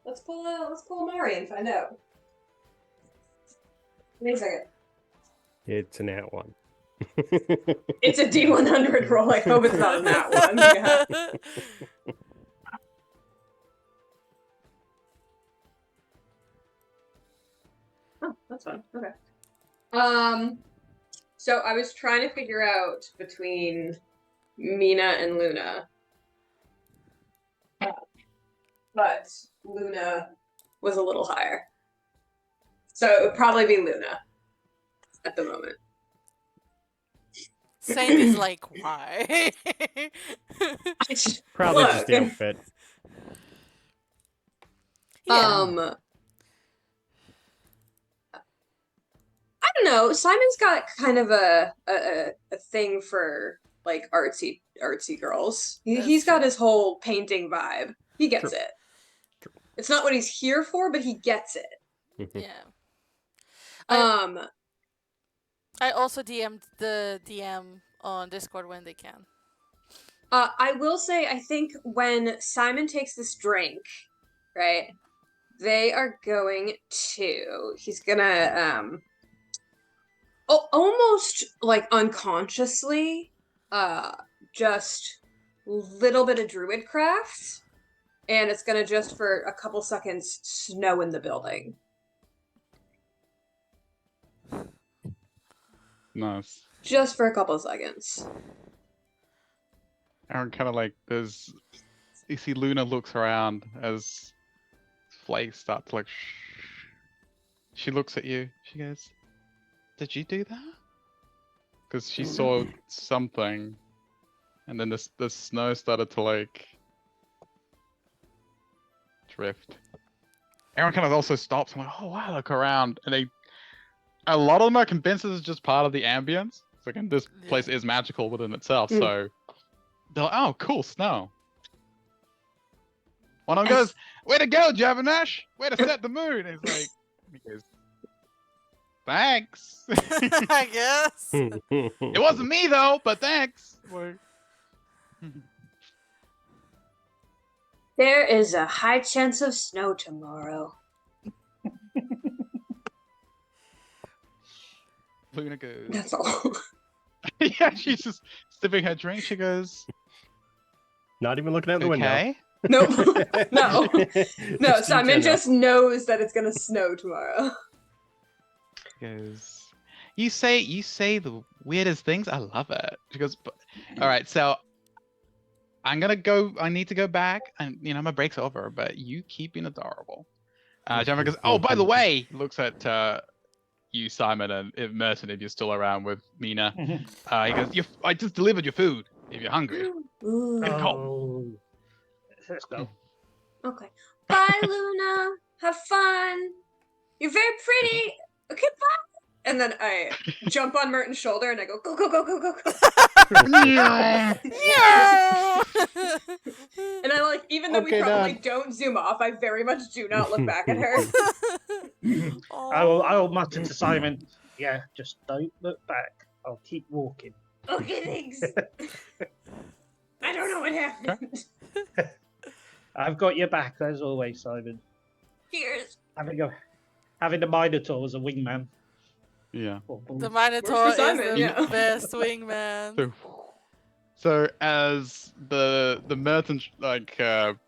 Speaker 4: Let's pull a Mari and find out. Give me a second.
Speaker 5: It's an at one.
Speaker 4: It's a D100 roll. I hope it's not in that one. Yeah. Oh, that's fun. Okay. So I was trying to figure out between Mina and Luna. But Luna was a little higher. So it would probably be Luna at the moment.
Speaker 2: Saint is like, why?
Speaker 5: Probably
Speaker 4: Look.
Speaker 5: just the outfit.
Speaker 2: Yeah.
Speaker 4: I don't know. Simon's got kind of a thing for like artsy girls. He's got his whole painting vibe. He gets
Speaker 5: True.
Speaker 4: it. It's not what he's here for, but he gets it.
Speaker 2: Yeah.
Speaker 4: I
Speaker 2: I also DM'd the DM on Discord when they can.
Speaker 4: I will say, I think when Simon takes this drink, right, they are going to. He's gonna almost like unconsciously, just little bit of druidcraft, and it's gonna just for a couple seconds snow in the building.
Speaker 1: Nice.
Speaker 4: Just for a couple seconds.
Speaker 1: Aaron kind of like there's. You see Luna looks around as flakes start to like. She looks at you. She goes, "Did you do that?" Because she saw something, and then the snow started to like drift. Aaron kind of also stops and like, "Oh wow!" Look around, and a lot of them are convinced this is just part of the ambience. It's like, and this place is magical within itself, so they're like, "Oh, cool, snow." One of them goes, "Way to go, Javanash! Way to set the mood." And he goes, "Thanks."
Speaker 2: I guess.
Speaker 1: It wasn't me though, but thanks. Like,
Speaker 4: There is a high chance of snow tomorrow.
Speaker 1: Luna goes.
Speaker 4: That's all.
Speaker 1: Yeah, she's just sipping her drink. She goes,
Speaker 5: Not even looking out the window.
Speaker 1: Okay.
Speaker 4: Nope. No. No,
Speaker 5: Just in
Speaker 4: Simon
Speaker 5: general.
Speaker 4: just knows that it's gonna snow tomorrow.
Speaker 1: Goes. You say the weirdest things. I love it. She goes. All right, so I'm gonna go. I need to go back, and my break's over. But you keep being adorable. Gemma goes. Oh, by the way, looks at you, Simon, and if Merton, if you're still around with Mina. He goes. I just delivered your food. If you're hungry.
Speaker 4: Ooh.
Speaker 3: Oh, let's go.
Speaker 4: Okay. Bye, Luna. Have fun. You're very pretty. Okay, bye. And then I jump on Merton's shoulder and I go, go, go, go, go, go, go.
Speaker 2: Yeah.
Speaker 4: And I like, even though
Speaker 5: Okay,
Speaker 4: we probably
Speaker 5: done.
Speaker 4: don't zoom off, I very much do not look back at her.
Speaker 3: I will mutter to Simon, yeah, just don't look back. I'll keep walking.
Speaker 4: Okay, thanks. I don't know what happened.
Speaker 3: I've got your back as always, Simon.
Speaker 4: Cheers.
Speaker 3: Having the Minotaur as a wingman.
Speaker 1: Yeah.
Speaker 2: The Minotaur is
Speaker 4: Simon,
Speaker 2: the
Speaker 4: yeah.
Speaker 2: best wingman.
Speaker 1: So as the Merton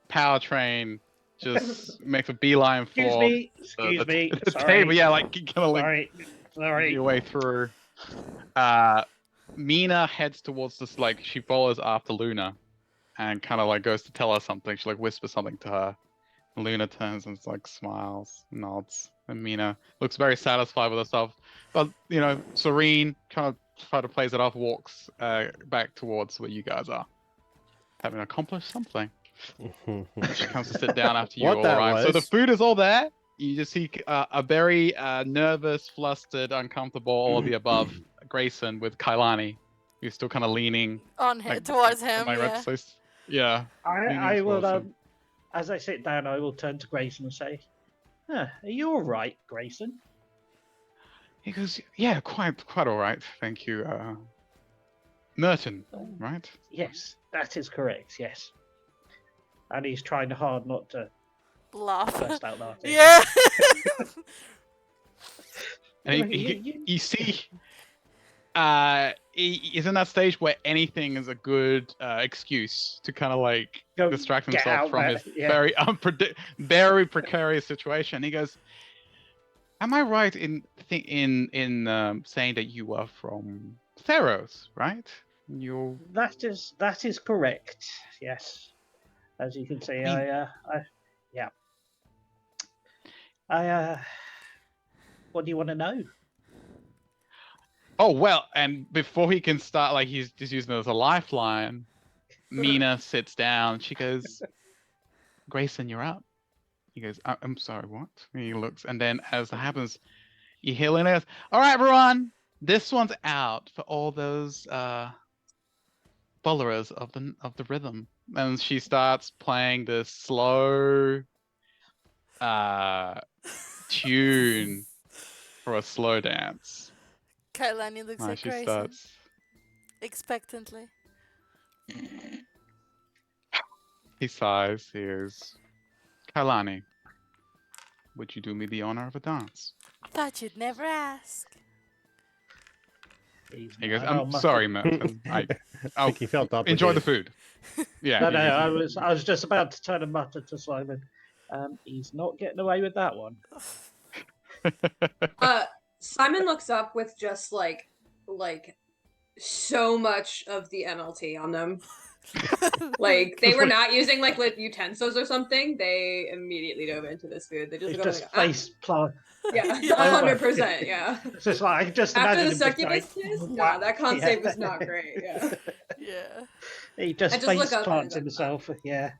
Speaker 1: power train just makes a beeline for
Speaker 3: Excuse me.
Speaker 1: the
Speaker 3: Sorry.
Speaker 1: table, yeah, like kind of like
Speaker 3: Sorry.
Speaker 1: your way through. Mina heads towards this, like she follows after Luna, and kind of like goes to tell her something. She like whispers something to her. Luna turns and like smiles, nods, and Mina looks very satisfied with herself. But Serene kind of try to plays it off, walks back towards where you guys are, having accomplished something. She comes to sit down after you
Speaker 5: What
Speaker 1: all
Speaker 5: that
Speaker 1: arrive. So the
Speaker 5: was.
Speaker 1: food is all there. You just see a very nervous, flustered, uncomfortable, all of the above Grayson with Kailani, who's still kind of leaning
Speaker 2: On him,
Speaker 1: like,
Speaker 2: towards him,
Speaker 1: like,
Speaker 2: yeah.
Speaker 1: so, yeah.
Speaker 3: I will,
Speaker 1: towards him.
Speaker 3: as I sit down, I will turn to Grayson and say, are you all right, Grayson?
Speaker 1: He goes, yeah, quite all right, thank you. Merton, right?
Speaker 3: Yes, that is correct, yes. And he's trying hard not to
Speaker 2: Laugh.
Speaker 3: burst out laughing.
Speaker 2: Yeah.
Speaker 1: And you see, he's in that stage where anything is a good excuse to kind of like
Speaker 3: Go
Speaker 1: distract
Speaker 3: get
Speaker 1: himself
Speaker 3: out
Speaker 1: from
Speaker 3: there,
Speaker 1: his
Speaker 3: yeah.
Speaker 1: very precarious situation. He goes, "Am I right in saying that you are from Theros, right? You
Speaker 3: That is correct, yes. As you can see, what do you want to know?
Speaker 1: Oh well." And before he can start, like he's just using it as a lifeline. Mina sits down. She goes, "Grayson, you're up." He goes, "I'm sorry, what?" And he looks, and then as it happens, you hear Lena goes, "All right, everyone, this one's out for all those followers of the rhythm." And she starts playing this slow tune for a slow dance.
Speaker 2: Kailani looks at
Speaker 1: She
Speaker 2: Grayson
Speaker 1: starts.
Speaker 2: expectantly.
Speaker 1: He sighs. He goes, "Kailani, would you do me the honor of a dance?"
Speaker 2: Thought you'd never ask.
Speaker 1: He goes, "I'm sorry, Merton.
Speaker 5: I
Speaker 1: I'll
Speaker 5: think he felt obligated.
Speaker 1: enjoy the food." Yeah.
Speaker 3: No,
Speaker 1: he
Speaker 3: no,
Speaker 1: goes,
Speaker 3: I was just about to turn and mutter to Simon. He's not getting away with that one.
Speaker 4: Simon looks up with just like so much of the MLT on them. Like they were not using like utensils or something. They immediately dove into this food. They just
Speaker 3: It's
Speaker 4: go
Speaker 3: just
Speaker 4: like,
Speaker 3: face plant.
Speaker 4: yeah,
Speaker 2: Yeah.
Speaker 4: 100%. Yeah.
Speaker 3: It's just like I just
Speaker 4: After
Speaker 3: imagine
Speaker 4: the
Speaker 3: him just
Speaker 4: succubus
Speaker 3: going,
Speaker 4: kiss,
Speaker 3: "Whack."
Speaker 4: no, that con save
Speaker 3: Yeah.
Speaker 4: was not great. Yeah.
Speaker 2: Yeah.
Speaker 3: He just
Speaker 4: I just look
Speaker 3: face
Speaker 4: up and
Speaker 3: plants
Speaker 4: go,
Speaker 3: himself. Yeah,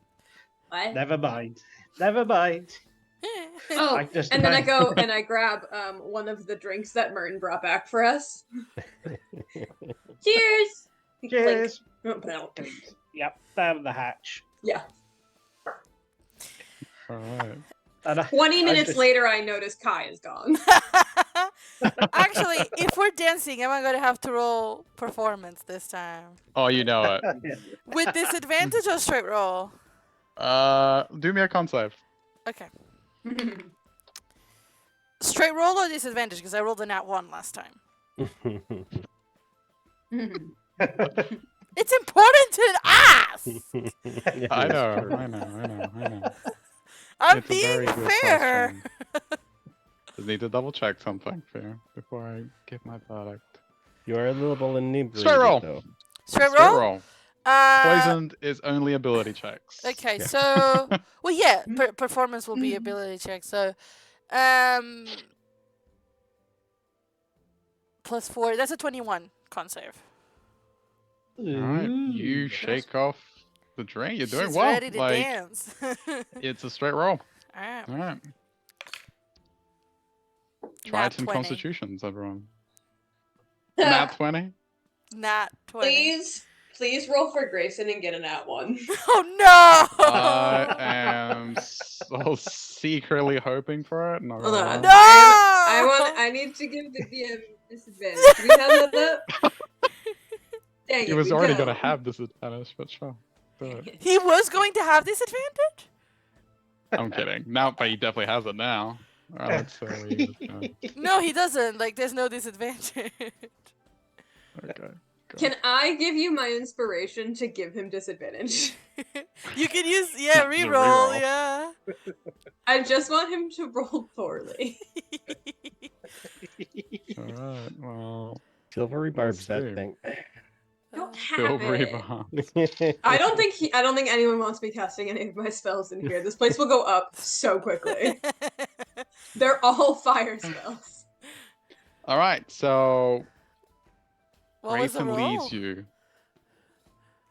Speaker 4: What?
Speaker 3: never mind. Never mind.
Speaker 4: Oh,
Speaker 3: I just
Speaker 4: and then I
Speaker 3: imagine-
Speaker 4: go and I grab one of the drinks that Merton brought back for us. Cheers.
Speaker 3: Cheers.
Speaker 4: Like,
Speaker 3: Yep, down the hatch.
Speaker 4: yeah.
Speaker 1: "All right."
Speaker 3: And
Speaker 4: 20 minutes
Speaker 3: just-
Speaker 4: later, I notice Kai is gone.
Speaker 2: Actually, if we're dancing, am I going to have to roll performance this time?
Speaker 1: Oh, you know it.
Speaker 2: With disadvantage or straight roll?
Speaker 1: Do me a con save.
Speaker 2: Okay. Straight roll or disadvantage? Because I rolled a nat 1 last time. It's important to ask.
Speaker 5: Yeah,
Speaker 1: I
Speaker 5: it's
Speaker 1: know,
Speaker 5: true.
Speaker 1: I know.
Speaker 2: I'm
Speaker 1: It's a
Speaker 2: being
Speaker 1: very good
Speaker 2: fair.
Speaker 1: question. Just need to double check something before I give my verdict.
Speaker 5: You are a little inebriated,
Speaker 1: Straight roll.
Speaker 5: though.
Speaker 2: Straight
Speaker 1: Straight
Speaker 2: roll.
Speaker 1: roll.
Speaker 2: Uh,
Speaker 1: Poisoned is only ability checks.
Speaker 2: okay,
Speaker 5: Yeah.
Speaker 2: so well, yeah, performance will be ability check. So, +4. That's a 21 con save.
Speaker 1: All right, you
Speaker 3: Ooh,
Speaker 1: shake off the drink. You're doing
Speaker 2: She's
Speaker 1: well.
Speaker 2: ready to
Speaker 1: Like
Speaker 2: dance.
Speaker 1: it's a straight roll.
Speaker 2: Alright.
Speaker 1: All right. Try
Speaker 2: Nat
Speaker 1: some
Speaker 2: 20.
Speaker 1: constitutions, everyone. Nat 20.
Speaker 2: Nat 20.
Speaker 4: Please roll for Grayson and get a nat 1.
Speaker 2: Oh no!
Speaker 1: I am so secretly hoping for it. Not
Speaker 4: Hold
Speaker 1: gonna
Speaker 4: on.
Speaker 2: No!
Speaker 1: lie.
Speaker 4: I need to give the DM disadvantage. Do we have that up? Dang
Speaker 1: He
Speaker 4: it,
Speaker 1: was
Speaker 4: we
Speaker 1: already
Speaker 4: don't.
Speaker 1: gonna have this advantage, but sure. Do it.
Speaker 2: He was going to have this advantage?
Speaker 1: I'm kidding. Now, but he definitely has it now. All right, let's see what he is going.
Speaker 2: No, he doesn't. Like, there's no disadvantage.
Speaker 1: Okay.
Speaker 4: Can I give you my inspiration to give him disadvantage?
Speaker 2: You can use, yeah,
Speaker 1: The
Speaker 2: reroll,
Speaker 1: reroll.
Speaker 2: yeah.
Speaker 4: I just want him to roll poorly.
Speaker 1: All right. Well,
Speaker 5: Silvery barbs,
Speaker 1: see.
Speaker 5: that thing.
Speaker 4: I don't have
Speaker 1: Silvery
Speaker 4: it.
Speaker 1: Vance.
Speaker 4: I don't think anyone wants me casting any of my spells in here. This place will go up so quickly. They're all fire spells.
Speaker 1: All right. So
Speaker 2: What was the
Speaker 1: Grayson
Speaker 2: roll?
Speaker 1: leads you.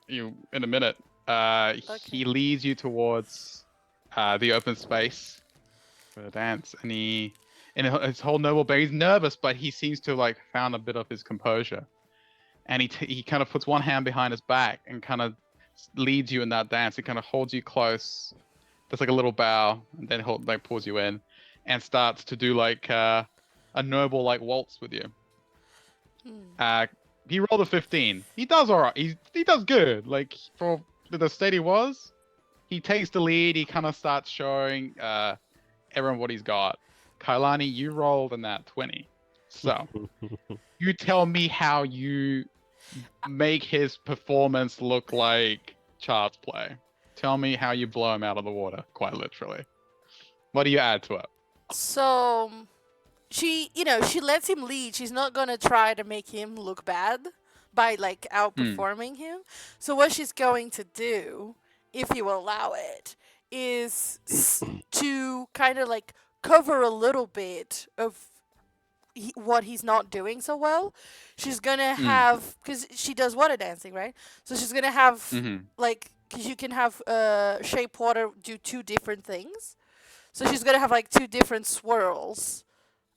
Speaker 1: You in a minute. He leads you towards the open space for the dance, and his whole noble bear. He's nervous, but he seems to like found a bit of his composure, and he kind of puts one hand behind his back and kind of leads you in that dance. He kind of holds you close. There's like a little bow, and then pulls you in, and starts to do like a noble like waltz with you. He rolled a 15. He does all right. He does good. Like for the state he was, he takes the lead. He kind of starts showing everyone what he's got. Kailani, you rolled in that 20. So you tell me how you make his performance look like child's play. Tell me how you blow him out of the water, quite literally. What do you add to it?
Speaker 2: So, she lets him lead. She's not gonna try to make him look bad by like outperforming him. So what she's going to do, if you allow it, is to kind of like cover a little bit of what he's not doing so well. She's gonna have, because she does water dancing, right? So she's gonna have like, because you can have shape water do two different things. So she's gonna have like two different swirls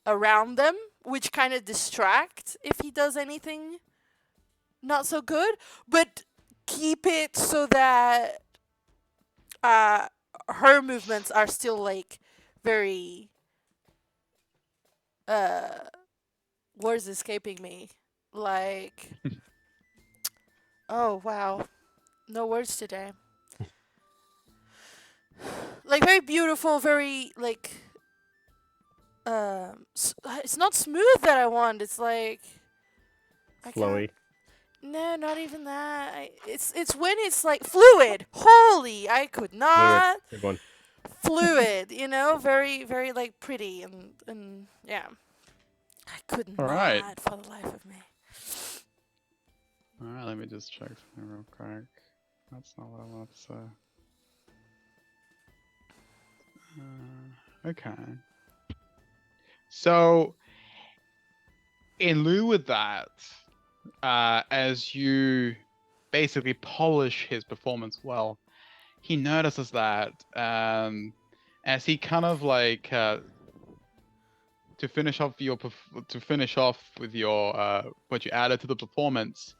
Speaker 2: around them, which kind of distract if he does anything not so good, but keep it so that her movements are still like very words escaping me, like oh wow, no words today. Like very beautiful, very like it's not smooth that I want. It's like
Speaker 5: Flowy.
Speaker 2: No, not even that. It's when it's like fluid. Holy, I could not.
Speaker 5: Good one.
Speaker 2: Fluid, very very like pretty and yeah. I could
Speaker 1: All
Speaker 2: not
Speaker 1: right.
Speaker 2: for the life of me.
Speaker 1: All right, let me just check something real quick. That's not what I want to say. Okay. So, in lieu of that, as you basically polish his performance well, he notices that as he kind of like to finish off with your what you added to the performance,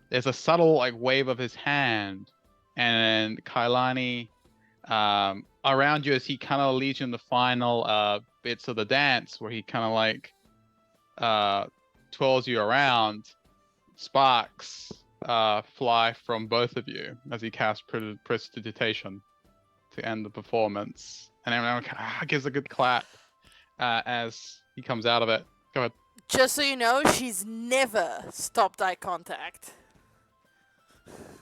Speaker 1: there's a subtle like wave of his hand, and Kailani around you as he kind of leads you in the final bits of the dance, where he kind of like twirls you around. Sparks fly from both of you as he casts prestidigitation to end the performance, and everyone gives a good clap as he comes out of it. Go ahead.
Speaker 2: Just so you know, she's never stopped eye contact.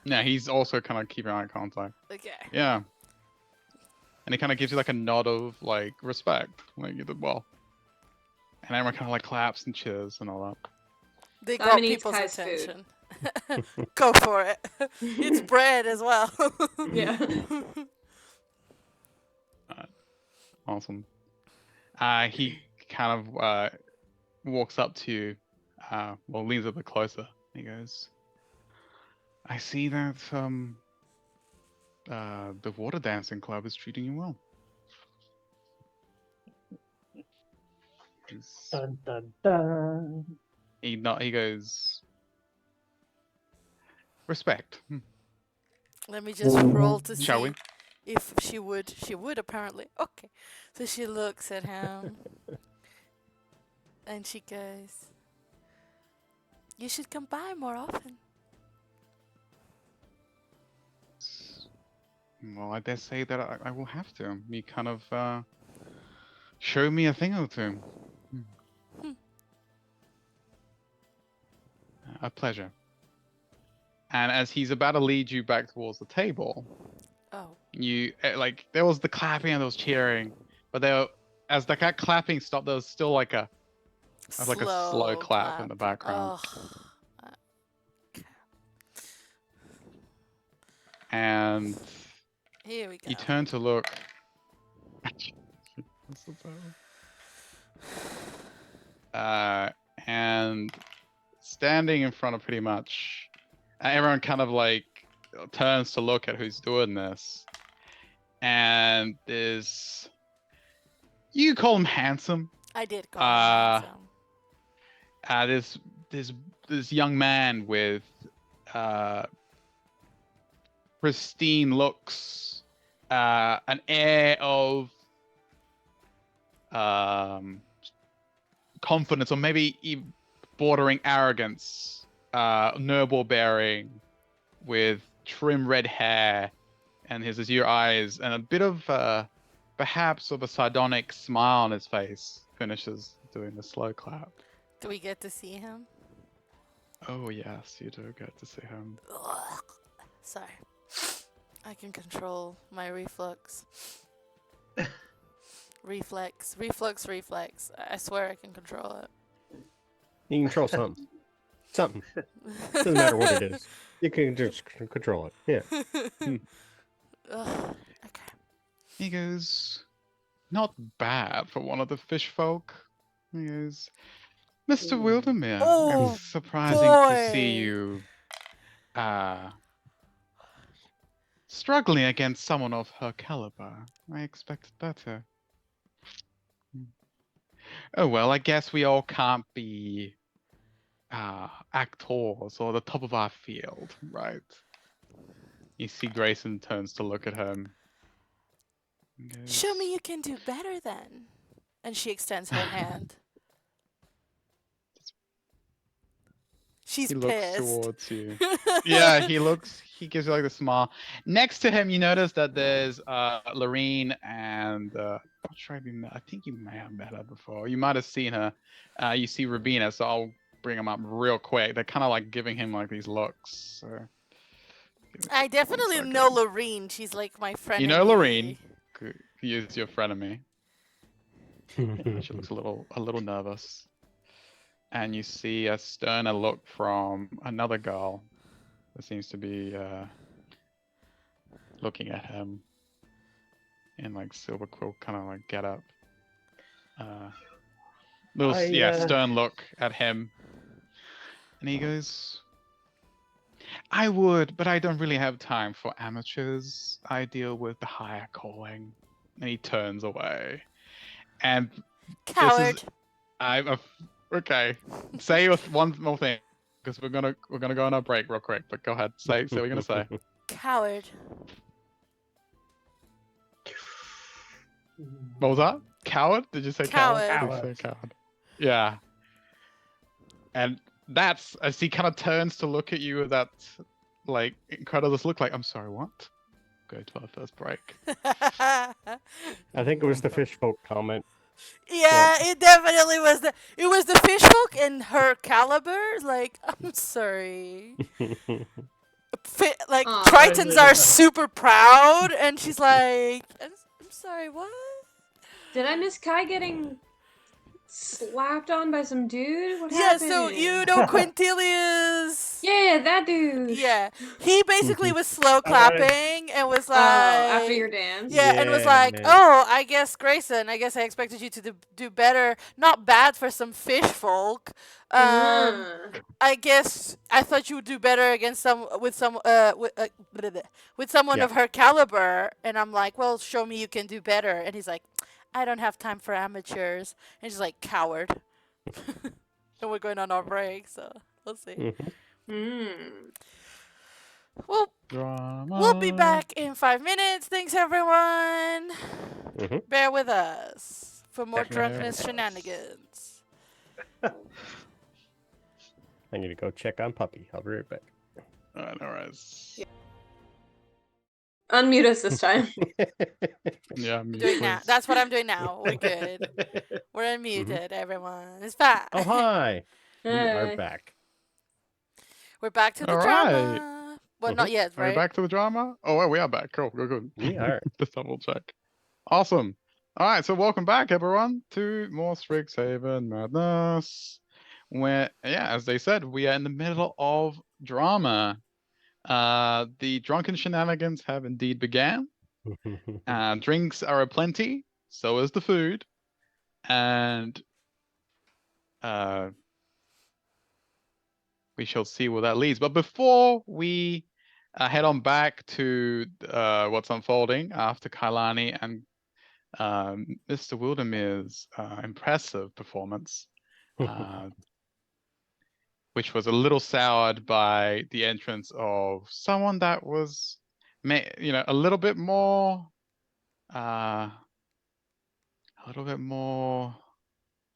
Speaker 1: Yeah, he's also kind of keeping eye contact.
Speaker 2: Okay.
Speaker 1: Yeah. And he kind of gives you like a nod of like respect. Like you did well. And everyone kind of like claps and cheers and all that.
Speaker 2: They
Speaker 4: Simon
Speaker 2: got
Speaker 4: eats
Speaker 2: people's
Speaker 4: Kai's food.
Speaker 2: attention. Go for it. It's bread as well.
Speaker 4: Yeah.
Speaker 1: Awesome. He kind of walks up to you, well, leans a bit closer. He goes, I see that the water dancing club is treating you well.
Speaker 3: Dun dun dun.
Speaker 1: He goes, respect.
Speaker 2: Let me just roll to
Speaker 1: Shall
Speaker 2: see
Speaker 1: we?
Speaker 2: if she would. She would apparently. Okay. So she looks at him and she goes, you should come by more often.
Speaker 1: Well, I dare say that I will have to. You kind of show me a thing or two. A pleasure. And as he's about to lead you back towards the table,
Speaker 2: Oh.
Speaker 1: you like there was the clapping and there was cheering, but as that clapping stopped, there was still like a slow clap in the background.
Speaker 2: Oh.
Speaker 1: And
Speaker 2: Here we go.
Speaker 1: you turn to look. And standing in front of pretty much everyone kind of like turns to look at who's doing this. And there's, you call him handsome.
Speaker 2: I did call him handsome.
Speaker 1: This young man with pristine looks, an air of confidence, or maybe even bordering arrogance, noble bearing, with trim red hair and his azure eyes, and a bit of perhaps of a sardonic smile on his face. Finishes doing the slow clap.
Speaker 2: Do we get to see him?
Speaker 1: Oh yes, you do get to see him.
Speaker 2: Ugh. Sorry. I can control my reflux. Reflex. I swear I can control it.
Speaker 5: You can control something. Something. Doesn't matter what it is. You can just control it. Yeah.
Speaker 2: Ugh. Okay.
Speaker 1: He goes, not bad for one of the fish folk. He goes, Mr. Wildermere,
Speaker 2: Oh,
Speaker 1: it's surprising to see
Speaker 2: boy.
Speaker 1: you struggling against someone of her caliber. I expected better. Oh well, I guess we all can't be actors or the top of our field, right? You see Grayson turns to look at him. and goes,
Speaker 2: Show me you can do better then. And she extends her hand. She's
Speaker 1: He looks
Speaker 2: pissed.
Speaker 1: towards you. Yeah, he gives you like a smile. Next to him, you notice that there's Lorene and I'm not sure I think you may have met her before. You might have seen her. You see Rabina, so I'll bring them up real quick. They're kind of like giving him like these looks. So.
Speaker 2: I definitely know Lorene. She's like my friend.
Speaker 1: You know Lorene. He is your frenemy. She looks a little nervous. And you see a sterner look from another girl that seems to be looking at him in like silver quilt kind of like get up. Stern look at him. And he goes, I would, but I don't really have time for amateurs. I deal with the higher calling. And he turns away. And
Speaker 2: Coward.
Speaker 1: okay. Say one more thing, because we're gonna go on a break real quick. But go ahead, say what you're gonna say.
Speaker 2: Coward.
Speaker 1: What was that? Coward? Did you say coward?
Speaker 2: Coward.
Speaker 1: Did you say coward? Yeah. And that's as he kind of turns to look at you with that like incredulous look, like I'm sorry, what? Go to our first break.
Speaker 5: I think it was the fish folk comment.
Speaker 2: Yeah, it definitely was it was the fish folk and her caliber. Like, I'm sorry. like
Speaker 4: Aw.
Speaker 2: Tritons are super proud, and she's like, I'm sorry, what?
Speaker 4: Did I miss Kai getting slapped on by some dude? What
Speaker 2: Yeah,
Speaker 4: happened?
Speaker 2: so you know Quintilius.
Speaker 4: Yeah, that dude.
Speaker 2: Yeah, he basically was slow
Speaker 3: I got it.
Speaker 2: clapping and was like,
Speaker 4: After your dance.
Speaker 2: yeah, and was
Speaker 5: Yeah,
Speaker 2: like,
Speaker 5: man.
Speaker 2: oh, I guess Grayson, I guess I expected you to do better. Not bad for some fish folk. I guess I thought you would do better against with someone
Speaker 5: Yeah.
Speaker 2: of her caliber. And I'm like, well, show me you can do better. And he's like, I don't have time for amateurs. And she's like, coward. And we're going on our break, so we'll see.
Speaker 5: Mhm.
Speaker 4: Mm.
Speaker 2: Well,
Speaker 1: Drama.
Speaker 2: we'll be back in 5 minutes. Thanks, everyone.
Speaker 5: Mhm.
Speaker 2: Bear with us for more
Speaker 5: Bear
Speaker 2: drunkenness
Speaker 5: with us.
Speaker 2: shenanigans.
Speaker 5: I need to go check on Puppy. I'll be right back.
Speaker 1: All right, no worries.
Speaker 4: Unmute us this time.
Speaker 1: Yeah,
Speaker 2: I'm doing now.
Speaker 1: please.
Speaker 2: That's what I'm doing now. We're good. We're unmuted, everyone. It's fine.
Speaker 5: Oh, hi. We are
Speaker 4: Hey.
Speaker 5: back.
Speaker 2: We're back to the
Speaker 1: All
Speaker 2: drama. Well, not
Speaker 5: Mhm.
Speaker 2: yet,
Speaker 1: Are we
Speaker 2: right?
Speaker 1: back to the drama? Oh, well, we are back. Cool, good.
Speaker 5: We are.
Speaker 1: Just double check. Awesome. All right, so welcome back, everyone, to more Strixhaven Madness. Where, yeah, as they said, we are in the middle of drama. The drunken shenanigans have indeed began. Drinks are aplenty, so is the food. And we shall see where that leads. But before we head on back to what's unfolding after Kailani and Mr. Wildermere's impressive performance, which was a little soured by the entrance of someone that was, a little bit more,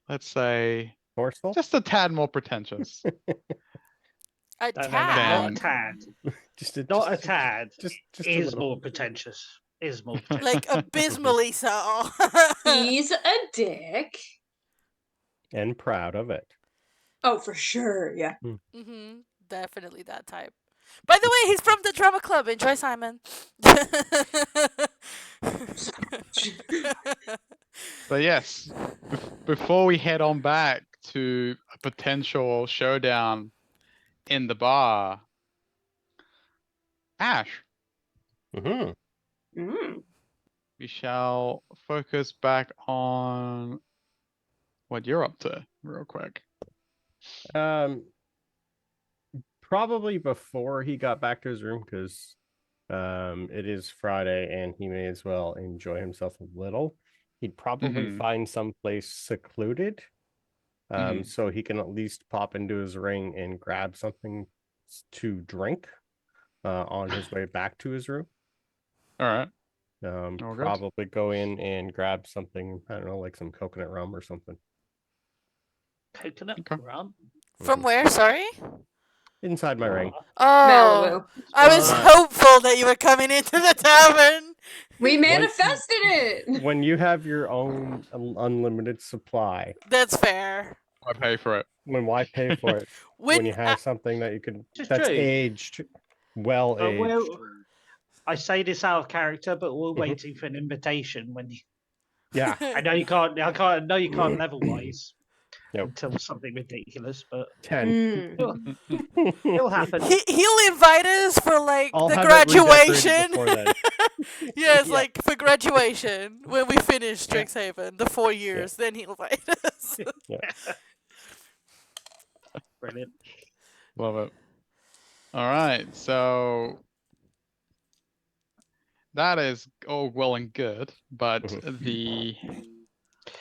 Speaker 1: let's say,
Speaker 5: Forceful?
Speaker 1: just a tad more pretentious.
Speaker 2: A
Speaker 3: No,
Speaker 2: tad.
Speaker 3: not a tad.
Speaker 5: Just a,
Speaker 3: Not a
Speaker 5: just,
Speaker 3: tad.
Speaker 5: just a
Speaker 3: Is
Speaker 5: little.
Speaker 3: more pretentious. Is more pretentious.
Speaker 2: Like abysmally so.
Speaker 4: He's a dick.
Speaker 5: And proud of it.
Speaker 4: Oh, for sure. Yeah.
Speaker 2: Definitely that type. By the way, he's from the drama club. Enjoy, Simon.
Speaker 1: But yes, before we head on back to a potential showdown in the bar, Ash,
Speaker 5: Mm-hmm.
Speaker 4: Mm.
Speaker 1: we shall focus back on what you're up to real quick.
Speaker 5: Probably before he got back to his room, because it is Friday and he may as well enjoy himself a little. He'd probably
Speaker 1: Mhm.
Speaker 5: find someplace secluded,
Speaker 1: Mhm.
Speaker 5: so he can at least pop into his ring and grab something to drink on his way back to his room.
Speaker 1: All right. All good.
Speaker 5: Probably go in and grab something, I don't know, like some coconut rum or something.
Speaker 3: Coconut
Speaker 1: Okay.
Speaker 3: rum.
Speaker 2: From where? Sorry.
Speaker 5: Inside my ring.
Speaker 2: Oh,
Speaker 4: Malibu.
Speaker 2: I was hopeful that you were coming into the tavern.
Speaker 4: We manifested it.
Speaker 5: When you have your own unlimited supply,
Speaker 2: That's fair.
Speaker 1: I pay for it.
Speaker 5: why pay for it when you
Speaker 2: When
Speaker 5: have something that you can
Speaker 3: It's
Speaker 5: that's
Speaker 3: true.
Speaker 5: aged, well
Speaker 3: But
Speaker 5: aged.
Speaker 3: we'll- I say this out of character, but we're
Speaker 5: Mhm.
Speaker 3: waiting for an invitation. When you,
Speaker 5: Yeah.
Speaker 3: I know you can't. I know you can't level wise
Speaker 5: Nope.
Speaker 3: until something ridiculous, but
Speaker 5: 10.
Speaker 4: Mm.
Speaker 3: it'll happen.
Speaker 2: he'll invite us for like
Speaker 5: I'll
Speaker 2: the
Speaker 5: have it redecorated
Speaker 2: graduation.
Speaker 5: before then.
Speaker 2: Yes,
Speaker 3: Yeah.
Speaker 2: like for graduation when we finish Strixhaven, the 4 years, then he'll invite us.
Speaker 3: Brilliant.
Speaker 1: Love it. All right. So that is all well and good, but
Speaker 5: Mhm.
Speaker 1: the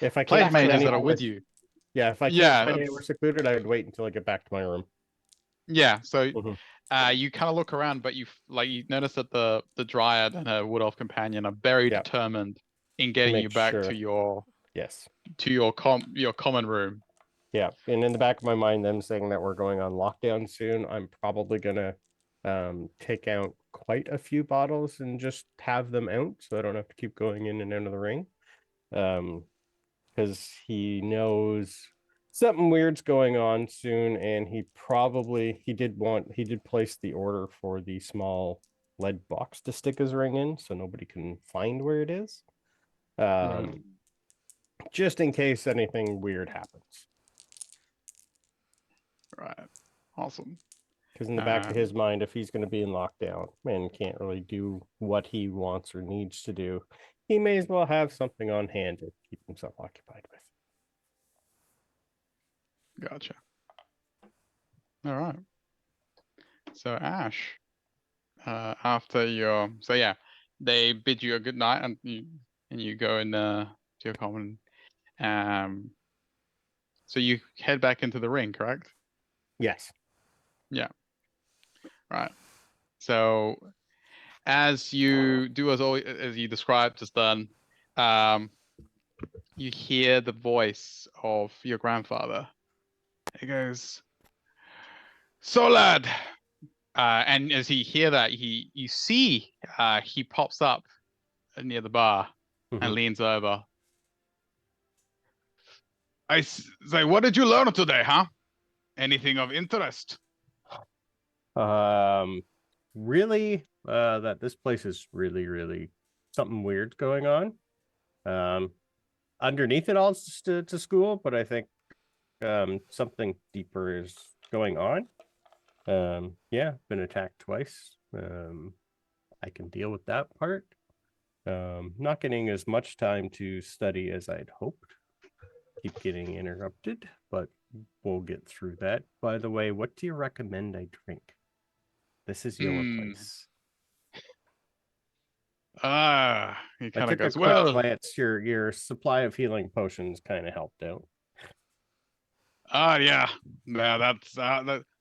Speaker 5: If I
Speaker 1: play
Speaker 5: can't spend
Speaker 1: mages
Speaker 5: any
Speaker 1: that are with
Speaker 5: hours-
Speaker 1: you.
Speaker 5: Yeah, if I can't
Speaker 1: Yeah,
Speaker 5: spend
Speaker 1: that's-
Speaker 5: anywhere secluded, I would wait until I get back to my room.
Speaker 1: Yeah. So
Speaker 5: Mhm.
Speaker 1: you kind of look around, but you notice that the dryad and her wood elf companion are very
Speaker 5: Yeah.
Speaker 1: determined in getting you
Speaker 5: make
Speaker 1: back
Speaker 5: sure.
Speaker 1: to your
Speaker 5: Yes.
Speaker 1: common room.
Speaker 5: Yeah. And in the back of my mind, them saying that we're going on lockdown soon, I'm probably gonna take out quite a few bottles and just have them out so I don't have to keep going in and out of the ring. Because he knows something weird's going on soon, and he did place the order for the small lead box to stick his ring in, so nobody can find where it is. Just in case anything weird happens.
Speaker 1: Right. Awesome.
Speaker 5: Because in the back of his mind, if he's going to be in lockdown and can't really do what he wants or needs to do, he may as well have something on hand to keep himself occupied with.
Speaker 1: Gotcha. All right. So Ash, after your they bid you a good night and you go in to your common. So you head back into the ring, correct?
Speaker 5: Yes.
Speaker 1: Yeah. Right. So as you do as you described just then, you hear the voice of your grandfather. He goes, "So lad," and as you hear that, you see he pops up near the bar and leans over. I say, "What did you learn today, huh? Anything of interest?"
Speaker 5: Really, that this place is really, really something weird going on. Underneath it all to school, but I think something deeper is going on. Yeah, been attacked twice. I can deal with that part. Not getting as much time to study as I'd hoped. Keep getting interrupted, but we'll get through that. By the way, what do you recommend I drink? This is your place.
Speaker 1: He kind of goes,
Speaker 5: a quick
Speaker 1: "Well,
Speaker 5: glance. Your supply of healing potions kind of helped out.
Speaker 1: Yeah, that's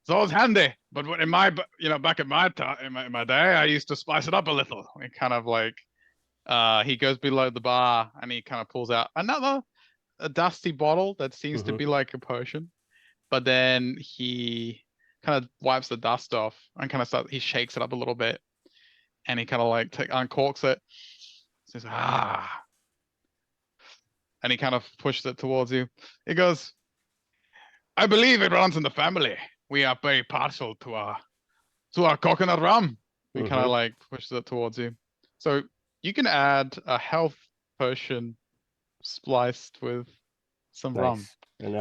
Speaker 1: always handy. But in my, back in my time, in my day, I used to spice it up a little." He kind of like, he goes below the bar and he kind of pulls out a dusty bottle that seems to be like a potion, but then he kind of wipes the dust off and he shakes it up a little bit, and he kind of like uncorks it. Says, and he kind of pushes it towards you. He goes, "I believe it runs in the family. We are very partial to our coconut rum." He kind of like pushes it towards you. So you can add a health potion spliced with some rum.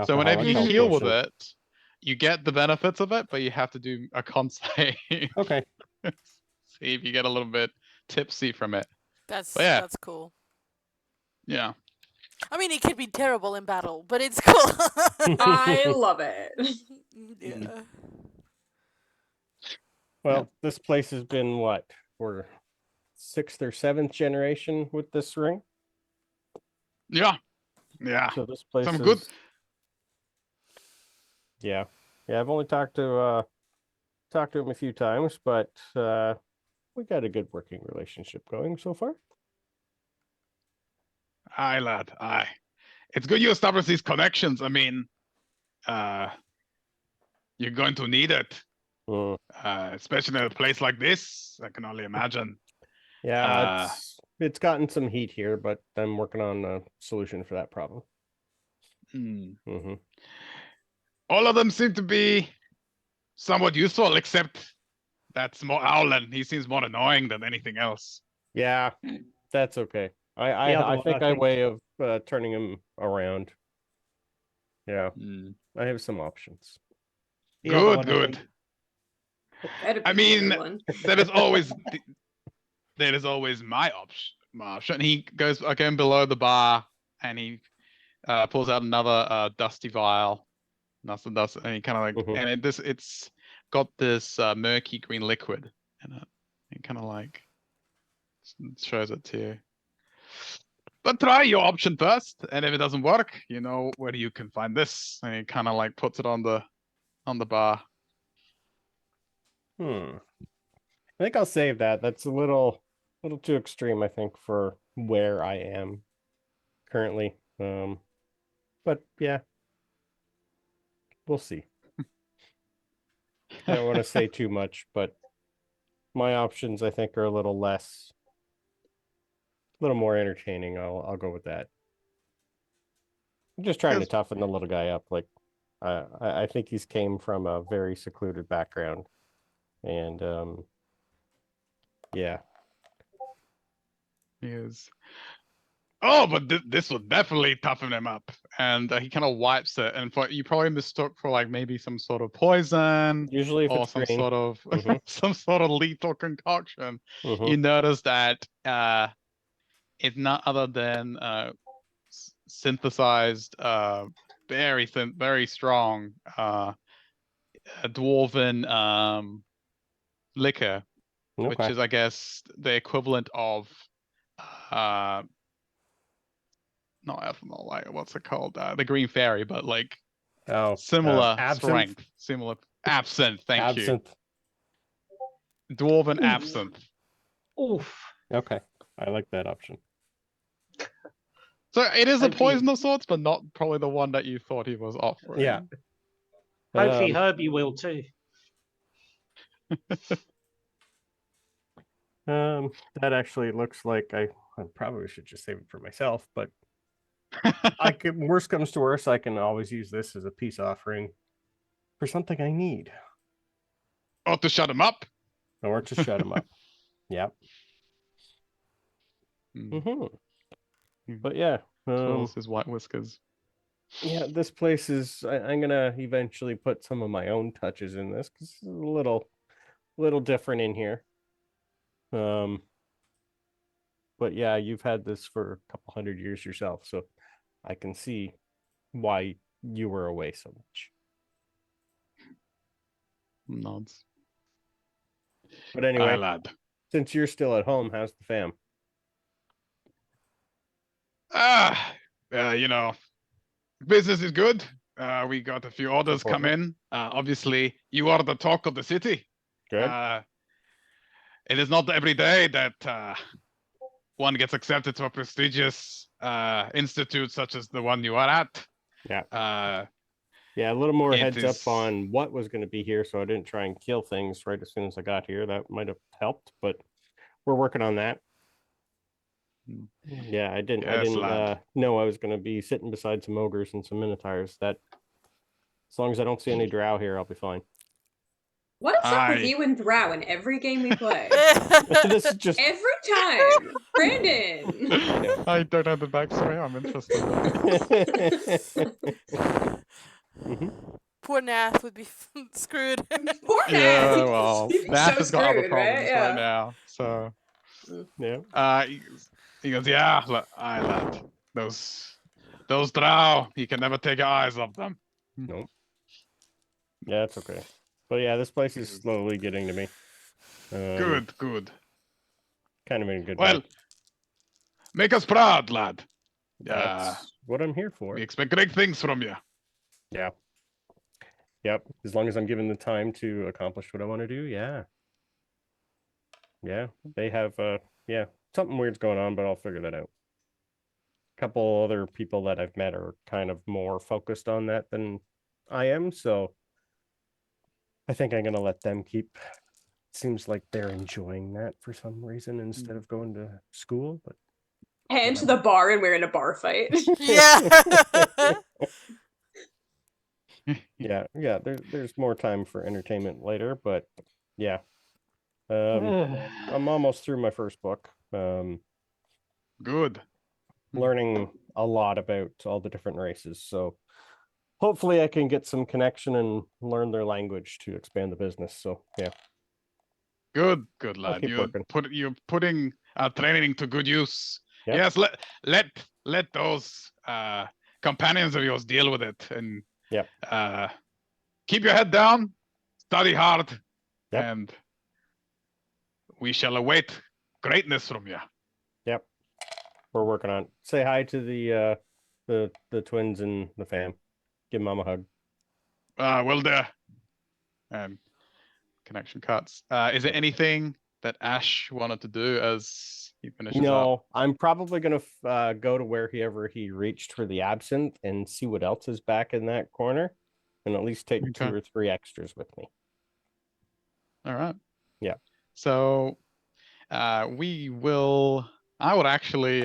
Speaker 1: So whenever you heal with it, you get the benefits of it, but you have to do a con save.
Speaker 5: Okay.
Speaker 1: See if you get a little bit tipsy from it.
Speaker 2: That's cool.
Speaker 1: Yeah.
Speaker 2: I mean, it could be terrible in battle, but it's cool.
Speaker 4: I love it.
Speaker 2: Yeah.
Speaker 5: Well, this place has been what? We're 6th or 7th generation with this ring.
Speaker 1: Yeah.
Speaker 5: So this place
Speaker 1: Some
Speaker 5: is
Speaker 1: good.
Speaker 5: Yeah. I've only talked to him a few times, but we got a good working relationship going so far.
Speaker 1: Aye, lad. Aye. It's good you establish these connections. I mean, you're going to need it, especially in a place like this. I can only imagine.
Speaker 5: Yeah, it's gotten some heat here, but I'm working on a solution for that problem.
Speaker 1: All of them seem to be somewhat useful, except that small Owlin. He seems more annoying than anything else.
Speaker 5: Yeah, that's okay. I think I way of turning him around. Yeah, I have some options.
Speaker 1: Good. I mean, that is always my option. He goes again below the bar and he pulls out another dusty vial. Dust, and he kind of like, and it's got this murky green liquid in it. He kind of like shows it to you. But try your option first, and if it doesn't work, you know where you can find this. And he kind of like puts it on the bar.
Speaker 5: I think I'll save that. That's a little too extreme, I think, for where I am currently. But yeah, we'll see. I don't want to say too much, but my options, I think, are a little more entertaining. I'll go with that. I'm just trying to toughen the little guy up. Like, I think he's came from a very secluded background, and yeah.
Speaker 1: He is. Oh, but this would definitely toughen him up. And he kind of wipes it, and you probably mistook for like maybe some sort of poison
Speaker 5: Usually, if
Speaker 1: or
Speaker 5: it's
Speaker 1: some
Speaker 5: green,
Speaker 1: sort of
Speaker 5: Mhm.
Speaker 1: some sort of lethal concoction.
Speaker 5: Mhm.
Speaker 1: You notice that it's not other than synthesized, very strong dwarven liquor, which
Speaker 5: Okay.
Speaker 1: is, I guess, the equivalent of uh not ethanol, like what's it called? The green fairy, but like
Speaker 5: Oh,
Speaker 1: similar
Speaker 5: absinthe.
Speaker 1: strength, similar absinthe. Thank you,
Speaker 5: Absinthe.
Speaker 1: dwarven
Speaker 3: Oof.
Speaker 1: absinthe.
Speaker 3: Oof.
Speaker 5: Okay, I like that option.
Speaker 1: So it is a
Speaker 3: Hopefully-
Speaker 1: poison of sorts, but not probably the one that you thought he was offering.
Speaker 5: Yeah.
Speaker 3: Hopefully,
Speaker 5: Um,
Speaker 3: Herbie will too.
Speaker 5: that actually looks like I probably should just save it for myself, but I can, worst comes to worst, I can always use this as a peace offering for something I need,
Speaker 1: Or to shut him up.
Speaker 5: or to shut him up. Yep.
Speaker 1: Mm.
Speaker 5: Hmm. But yeah,
Speaker 1: Twirls his white whiskers.
Speaker 5: yeah, this place is. I'm gonna eventually put some of my own touches in this because it's a little different in here. But yeah, you've had this for a couple 100 years yourself, so I can see why you were away so much.
Speaker 1: Nods.
Speaker 5: But anyway,
Speaker 1: Aye, lad.
Speaker 5: since you're still at home, how's the fam?
Speaker 1: You know, business is good. We got a few orders come in. Obviously, you are the talk of the city.
Speaker 5: Good.
Speaker 1: It is not every day that one gets accepted to a prestigious institute such as the one you are at.
Speaker 5: Yeah. Yeah, a little more
Speaker 1: it
Speaker 5: heads up
Speaker 1: is-
Speaker 5: on what was going to be here, so I didn't try and kill things right as soon as I got here. That might have helped, but we're working on that. Yeah, I didn't
Speaker 1: Yes, lad.
Speaker 5: know I was going to be sitting beside some ogres and some minotaurs. That as long as I don't see any drow here, I'll be fine.
Speaker 4: What is up with
Speaker 1: Aye.
Speaker 4: you and Drow in every game we play?
Speaker 5: This is just
Speaker 4: Every time, Brandon.
Speaker 1: I don't have the backstory. I'm interested.
Speaker 5: Mhm.
Speaker 2: Poor Nath would be screwed.
Speaker 4: Poor
Speaker 1: Yeah,
Speaker 4: Nat.
Speaker 1: well,
Speaker 4: He'd be
Speaker 1: Nath
Speaker 4: so
Speaker 1: has got other
Speaker 4: screwed,
Speaker 1: problems
Speaker 4: right? Yeah.
Speaker 1: right now. So,
Speaker 5: Yeah.
Speaker 1: he goes, yeah, aye, lad. Those drow, you can never take your eyes off them.
Speaker 5: Nope. Yeah, it's okay. But yeah, this place is
Speaker 1: Good.
Speaker 5: slowly getting to me.
Speaker 1: Good.
Speaker 5: Kind of in a good
Speaker 1: Well,
Speaker 5: way.
Speaker 1: make us proud, lad.
Speaker 5: That's what I'm here for.
Speaker 1: We expect great things from you.
Speaker 5: Yeah. Yep. As long as I'm given the time to accomplish what I want to do, yeah. Yeah. They have yeah, something weird's going on, but I'll figure that out. A couple other people that I've met are kind of more focused on that than I am, so I think I'm gonna let them keep. Seems like they're enjoying that for some reason instead of going to school, but
Speaker 4: Head to the bar and we're in a bar fight.
Speaker 2: Yeah.
Speaker 5: yeah. There's more time for entertainment later, but yeah. I'm almost through my first book.
Speaker 1: Good.
Speaker 5: Learning a lot about all the different races, so hopefully I can get some connection and learn their language to expand the business. So yeah.
Speaker 1: Good,
Speaker 5: I'll
Speaker 1: lad.
Speaker 5: keep working.
Speaker 1: You're putting training to good use.
Speaker 5: Yep.
Speaker 1: Yes, let those companions of yours deal with it, and
Speaker 5: Yep.
Speaker 1: Keep your head down, study hard,
Speaker 5: Yep.
Speaker 1: and we shall await greatness from you.
Speaker 5: Yep. We're working on it. Say hi to the twins and the fam. Give mom a hug.
Speaker 1: Will do. And connection cuts. Is there anything that Ash wanted to do as he finishes up?
Speaker 5: No, I'm probably gonna go to wherever he reached for the absinthe and see what else is back in that corner, and at least take
Speaker 1: Okay.
Speaker 5: 2 or 3 extras with me.
Speaker 1: All right.
Speaker 5: Yeah.
Speaker 1: So we will. I would actually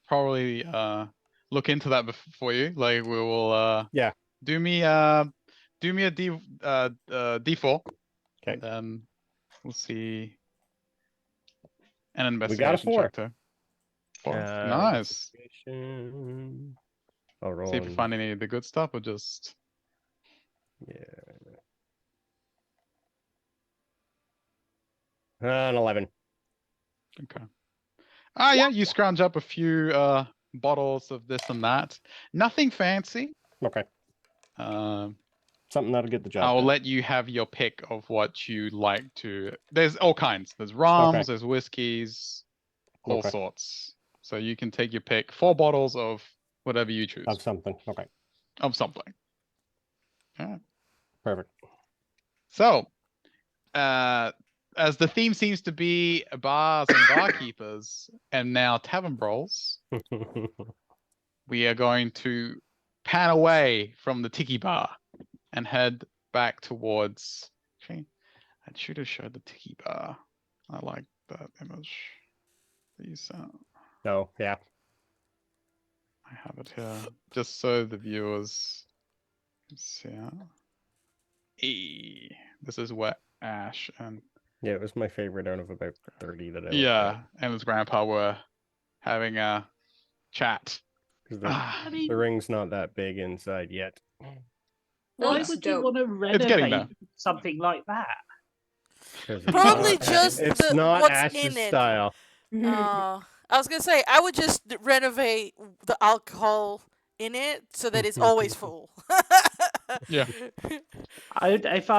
Speaker 1: probably look into that for you. Like we will.
Speaker 5: Yeah.
Speaker 1: do me a D4.
Speaker 5: Okay.
Speaker 1: And then we'll see an
Speaker 5: We got a
Speaker 1: investigation
Speaker 5: 4.
Speaker 1: check too. 4. Nice.
Speaker 5: Investigation. I'll roll
Speaker 1: See if you
Speaker 5: on-
Speaker 1: find any of the good stuff or just
Speaker 5: Yeah. An 11.
Speaker 1: okay. Ah, yeah, you scrounge up a few bottles of this and that. Nothing fancy.
Speaker 5: Okay.
Speaker 1: Um,
Speaker 5: Something that'll get the job
Speaker 1: I'll
Speaker 5: done.
Speaker 1: let you have your pick of what you like to. There's all kinds. There's rums, there's whiskeys, all
Speaker 5: Okay.
Speaker 1: sorts. So you can take your pick. 4 bottles of whatever you choose.
Speaker 5: Of something. Okay.
Speaker 1: Of something. Alright.
Speaker 5: Perfect.
Speaker 1: So, as the theme seems to be bars and barkeepers, and now tavern brawls, we are going to pan away from the tiki bar and head back towards. Actually, I should have showed the tiki bar. I like that image. These,
Speaker 5: Oh, yeah.
Speaker 1: I have it here just so the viewers can see it. This is where Ash and
Speaker 5: Yeah, it was my favorite out of about 30 that I looked
Speaker 1: yeah, and his grandpa were having a chat.
Speaker 5: Because
Speaker 1: Ah,
Speaker 3: I mean,
Speaker 5: the ring's not that big inside yet.
Speaker 3: why
Speaker 4: That's
Speaker 3: would
Speaker 4: dope.
Speaker 3: you want to
Speaker 1: It's getting there.
Speaker 3: renovate something like that?
Speaker 5: 'Cause it's
Speaker 2: Probably
Speaker 5: not-
Speaker 2: just
Speaker 5: it's
Speaker 2: the-
Speaker 5: not
Speaker 2: what's
Speaker 5: Ash's
Speaker 2: in it.
Speaker 5: style.
Speaker 2: I was gonna say I would just renovate the alcohol in it so that it's always full.
Speaker 1: Yeah.
Speaker 3: If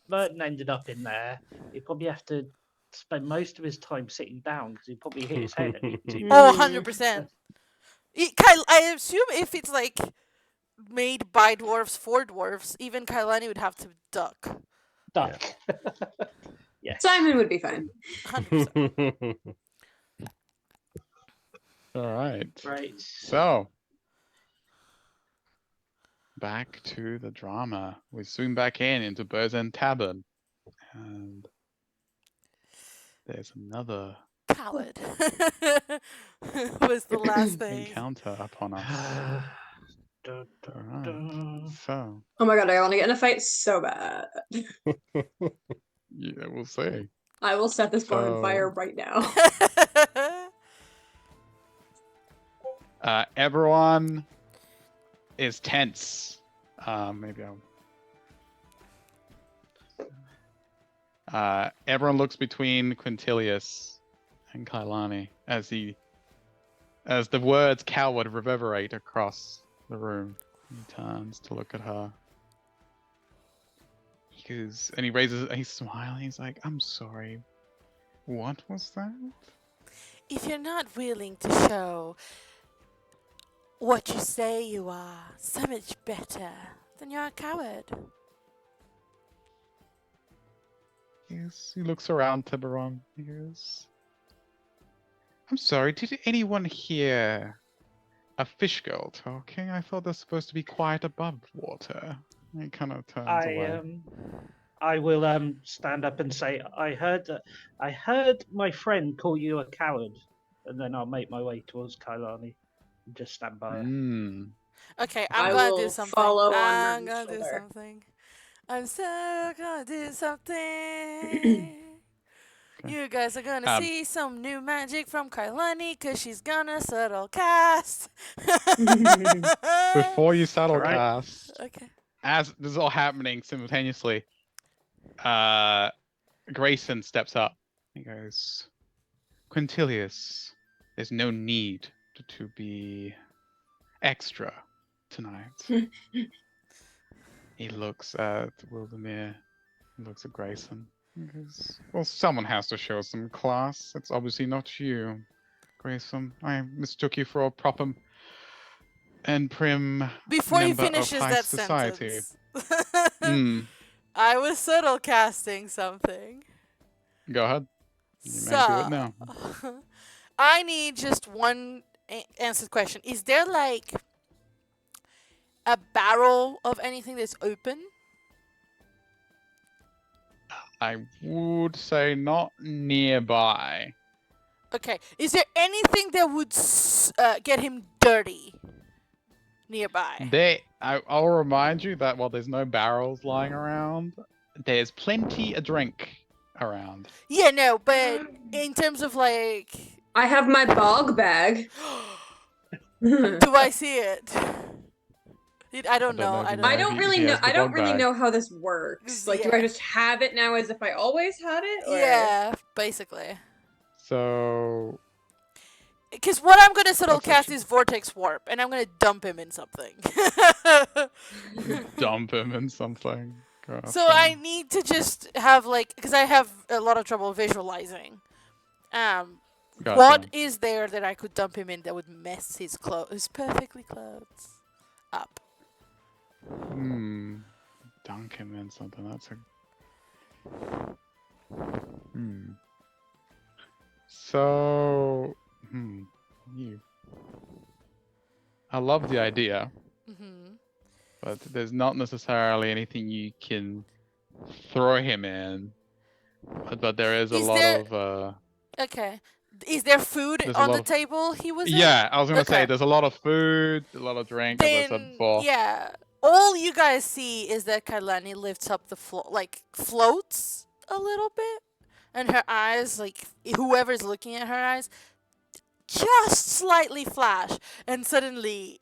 Speaker 3: Merton ended up in there, he'd probably have to spend most of his time sitting down because he'd probably hit his head.
Speaker 2: Oh, 100%. I assume if it's like made by dwarves for dwarves, even Kailani would have to duck.
Speaker 3: Duck. Yes.
Speaker 4: Simon would be fine.
Speaker 2: 100%.
Speaker 1: All right.
Speaker 3: Right.
Speaker 1: So back to the drama. We swing back into Birds End Tavern, and there's another
Speaker 2: Coward was the last thing.
Speaker 1: encounter upon us.
Speaker 3: Dun, dun,
Speaker 1: All right.
Speaker 3: dun.
Speaker 1: So
Speaker 4: Oh my god, I want to get in a fight so bad.
Speaker 1: yeah, we'll see.
Speaker 4: I will set this bar on fire
Speaker 1: So-
Speaker 4: right now.
Speaker 1: Everyone is tense. Maybe I'll. Everyone looks between Quintilius and Kailani as the words "coward" reverberate across the room. He turns to look at her. He goes, and he's smiling. He's like, "I'm sorry. What was that?"
Speaker 2: If you're not willing to show what you say you are so much better, then you're a coward.
Speaker 1: Yes, he looks around Tiburon. He goes, "I'm sorry, did anyone hear a fish girl talking? I thought they're supposed to be quiet above water." He kind of turns away.
Speaker 3: I will stand up and say I heard my friend call you a coward, and then I'll make my way towards Kailani and just stand by her.
Speaker 1: Mm.
Speaker 2: Okay,
Speaker 4: I
Speaker 2: I'm gonna
Speaker 4: will
Speaker 2: do something.
Speaker 4: follow on
Speaker 2: I'm
Speaker 4: Merton's
Speaker 2: gonna do
Speaker 4: shoulder.
Speaker 2: something. I'm so gonna do something. You guys are gonna see some new magic from Kailani because she's gonna subtle cast.
Speaker 1: Before you subtle
Speaker 3: Alright.
Speaker 1: cast,
Speaker 2: Okay.
Speaker 1: as this is all happening simultaneously, Grayson steps up. He goes, "Quintilius, there's no need to be extra tonight." He looks at Wildemir. He looks at Grayson. He goes, "Well, someone has to show some class. It's obviously not you, Grayson. I mistook you for a proper and prim
Speaker 2: Before he
Speaker 1: member of
Speaker 2: finishes
Speaker 1: high
Speaker 2: that
Speaker 1: society."
Speaker 2: sentence, I was subtle casting something.
Speaker 1: Go ahead. You may do
Speaker 2: So,
Speaker 1: it now.
Speaker 2: I need just one answered question. Is there like a barrel of anything that's open?
Speaker 1: I would say not nearby.
Speaker 2: Okay. Is there anything that would get him dirty? nearby.
Speaker 1: I'll remind you that while there's no barrels lying around, there's plenty of drink around.
Speaker 2: Yeah, no, but in terms of like,
Speaker 4: I have my bog bag.
Speaker 2: do I see it? I don't know.
Speaker 1: if
Speaker 2: I
Speaker 1: you
Speaker 2: don't.
Speaker 4: I
Speaker 1: know
Speaker 4: don't
Speaker 1: if
Speaker 4: really
Speaker 1: he
Speaker 4: know.
Speaker 1: has the
Speaker 4: I don't
Speaker 1: bog
Speaker 4: really
Speaker 1: bag.
Speaker 4: know how this works. Like, do I
Speaker 2: Yeah.
Speaker 4: just have it now as if I always had it? Or...
Speaker 2: Yeah, basically.
Speaker 1: So
Speaker 2: Because what I'm gonna sort of
Speaker 1: That's
Speaker 2: cast
Speaker 1: actually-
Speaker 2: is Vortex Warp, and I'm gonna dump him in something.
Speaker 1: dump him in something.
Speaker 2: So I need to just have like, because I have a lot of trouble visualizing. What is there that I could dump him in that would mess his perfectly clothes up?
Speaker 1: Dunk him in something. That's a. So. You. I love the idea, but there's not necessarily anything you can throw him in. But there is a
Speaker 2: Is
Speaker 1: lot
Speaker 2: there-
Speaker 1: of.
Speaker 2: Okay. Is there food
Speaker 1: There's a
Speaker 2: on
Speaker 1: lot
Speaker 2: the
Speaker 1: of-
Speaker 2: table he was in?
Speaker 1: Yeah, I was gonna
Speaker 2: Okay.
Speaker 1: say there's a lot of food, a lot of drink, as I said
Speaker 2: Then,
Speaker 1: before.
Speaker 2: yeah. All you guys see is that Kailani lifts up the floor, like floats a little bit, and her eyes, like whoever's looking at her eyes, just slightly flash, and suddenly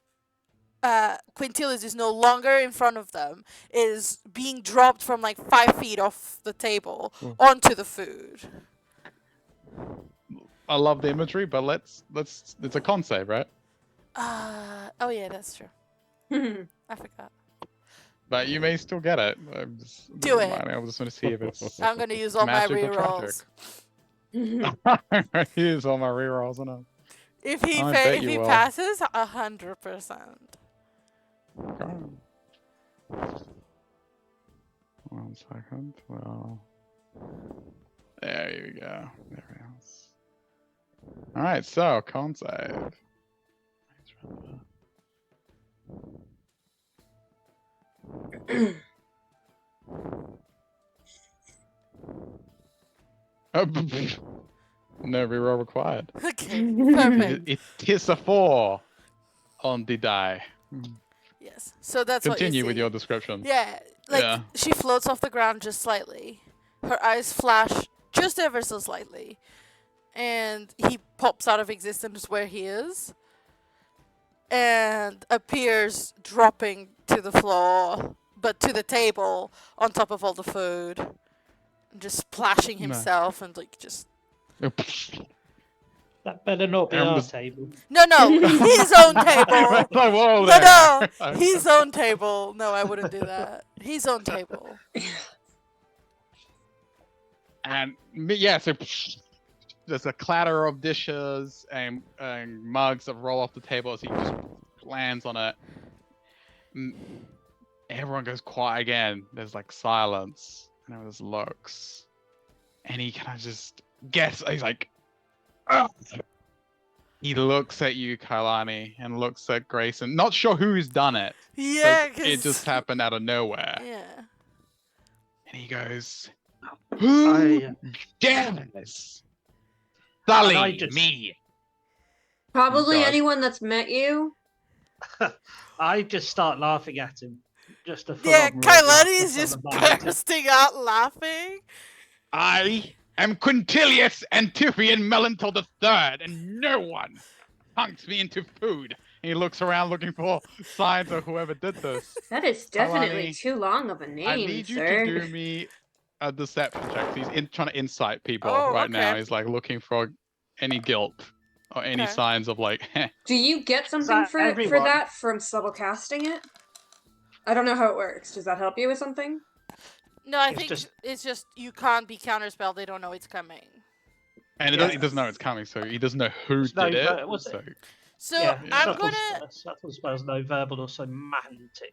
Speaker 2: Quintilis is no longer in front of them, is being dropped from like 5 feet off the table onto the food.
Speaker 1: I love the imagery, but let's it's a con save, right?
Speaker 2: Oh yeah, that's true. I forgot.
Speaker 1: But you may still get it.
Speaker 2: Do it.
Speaker 1: I just want to see if it's.
Speaker 2: I'm gonna use all my
Speaker 1: Magic or
Speaker 2: rerolls.
Speaker 1: Use all my rerolls and all.
Speaker 2: If he
Speaker 1: I bet
Speaker 2: if
Speaker 1: you
Speaker 2: he
Speaker 1: will.
Speaker 2: passes, 100%.
Speaker 1: Okay. 1 second. Well, there you go. There we go. All right. So con save. Oh, no reroll required.
Speaker 2: Okay, perfect.
Speaker 1: It is a 4 on the die.
Speaker 2: Yes. So that's what you
Speaker 1: Continue
Speaker 2: see.
Speaker 1: with your description.
Speaker 2: Yeah, like
Speaker 1: Yeah.
Speaker 2: she floats off the ground just slightly. Her eyes flash just ever so slightly. And he pops out of existence where he is. And appears dropping to the floor, but to the table on top of all the food. And just splashing
Speaker 1: No.
Speaker 2: himself and like just
Speaker 3: That better not be
Speaker 1: I'm
Speaker 3: our
Speaker 1: just-
Speaker 3: table.
Speaker 2: No, his own table.
Speaker 1: Whoa
Speaker 2: No,
Speaker 1: there.
Speaker 2: his own table. No, I wouldn't do that. His own table.
Speaker 1: And yeah, so there's a clatter of dishes and mugs that roll off the table as he just lands on it. Everyone goes quiet again. There's like silence, and everyone just looks. And he kind of just gets. He's like, "Ugh." He looks at you, Kailani, and looks at Grayson. Not sure who's done it.
Speaker 2: Yeah,
Speaker 1: It just happened out of nowhere.
Speaker 2: Yeah.
Speaker 1: And he goes, "Who dares sully
Speaker 3: I just-
Speaker 1: me?"
Speaker 4: Probably
Speaker 1: God.
Speaker 4: anyone that's met you.
Speaker 3: I just start laughing at him. Just a
Speaker 2: Yeah,
Speaker 3: full-on
Speaker 2: Kailani
Speaker 3: laughter
Speaker 2: is
Speaker 3: from
Speaker 2: just
Speaker 3: the monitor.
Speaker 2: bursting out laughing.
Speaker 1: I am Quintilius Antiphian Melantor III, and no one hunks me into food. And he looks around looking for signs of whoever did this.
Speaker 4: That is definitely
Speaker 1: Kalani,
Speaker 4: too long of a name,
Speaker 1: I need you
Speaker 4: sir.
Speaker 1: to do me a deception check. He's trying to insight people
Speaker 2: Oh,
Speaker 1: right now.
Speaker 2: okay.
Speaker 1: He's like looking for any guilt or any
Speaker 2: Okay.
Speaker 1: signs of like,
Speaker 4: Do you get something
Speaker 3: that
Speaker 4: for
Speaker 3: everyone?
Speaker 4: that from subtle casting it? I don't know how it works. Does that help you with something?
Speaker 2: No, I
Speaker 3: It's
Speaker 2: think
Speaker 3: just-
Speaker 2: it's just you can't be counterspelled. They don't know it's coming.
Speaker 1: and
Speaker 3: Yeah.
Speaker 1: he doesn't know it's coming, so he doesn't know who
Speaker 3: There's no
Speaker 1: did
Speaker 3: ver-
Speaker 1: it.
Speaker 3: was it-
Speaker 1: So
Speaker 2: So
Speaker 3: Yeah,
Speaker 2: I'm
Speaker 3: subtle
Speaker 2: gonna.
Speaker 3: subtle spells, no verbal or semantic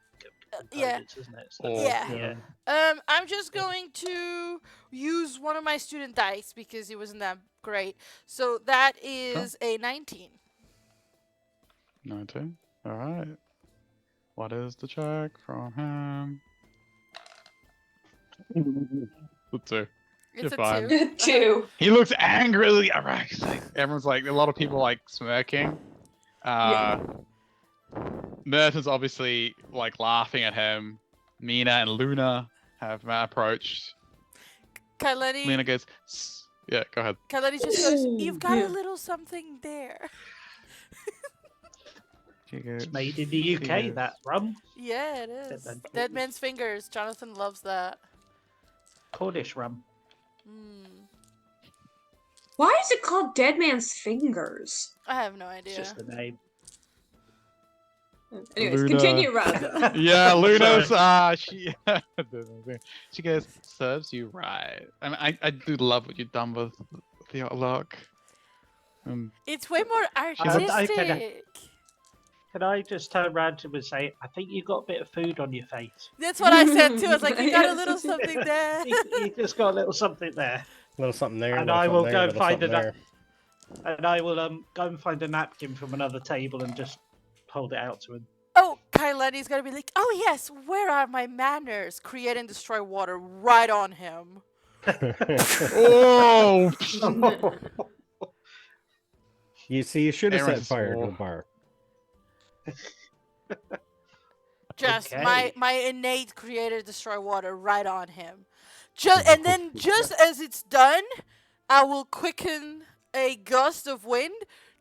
Speaker 2: yeah.
Speaker 3: components, isn't it? So,
Speaker 1: Or-
Speaker 2: Yeah. I'm just going to use one of my student dice because it wasn't that great. So that is a 19.
Speaker 1: 19. All right. What is the check from him? The 2.
Speaker 2: It's
Speaker 1: You're fine.
Speaker 2: a 2.
Speaker 4: 2.
Speaker 1: He looks angrily. All right. Everyone's like, a lot of people like smirking.
Speaker 4: Yeah.
Speaker 1: Merton's obviously like laughing at him. Mina and Luna have approached.
Speaker 2: Kailani,
Speaker 1: Luna goes, yeah, go ahead.
Speaker 2: Kailani just goes,
Speaker 4: Ooh,
Speaker 2: "You've got
Speaker 4: yeah.
Speaker 2: a little something there."
Speaker 1: She goes,
Speaker 3: It's made in the UK,
Speaker 1: she goes,
Speaker 3: that rum.
Speaker 2: Yeah, it
Speaker 3: Dead
Speaker 2: is.
Speaker 3: Man's
Speaker 2: Dead
Speaker 3: Fingers.
Speaker 2: Man's Fingers. Jonathan loves that.
Speaker 3: Cornish rum.
Speaker 2: Mm.
Speaker 4: Why is it called Dead Man's Fingers?
Speaker 2: I have no
Speaker 3: It's
Speaker 2: idea.
Speaker 3: just the name.
Speaker 4: Anyways,
Speaker 1: Luna.
Speaker 4: continue, Raza.
Speaker 1: Yeah, Luna's she goes, serves you right. I mean, I do love what you've done with the look.
Speaker 2: It's way more
Speaker 3: I
Speaker 2: artistic.
Speaker 3: Can I just turn around to him and say, I think you got a bit of food on your face.
Speaker 2: That's what I said too. I was like, "You got a
Speaker 4: Yes.
Speaker 2: little something there."
Speaker 3: You just got a little something there.
Speaker 5: Little something there.
Speaker 3: And
Speaker 5: little
Speaker 3: I will
Speaker 5: something
Speaker 3: go
Speaker 5: there,
Speaker 3: and
Speaker 5: little
Speaker 3: find
Speaker 5: something
Speaker 3: a
Speaker 5: there.
Speaker 3: And I will go and find a napkin from another table and just hold it out to him.
Speaker 2: Oh, Kailani's gonna be like, "Oh yes, where are my manners? Create and destroy water right on him."
Speaker 1: Oh!
Speaker 5: You see, you should have set
Speaker 1: Aaron's
Speaker 5: fire to
Speaker 1: war.
Speaker 5: the bar.
Speaker 2: Just
Speaker 3: Okay.
Speaker 2: my innate creator destroy water right on him. And then just as it's done, I will quicken a gust of wind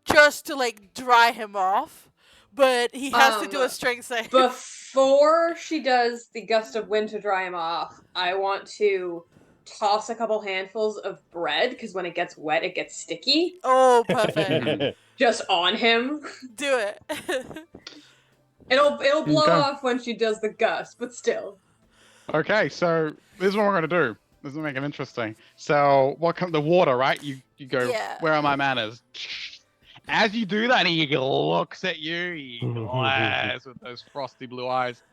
Speaker 2: just to like dry him off. But he has to do a strength save.
Speaker 4: Before she does the gust of wind to dry him off, I want to toss a couple handfuls of bread, because when it gets wet, it gets sticky.
Speaker 2: Oh, perfect.
Speaker 4: Just on him.
Speaker 2: Do it.
Speaker 4: It'll blow
Speaker 1: Okay.
Speaker 4: off when she does the gust, but still.
Speaker 1: Okay, so this is what we're gonna do. This will make it interesting. So, the water, right? You go.
Speaker 2: Yeah.
Speaker 1: Where are my manners? As you do that, he looks at you. He glares with those frosty blue eyes.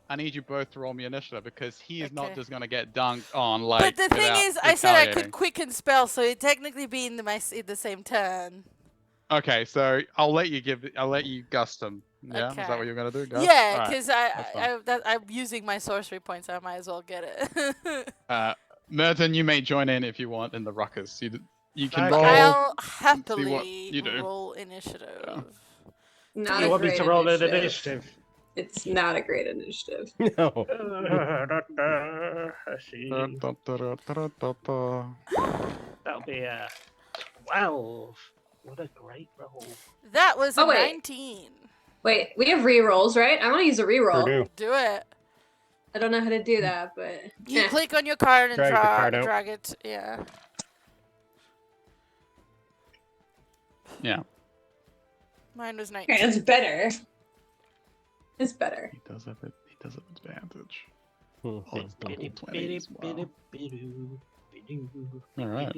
Speaker 1: I need you both to roll me initiative because he is not
Speaker 2: Okay.
Speaker 1: just gonna get dunked on like.
Speaker 2: But the thing
Speaker 1: without
Speaker 2: is, I said I could
Speaker 1: retaliating.
Speaker 2: quicken spell, so it'd technically be in the same turn.
Speaker 1: Okay, so I'll let you gust him. Yeah, is that
Speaker 2: Okay.
Speaker 1: what you're gonna do? Gust?
Speaker 2: Yeah,
Speaker 1: Alright,
Speaker 2: because
Speaker 1: that's
Speaker 2: I'm using my sorcery points. I might as well get it.
Speaker 1: Merton, you may join in if you want in the ruckus. You can
Speaker 3: Okay.
Speaker 1: roll.
Speaker 2: I'll
Speaker 1: what
Speaker 2: happily
Speaker 1: you do.
Speaker 2: roll initiative.
Speaker 4: Not
Speaker 3: You
Speaker 4: a
Speaker 3: want me
Speaker 4: great
Speaker 3: to roll an
Speaker 4: initiative.
Speaker 3: initiative?
Speaker 4: It's not a great initiative.
Speaker 5: No.
Speaker 3: Let's see. That'll be a 12. What a great roll.
Speaker 2: That was a
Speaker 4: Oh, wait.
Speaker 2: 19.
Speaker 4: Wait, we have re-rolls, right? I want to use a
Speaker 5: Sure
Speaker 4: re-roll.
Speaker 5: do.
Speaker 2: Do it.
Speaker 4: I don't know how to do that, but
Speaker 2: You
Speaker 4: eh.
Speaker 2: click on your card and
Speaker 5: Drag the card out.
Speaker 2: drag it. Yeah.
Speaker 1: Oh, Yeah,
Speaker 2: Mine was
Speaker 4: Okay,
Speaker 2: 19.
Speaker 4: it's better. It's better.
Speaker 1: he does have advantage.
Speaker 5: Hmm.
Speaker 1: Oh, it's double 20s. Wow. All right.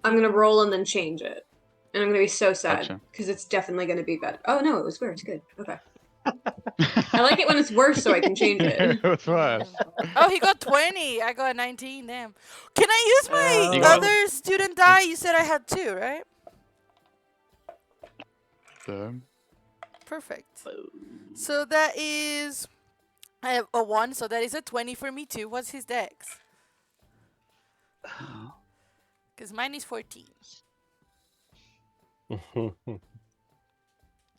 Speaker 4: I'm gonna roll and then change it. And I'm gonna be so sad
Speaker 1: Gotcha.
Speaker 4: because it's definitely gonna be better. Oh no, it was worse. Good. Okay. I like it when it's worse so I can change it.
Speaker 1: It's worse.
Speaker 2: Oh, he got 20. I got 19. Damn. Can I use my
Speaker 1: You got-
Speaker 2: other student die? You said I had 2, right?
Speaker 1: So,
Speaker 2: Perfect. So that is... I have a 1, so that is a 20 for me too. What's his dex? Because mine is 14.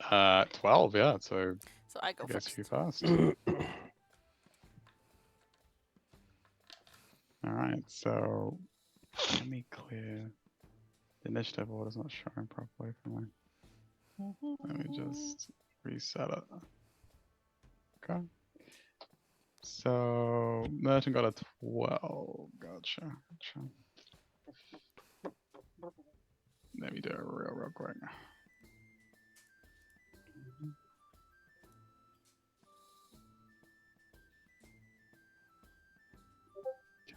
Speaker 1: 12, yeah, so
Speaker 2: So I go
Speaker 1: I guess
Speaker 2: first.
Speaker 1: you first. Alright, so let me clear the initiative order's not showing properly for me. Let me just reset it. Okay. So Merton got a 12. Gotcha. Let me do it real quick.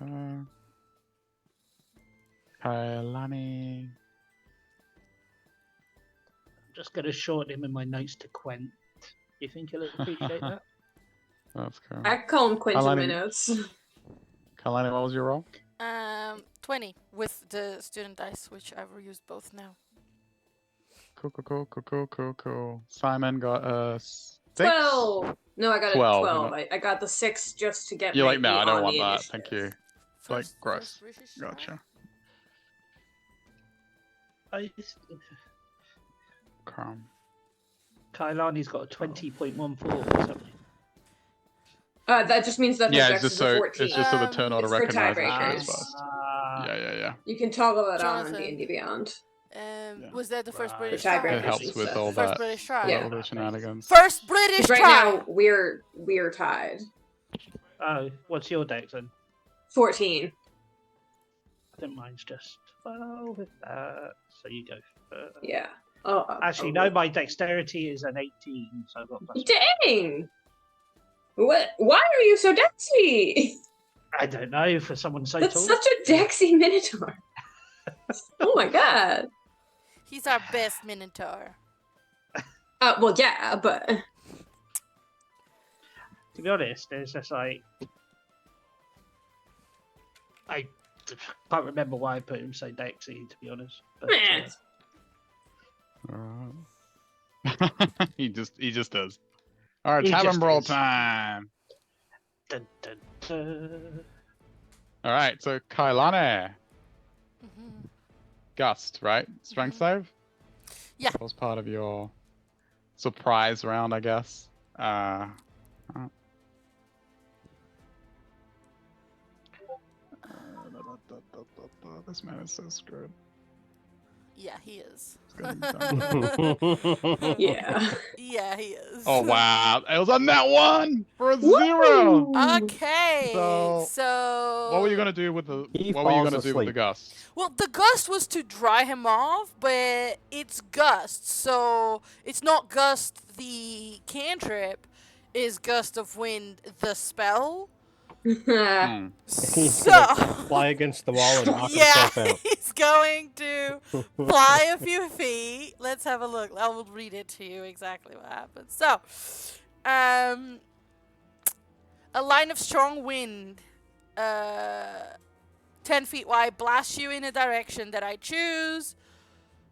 Speaker 1: Okay. Kailani.
Speaker 3: Just going to shorten him in my notes to Quent. You think he'll appreciate that?
Speaker 1: That's cool.
Speaker 4: I call him Quint in my
Speaker 1: Alani-
Speaker 4: notes.
Speaker 1: Kailani, what was your roll?
Speaker 2: 20 with the student dice, which I've reused both now.
Speaker 1: Cool. Simon got 6.
Speaker 4: 12. No, I got a
Speaker 1: 12,
Speaker 4: 12.
Speaker 1: no.
Speaker 4: I got the 6 just to get
Speaker 1: You're like,
Speaker 4: me
Speaker 1: no, I
Speaker 4: on
Speaker 1: don't want
Speaker 4: the
Speaker 1: that. Thank you.
Speaker 4: initiative.
Speaker 1: Like,
Speaker 2: First
Speaker 1: gross.
Speaker 2: British try?
Speaker 1: Gotcha.
Speaker 3: I,
Speaker 1: Calm.
Speaker 3: Kailani's got a 20.14 or something.
Speaker 4: That just means that the
Speaker 1: Yeah,
Speaker 4: dex is a 14.
Speaker 1: it's just so the turn order
Speaker 4: It's for
Speaker 1: recognizes who
Speaker 4: tiebreakers.
Speaker 1: goes first.
Speaker 3: Ah,
Speaker 1: Yeah.
Speaker 4: You can toggle that on
Speaker 2: Jonathan.
Speaker 4: D&D Beyond.
Speaker 2: Was that the first
Speaker 3: Right.
Speaker 2: British
Speaker 4: For tiebreakers.
Speaker 2: try?
Speaker 1: It helps
Speaker 4: and
Speaker 1: with
Speaker 4: stuff.
Speaker 1: all
Speaker 2: First
Speaker 1: that,
Speaker 2: British
Speaker 1: all
Speaker 2: try.
Speaker 4: Yeah.
Speaker 1: the shenanigans.
Speaker 2: First British
Speaker 4: Because right
Speaker 2: try.
Speaker 4: now we're tied.
Speaker 3: Oh, what's your dex then?
Speaker 4: 14.
Speaker 3: I think mine's just 12 with that. So you go first.
Speaker 4: Yeah. Oh.
Speaker 3: Actually, no, my dexterity is an 18, so I've got plus.
Speaker 4: Dang. What? Why are you so dexy?
Speaker 3: I don't know, for someone so
Speaker 4: That's
Speaker 3: tall.
Speaker 4: such a dexy minotaur. Oh my god.
Speaker 2: He's our best Minotaur.
Speaker 4: Well, yeah, but
Speaker 3: To be honest, it's just like I can't remember why I put him so dexy. To be honest, but,
Speaker 4: Meh.
Speaker 1: Alright. he just does. All right,
Speaker 3: He
Speaker 1: tavern
Speaker 3: just
Speaker 1: brawl
Speaker 3: is.
Speaker 1: time.
Speaker 3: dun, dun, dun.
Speaker 1: All right, so Kailane,
Speaker 2: Mhm.
Speaker 1: Gust, right? Strength save.
Speaker 2: Yeah.
Speaker 1: That was part of your surprise round, I guess. This man is so screwed.
Speaker 2: Yeah, he is.
Speaker 1: It's gonna be done.
Speaker 4: yeah.
Speaker 2: Yeah, he is.
Speaker 1: Oh wow, it was on that one for a 0.
Speaker 2: Okay.
Speaker 1: So,
Speaker 2: So.
Speaker 1: What were you gonna do with the?
Speaker 5: He
Speaker 1: What were you
Speaker 5: falls
Speaker 1: gonna do with the
Speaker 5: asleep.
Speaker 1: gust?
Speaker 2: Well, the gust was to dry him off, but it's gust, so it's not gust the cantrip, is gust of wind the spell.
Speaker 1: Hmm.
Speaker 5: He's
Speaker 2: So
Speaker 5: gonna fly against the wall and knock
Speaker 2: yeah,
Speaker 5: himself out.
Speaker 2: he's going to fly a few feet. Let's have a look. I will read it to you exactly what happens. So, a line of strong wind, 10 feet wide, blasts you in a direction that I choose.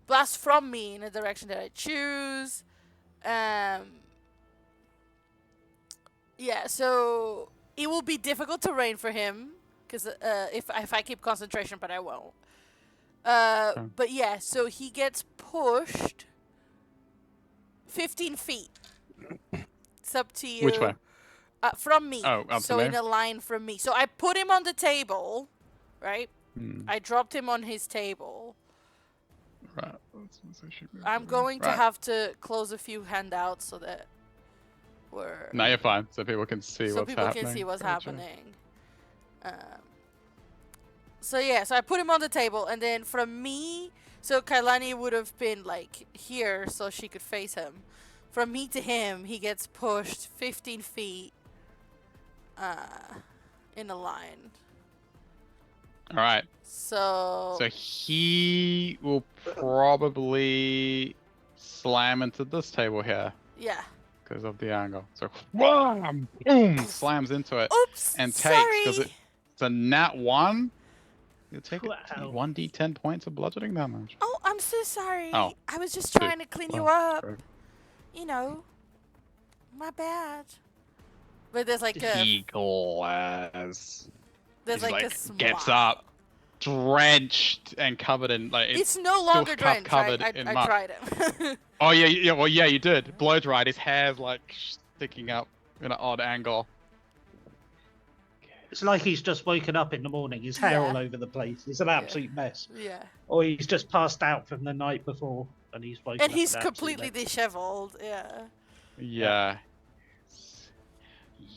Speaker 2: Blast from me in a direction that I choose. Yeah, so it will be difficult to rain for him because if I keep concentration, but I won't. But yeah, so he gets pushed 15 feet. It's up to you.
Speaker 1: Which way?
Speaker 2: From me.
Speaker 1: Oh, up
Speaker 2: so
Speaker 1: to
Speaker 2: in
Speaker 1: me?
Speaker 2: a line from me. So I put him on the table, right?
Speaker 1: Hmm.
Speaker 2: I dropped him on his table.
Speaker 1: Right. So she moves
Speaker 2: I'm
Speaker 1: over.
Speaker 2: going to
Speaker 1: Right.
Speaker 2: have to close a few handouts so that we're
Speaker 1: No, you're fine. So people can see
Speaker 2: so
Speaker 1: what's
Speaker 2: people
Speaker 1: happening.
Speaker 2: can see what's
Speaker 1: Gotcha.
Speaker 2: happening. So yeah, so I put him on the table, and then from me, so Kailani would have been like here, so she could face him. From me to him, he gets pushed 15 feet, in a line.
Speaker 1: All right.
Speaker 2: So
Speaker 1: So he will probably slam into this table here
Speaker 2: yeah.
Speaker 1: because of the angle. So wham, boom, slams into it
Speaker 2: Oops.
Speaker 1: and takes
Speaker 2: sorry.
Speaker 1: because it's a nat 1. You take
Speaker 3: Wow.
Speaker 1: 1d10 points of bludgeoning damage.
Speaker 2: Oh, I'm so sorry.
Speaker 1: Oh.
Speaker 2: I was just
Speaker 1: Dude.
Speaker 2: trying to clean you
Speaker 1: Oh,
Speaker 2: up.
Speaker 1: sorry.
Speaker 2: You know, my bad. But there's like a
Speaker 1: He glass.
Speaker 2: there's
Speaker 1: He's
Speaker 2: like a
Speaker 1: gets
Speaker 2: smile.
Speaker 1: up, drenched and covered in like
Speaker 2: It's no longer
Speaker 1: still
Speaker 2: drenched.
Speaker 1: covered
Speaker 2: I
Speaker 1: in
Speaker 2: I
Speaker 1: muck.
Speaker 2: tried it.
Speaker 1: Oh yeah, well yeah, you did. Blow dried. His hair's like sticking up in an odd angle.
Speaker 3: It's like he's just woken up in the morning. His hair
Speaker 2: Yeah.
Speaker 3: all over the place. It's an absolute mess.
Speaker 2: Yeah.
Speaker 3: Or he's just passed out from the night before and he's woken
Speaker 2: And
Speaker 3: up
Speaker 2: he's
Speaker 3: an absolute
Speaker 2: completely
Speaker 3: mess.
Speaker 2: disheveled. Yeah.
Speaker 1: Yeah.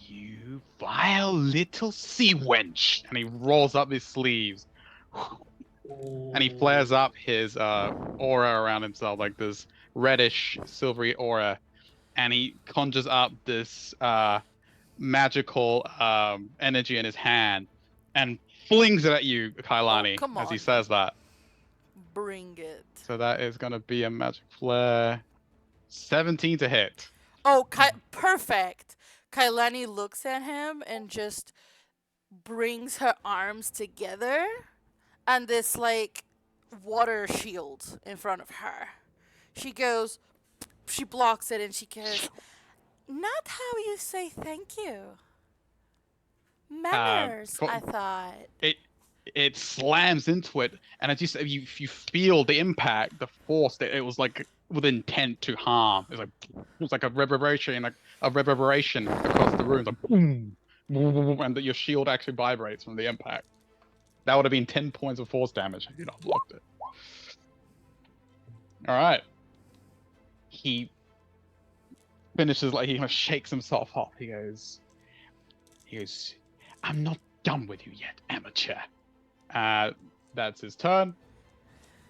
Speaker 1: You vile little sea wench! And he rolls up his sleeves, and he flares up his aura around himself, like this reddish, silvery aura, and he conjures up this magical energy in his hand, and flings it at you, Kailani,
Speaker 2: come
Speaker 1: as he
Speaker 2: on.
Speaker 1: says that.
Speaker 2: Bring it.
Speaker 1: So that is going to be a magic flare. 17 to hit.
Speaker 2: Oh, perfect. Kailani looks at him and just brings her arms together and this like water shield in front of her. She goes, she blocks it and she goes, not how you say thank you. Manners,
Speaker 1: for-
Speaker 2: I thought.
Speaker 1: It slams into it, and as you say, you feel the impact, the force. That it was like with intent to harm. It's like a reverberation, across the room, like boom, and that your shield actually vibrates from the impact. That would have been 10 points of force damage if you not blocked it. All right. He finishes, like, he kind of shakes himself off. He goes, I'm not done with you yet, amateur. That's his turn.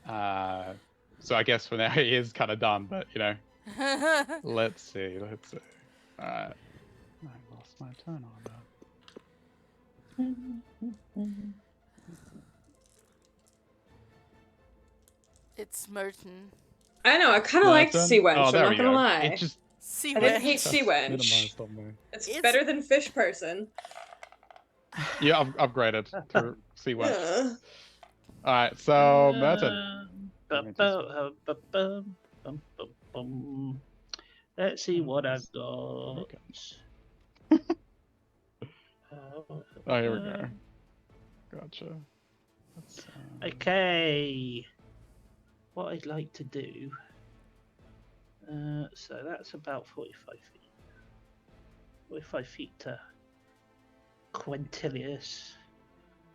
Speaker 1: So I guess for now he is kind of done, but you know, let's see. I lost my turn on that.
Speaker 2: It's Merton.
Speaker 4: I know. I kind of liked
Speaker 1: Merton?
Speaker 4: Sea Wench.
Speaker 1: Oh,
Speaker 4: I'm
Speaker 1: there
Speaker 4: not
Speaker 1: we
Speaker 4: gonna
Speaker 1: go.
Speaker 4: lie.
Speaker 1: It just
Speaker 2: See
Speaker 4: I didn't
Speaker 2: what?
Speaker 4: hate Sea Wench.
Speaker 1: minimized on me.
Speaker 4: It's
Speaker 2: It's-
Speaker 4: better than Fish Person.
Speaker 1: Yeah, I've upgraded to C1.
Speaker 4: Yeah.
Speaker 1: All right, so Merton.
Speaker 3: Let's see what I've got.
Speaker 1: Oh, here we go. Gotcha. Let's,
Speaker 3: Okay. What I'd like to do. So that's about 45 feet. 45 feet to Quintilius.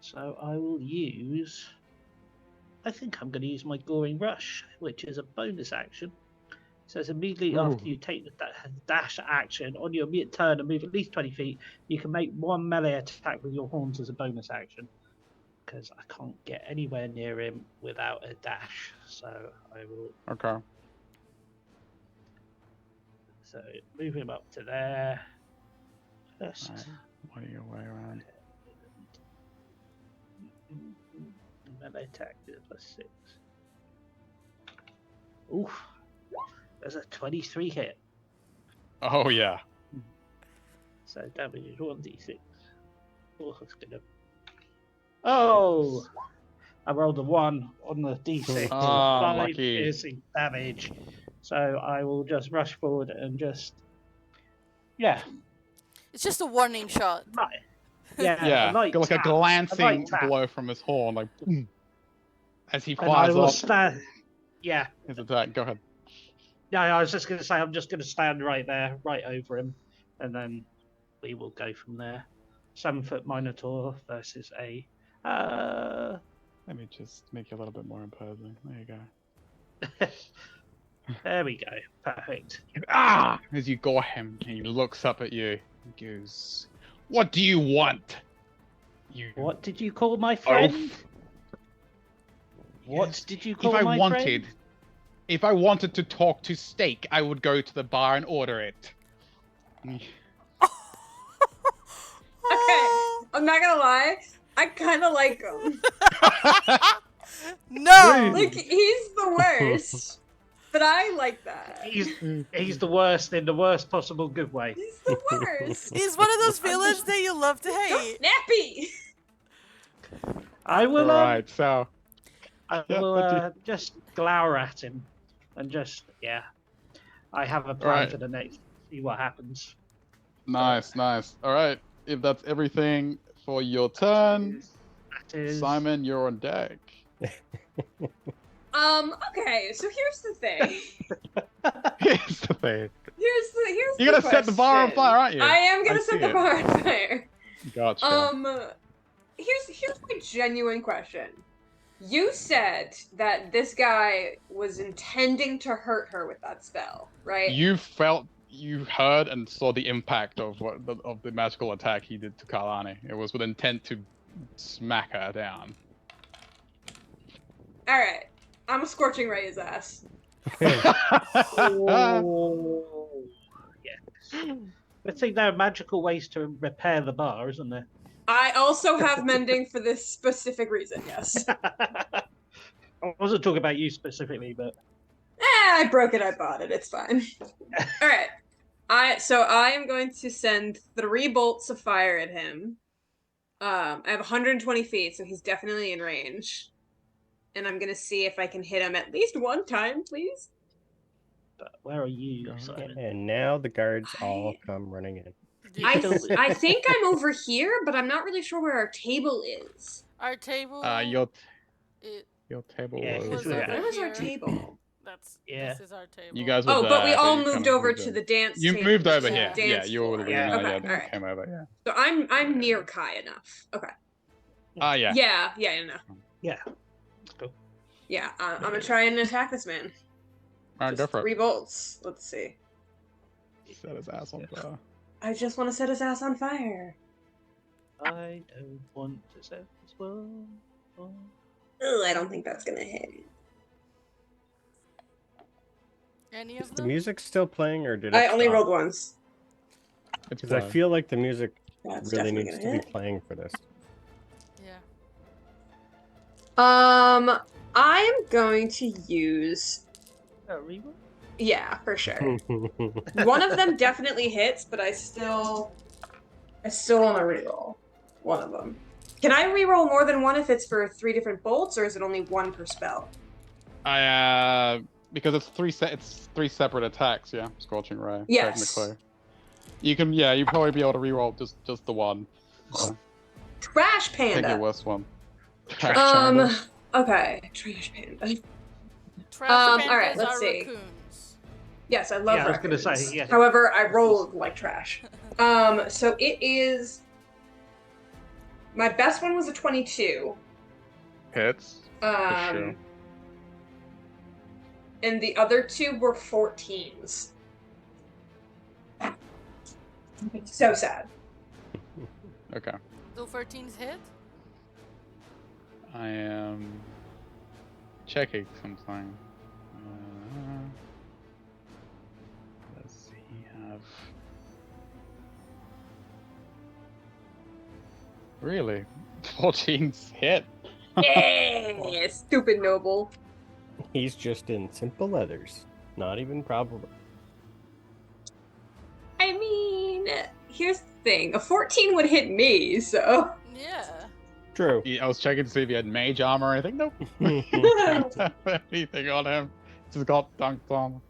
Speaker 3: So I will use. I think I'm going to use my Goring Rush, which is a bonus action. So it's immediately after you take the dash action on your immediate turn and move at least 20 feet, you can make one melee attack with your horns as a bonus action. Because I can't get anywhere near him without a dash. So I will.
Speaker 1: okay.
Speaker 3: So move him up to there. First.
Speaker 1: Alright, what are your way around?
Speaker 3: Melee attack is +6. Oof. There's a 23 hit.
Speaker 1: Oh yeah.
Speaker 3: So damage is 1d6. Oh, that's gonna. Oh! I rolled a 1 on the d6.
Speaker 1: Ah,
Speaker 3: 5
Speaker 1: lucky.
Speaker 3: piercing damage. So I will just rush forward and just. Yeah.
Speaker 2: It's just a warning shot.
Speaker 3: Yeah,
Speaker 1: Yeah,
Speaker 3: light
Speaker 1: like a
Speaker 3: tap.
Speaker 1: glancing
Speaker 3: tap.
Speaker 1: blow from his horn, like boom. As he
Speaker 3: And I
Speaker 1: fires
Speaker 3: will
Speaker 1: off
Speaker 3: stand. Yeah.
Speaker 1: his attack. Go ahead.
Speaker 3: Yeah, I was just going to say, I'm just going to stand right there, right over him, and then we will go from there. 7-foot Minotaur versus a.
Speaker 1: Let me just make you a little bit more imposing. There you go.
Speaker 3: There we go. Perfect.
Speaker 1: Ah! As you gore him, he looks up at you. He goes, "What do you want?" You.
Speaker 3: What did you call my friend? What
Speaker 1: Yes.
Speaker 3: did you
Speaker 1: If
Speaker 3: call
Speaker 1: I
Speaker 3: my
Speaker 1: wanted,
Speaker 3: friend?
Speaker 1: if I wanted to talk to steak, I would go to the bar and order it.
Speaker 4: Okay, I'm not gonna lie. I kind of like him.
Speaker 2: No!
Speaker 4: Like, he's the worst. But I like that.
Speaker 3: He's the worst in the worst possible good way.
Speaker 4: He's the worst.
Speaker 2: He's one of those villains that you love to
Speaker 4: So
Speaker 2: hate.
Speaker 4: snappy.
Speaker 3: I will.
Speaker 1: Right, so
Speaker 3: I
Speaker 1: Yeah,
Speaker 3: will
Speaker 1: what do you-
Speaker 3: just glower at him and just I have a plan
Speaker 1: Right.
Speaker 3: for the next. See what happens.
Speaker 1: nice. All right, if that's everything for your turn,
Speaker 3: That is
Speaker 1: Simon, you're on deck.
Speaker 4: Okay, so here's the thing.
Speaker 1: Here's the thing.
Speaker 4: Here's
Speaker 1: You're gonna set the bar on
Speaker 4: question.
Speaker 1: fire, aren't you?
Speaker 4: I am gonna
Speaker 1: I
Speaker 4: set
Speaker 1: see
Speaker 4: the
Speaker 1: it.
Speaker 4: bar on fire.
Speaker 1: Gotcha.
Speaker 4: Here's my genuine question. You said that this guy was intending to hurt her with that spell, right?
Speaker 1: You heard and saw the impact of the magical attack he did to Kalani. It was with intent to smack her down.
Speaker 4: Alright. I'm a scorching ray his ass.
Speaker 3: Oh, yes. I think there are magical ways to repair the bar, isn't there?
Speaker 4: I also have mending for this specific reason, yes.
Speaker 3: I wasn't talking about you specifically, but
Speaker 4: I broke it, I bought it, it's fine. Alright. So I am going to send 3 bolts of fire at him. I have 120 feet, so he's definitely in range. And I'm gonna see if I can hit him at least one time, please.
Speaker 3: where are you,
Speaker 1: Go
Speaker 3: Simon?
Speaker 5: And now the guards all come running in.
Speaker 4: I think I'm over here, but I'm not really sure where our table is.
Speaker 2: Our table.
Speaker 1: Your
Speaker 2: It
Speaker 1: table
Speaker 3: Yeah,
Speaker 1: was.
Speaker 2: was
Speaker 3: Yeah.
Speaker 2: over
Speaker 4: Where was our
Speaker 2: here.
Speaker 4: table?
Speaker 3: Yeah.
Speaker 2: This is our table.
Speaker 1: You guys were
Speaker 4: Oh,
Speaker 1: there,
Speaker 4: but we all
Speaker 1: you
Speaker 4: moved
Speaker 1: kinda
Speaker 4: over
Speaker 1: moved
Speaker 4: to
Speaker 1: over.
Speaker 4: the dance
Speaker 1: You
Speaker 4: table.
Speaker 1: moved over
Speaker 2: Yeah.
Speaker 1: here. Yeah,
Speaker 4: Dance
Speaker 1: you were
Speaker 4: floor.
Speaker 1: the
Speaker 3: Yeah.
Speaker 1: winner.
Speaker 4: Okay,
Speaker 1: Yeah, then
Speaker 4: alright.
Speaker 1: came over. Yeah.
Speaker 4: So I'm near Kai enough. Okay.
Speaker 1: Ah, yeah.
Speaker 4: Yeah, no.
Speaker 3: Yeah. Cool.
Speaker 4: Yeah, I'm gonna try and attack this man.
Speaker 1: Alright, go
Speaker 4: Just
Speaker 1: for
Speaker 4: 3
Speaker 1: it.
Speaker 4: bolts. Let's see.
Speaker 1: Set his ass on fire.
Speaker 4: I just want to set his ass on fire.
Speaker 3: I don't want to set this world on
Speaker 4: Ugh, I don't think that's gonna hit.
Speaker 2: Any
Speaker 5: Is
Speaker 2: of
Speaker 5: the
Speaker 2: them?
Speaker 5: music still playing, or did it
Speaker 4: I only
Speaker 5: stop?
Speaker 4: rolled once.
Speaker 1: It's
Speaker 5: Because I
Speaker 1: fine.
Speaker 5: feel like the music
Speaker 4: That's
Speaker 5: really
Speaker 4: definitely
Speaker 5: needs
Speaker 4: gonna
Speaker 5: to
Speaker 4: hit.
Speaker 5: be playing for this.
Speaker 2: Yeah.
Speaker 4: I'm going to use.
Speaker 3: a reroll.
Speaker 4: Yeah, for sure. One of them definitely hits, but I still want to reroll one of them. Can I reroll more than one if it's for 3 different bolts, or is it only 1 per spell?
Speaker 1: Because it's 3 separate attacks. Yeah, Scorching Ray.
Speaker 4: Yes.
Speaker 1: Technically, you can. Yeah, you probably be able to reroll just the one. So,
Speaker 4: Trash
Speaker 1: take your
Speaker 4: Panda.
Speaker 1: worst one.
Speaker 4: Okay, Trash Panda.
Speaker 2: Trash
Speaker 4: all right,
Speaker 2: pandas
Speaker 4: let's
Speaker 2: are
Speaker 4: see.
Speaker 2: raccoons.
Speaker 4: Yes, I love
Speaker 3: Yeah, I was gonna
Speaker 4: raccoons.
Speaker 3: say, yeah.
Speaker 4: However, I rolled like trash. So it is. My best one was a 22.
Speaker 1: Hits. For sure.
Speaker 4: And the other 2 were 14s. So sad.
Speaker 1: Okay.
Speaker 2: Do 14s hit?
Speaker 1: I am checking something. Does he have? Really? 14's hit.
Speaker 4: Yeah, stupid noble.
Speaker 5: He's just in simple leathers. Not even probable.
Speaker 4: I mean, here's the thing: a 14 would hit me, so.
Speaker 2: Yeah.
Speaker 5: True.
Speaker 1: I was checking to see if he had mage armor or anything. Nope. Don't have anything on him. Just got dunked on.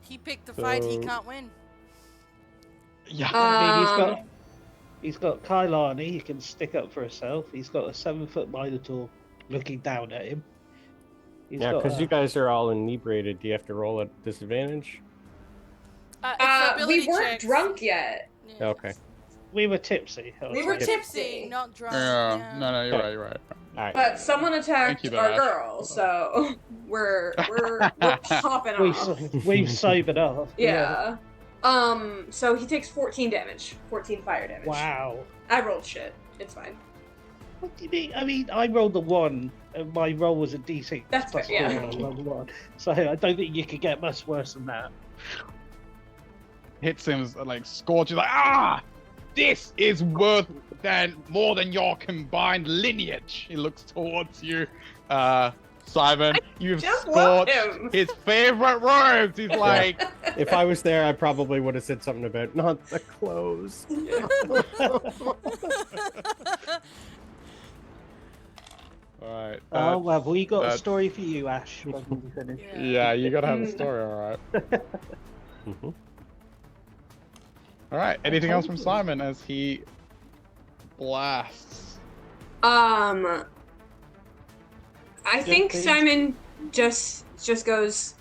Speaker 2: He picked the fight he
Speaker 5: So-
Speaker 2: can't win.
Speaker 1: Yeah.
Speaker 3: I mean, he's got Kailani, he can stick up for herself. He's got a 7-foot Minotaur looking down at him. He's
Speaker 5: Yeah,
Speaker 3: got
Speaker 5: because
Speaker 3: a-
Speaker 5: you guys are all inebriated. Do you have to roll at disadvantage?
Speaker 2: It's ability
Speaker 4: We weren't
Speaker 2: checks.
Speaker 4: drunk yet.
Speaker 2: Yeah.
Speaker 5: Okay.
Speaker 3: we were tipsy.
Speaker 4: We were
Speaker 5: Yeah.
Speaker 4: tipsy.
Speaker 2: Not drunk.
Speaker 1: Yeah. No, you're right. You're right.
Speaker 5: All right.
Speaker 4: But someone attacked
Speaker 1: Thank you,
Speaker 4: our
Speaker 1: Ash.
Speaker 4: girl, so we're popping off.
Speaker 3: We've sobered up.
Speaker 4: Yeah. So he takes 14 damage. 14 fire damage.
Speaker 3: Wow.
Speaker 4: I rolled shit. It's fine.
Speaker 3: What do you mean? I mean, I rolled a 1, and my roll was a D6.
Speaker 4: That's
Speaker 3: plus
Speaker 4: fair, yeah.
Speaker 3: 4, and I rolled a 1. So I don't think you could get much worse than that.
Speaker 1: Hits him like scorches. Like this is worth more than your combined lineage. He looks towards you, Simon. You've
Speaker 4: just love
Speaker 1: scorched
Speaker 4: him.
Speaker 1: his favorite robes. He's like,
Speaker 5: If I was there, I probably would have said something about not the clothes.
Speaker 1: all right.
Speaker 3: Oh, well, we got a
Speaker 1: that's-
Speaker 3: story for you, Ash, when we finish.
Speaker 1: Yeah, you gotta have a story. All right.
Speaker 5: Mhm.
Speaker 1: All right. Anything else from
Speaker 3: told you.
Speaker 1: Simon as he blasts?
Speaker 4: I think
Speaker 3: please.
Speaker 4: Simon just goes,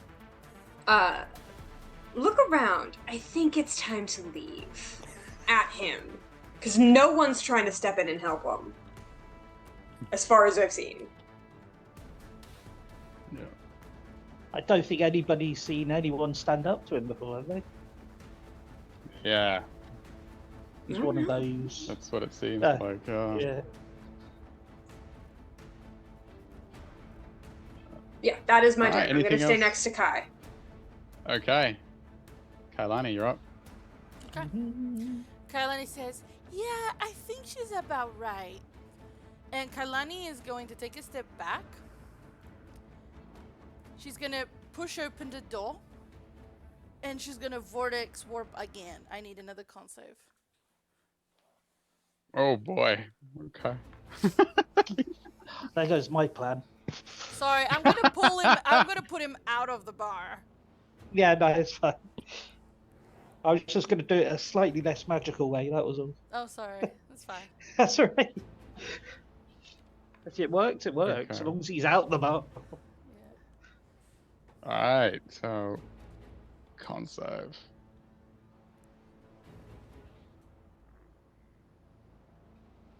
Speaker 4: look around. I think it's time to leave. At him. Because no one's trying to step in and help him. As far as I've seen.
Speaker 1: Yeah.
Speaker 3: I don't think anybody's seen anyone stand up to him before, have they?
Speaker 1: Yeah.
Speaker 3: He's one of those.
Speaker 1: That's what it seems
Speaker 3: Yeah.
Speaker 1: like.
Speaker 3: Yeah.
Speaker 4: Yeah, that is my
Speaker 1: Alright,
Speaker 4: turn. I'm gonna
Speaker 1: anything
Speaker 4: stay
Speaker 1: else?
Speaker 4: next to Kai.
Speaker 1: Okay. Kailani, you're up.
Speaker 2: Okay. Kailani says, "Yeah, I think she's about right." And Kailani is going to take a step back. She's gonna push open the door. And she's gonna vortex warp again. I need another con save.
Speaker 1: Oh boy. Okay.
Speaker 3: There goes my plan.
Speaker 2: Sorry, I'm gonna pull him. I'm gonna put him out of the bar.
Speaker 3: Yeah, no, it's fine. I was just going to do it a slightly less magical way, that was all.
Speaker 2: Oh, sorry. That's fine.
Speaker 3: That's alright. If it works, it works.
Speaker 1: Okay.
Speaker 3: As long as he's out the bar.
Speaker 2: Yeah.
Speaker 1: All right, so con save.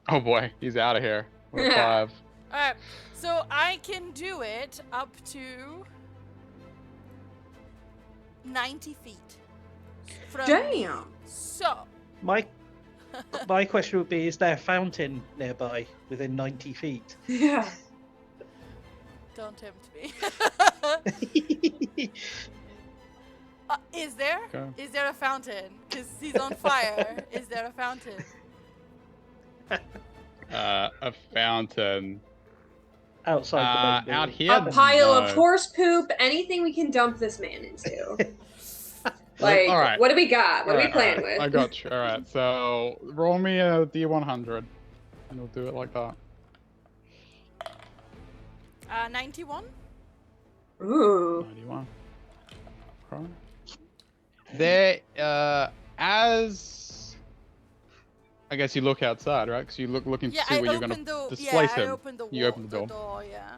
Speaker 1: Oh boy, he's out of here. We're at 5.
Speaker 2: Alright, so I can do it up to 90 feet. From me.
Speaker 4: Damn.
Speaker 2: So,
Speaker 3: My question would be: is there a fountain nearby within 90 feet?
Speaker 4: Yeah.
Speaker 2: don't tempt me. Is there?
Speaker 1: Okay.
Speaker 2: Is there a fountain? Because he's on fire. Is there a fountain?
Speaker 1: A fountain.
Speaker 3: Outside the
Speaker 1: out
Speaker 3: window.
Speaker 1: here.
Speaker 4: A pile of
Speaker 1: no.
Speaker 4: horse poop, anything we can dump this man into. Like,
Speaker 1: all right.
Speaker 4: what do we got? What are we
Speaker 1: Alright,
Speaker 4: playing
Speaker 1: alright,
Speaker 4: with?
Speaker 1: I got you. All right, so roll me a D100, and we'll do it like that.
Speaker 2: 91?
Speaker 4: Ooh.
Speaker 1: 91. Okay. There, as I guess you look outside, right? Because you looking to
Speaker 2: Yeah,
Speaker 1: see
Speaker 2: I
Speaker 1: where you're gonna
Speaker 2: opened the
Speaker 1: displace
Speaker 2: I
Speaker 1: him.
Speaker 2: opened the
Speaker 1: You
Speaker 2: wall,
Speaker 1: opened the door.
Speaker 2: yeah.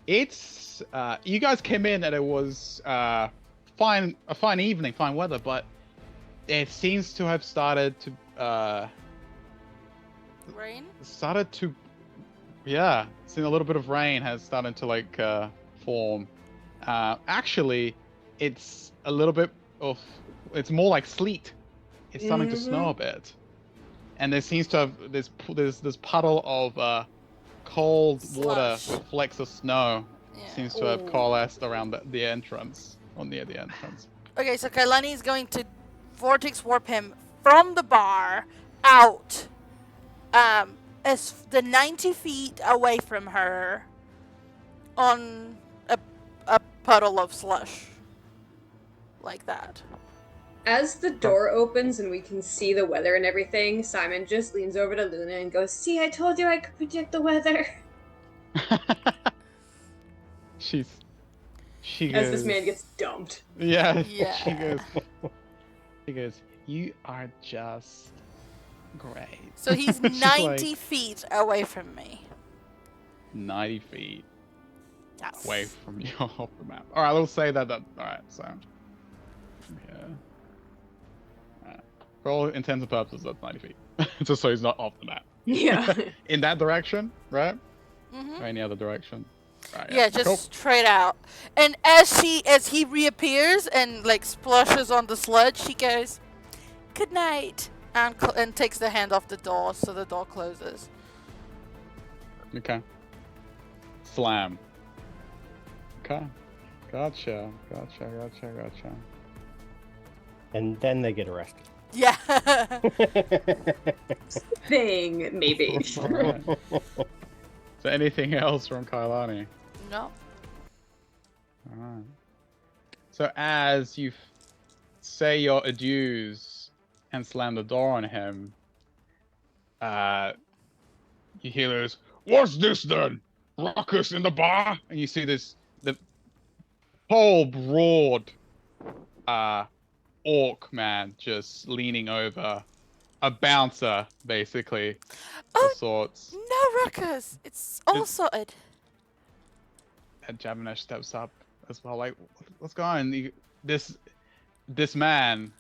Speaker 1: It's you guys came in and it was a fine evening, fine weather, but it seems to have started to
Speaker 2: Rain?
Speaker 1: yeah, seen a little bit of rain has started to like form. Actually, it's a little bit of it's more like sleet. It's starting to snow a bit, and there seems to have this puddle of cold water
Speaker 2: Slush.
Speaker 1: with flecks of snow
Speaker 2: Yeah.
Speaker 1: seems to have
Speaker 4: Ooh.
Speaker 1: coalesced around the entrance or near the entrance.
Speaker 2: Okay, so Kailani is going to vortex warp him from the bar out, as the 90 feet away from her, on a puddle of slush, like that.
Speaker 4: As the door opens and we can see the weather and everything, Simon just leans over to Luna and goes, "See, I told you I could predict the weather."
Speaker 1: She goes.
Speaker 4: As this man gets dumped.
Speaker 1: Yeah.
Speaker 2: Yeah.
Speaker 1: She goes. You are just great.
Speaker 2: So he's
Speaker 1: She's
Speaker 2: 90
Speaker 1: like,
Speaker 2: feet away from me.
Speaker 1: 90 feet
Speaker 2: Yes.
Speaker 1: away from you off the map. All right, we'll say that. All right, so yeah. All right. For all intents and purposes, that's 90 feet. Just so he's not off the map.
Speaker 4: Yeah.
Speaker 1: In that direction, right?
Speaker 2: Mm-hmm.
Speaker 1: Or any other direction. Right,
Speaker 2: Yeah, just
Speaker 1: cool.
Speaker 2: straight out. And as he reappears and like splashes on the sludge, she goes, "Good night," and takes the hand off the door, so the door closes.
Speaker 1: Okay. Slam. Okay. Gotcha.
Speaker 5: And then they get arrested.
Speaker 2: Yeah.
Speaker 4: Thing, maybe.
Speaker 1: All right. So anything else from Kailani?
Speaker 2: No.
Speaker 1: Alright. So as you say your adieus and slam the door on him, you hear this, "What's this then? Ruckus in the bar?" And you see the whole broad orc man just leaning over a bouncer, basically,
Speaker 2: Oh,
Speaker 1: of sorts.
Speaker 2: No, Ruckus. It's all sorted.
Speaker 1: And Javanesh steps up as well. Like, what's going on? This man,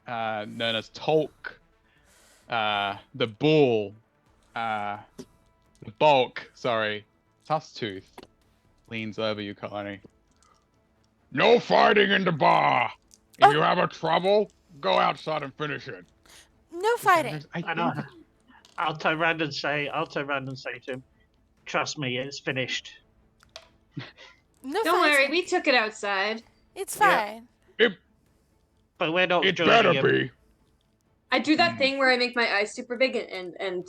Speaker 1: known as Tolk, the bull, the bulk, sorry, Tusktooth, leans over you, Kalani. "No fighting in the bar. If you have a trouble, go outside and finish it."
Speaker 2: No fighting.
Speaker 3: I know. I'll turn around and say to him, "Trust me, it's finished."
Speaker 2: No
Speaker 4: Don't
Speaker 2: fighting.
Speaker 4: worry, we took it outside.
Speaker 2: It's
Speaker 3: Yeah.
Speaker 2: fine.
Speaker 3: But we're not
Speaker 1: It
Speaker 3: joining
Speaker 1: better
Speaker 3: him.
Speaker 1: be.
Speaker 4: I do that thing where I make my eyes super big and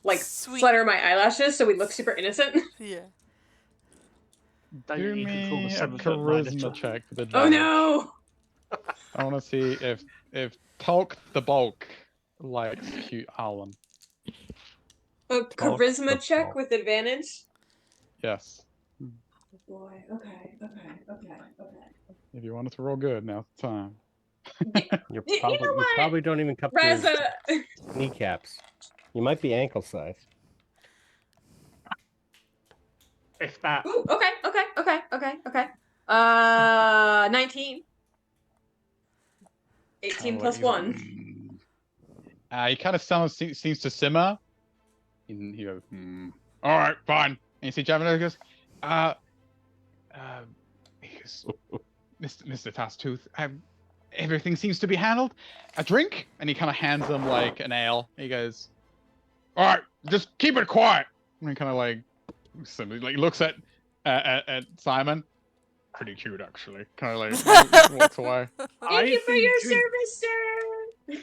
Speaker 4: like
Speaker 2: Sweet.
Speaker 4: flutter my eyelashes so we look super innocent.
Speaker 2: Yeah.
Speaker 3: Don't
Speaker 1: Do
Speaker 3: you can call
Speaker 1: me
Speaker 3: the
Speaker 1: a
Speaker 3: 7-foot
Speaker 1: charisma
Speaker 3: minotaur.
Speaker 1: check for the
Speaker 4: Oh
Speaker 1: damage.
Speaker 4: no!
Speaker 1: I want to see if Tolk the bulk likes cute Alan.
Speaker 4: A
Speaker 5: Talk
Speaker 4: charisma
Speaker 5: the
Speaker 4: check
Speaker 5: talk.
Speaker 4: with advantage.
Speaker 1: Yes.
Speaker 4: Boy, okay.
Speaker 1: If you want it to roll good, now's the time.
Speaker 5: You
Speaker 4: You know what?
Speaker 5: probably don't even cup your
Speaker 4: Reza.
Speaker 5: kneecaps. You might be ankle size.
Speaker 3: If that.
Speaker 4: Ooh, okay. Okay. 19. 18 plus 1.
Speaker 1: He kind of seems to simmer. And he goes, all right, fine. And you see Javin goes, he goes, Mr. Tasstooth, everything seems to be handled. A drink? And he kind of hands him like an ale. He goes, all right, just keep it quiet. And he kind of like looks at Simon. Pretty cute, actually. Kind of like walks away.
Speaker 4: Thank you for your service, sir.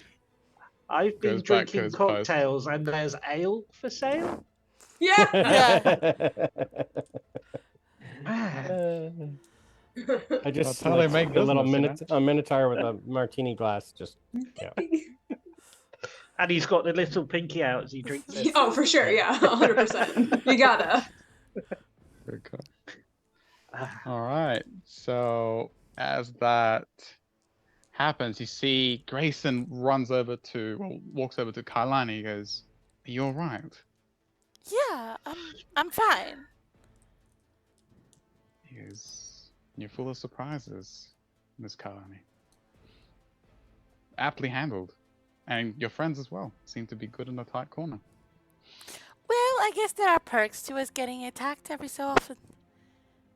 Speaker 3: I've been
Speaker 1: Goes back to
Speaker 3: drinking
Speaker 1: his post.
Speaker 3: cocktails, and there's ale for sale.
Speaker 4: Yeah.
Speaker 3: Man.
Speaker 5: I just
Speaker 1: That's how they make
Speaker 5: a little
Speaker 1: business,
Speaker 5: a minotaur with a martini glass. Just
Speaker 3: And he's got the little pinky out as he drinks it.
Speaker 4: Oh, for sure. Yeah, 100%. You gotta.
Speaker 1: Good call. All right. So as that happens, you see Grayson walks over to Kailani. He goes, "Are you all right?"
Speaker 2: Yeah, I'm fine.
Speaker 1: He goes, "You're full of surprises, Miss Kailani. Aptly handled, and your friends as well seem to be good in a tight corner."
Speaker 2: Well, I guess there are perks to us getting attacked every so often.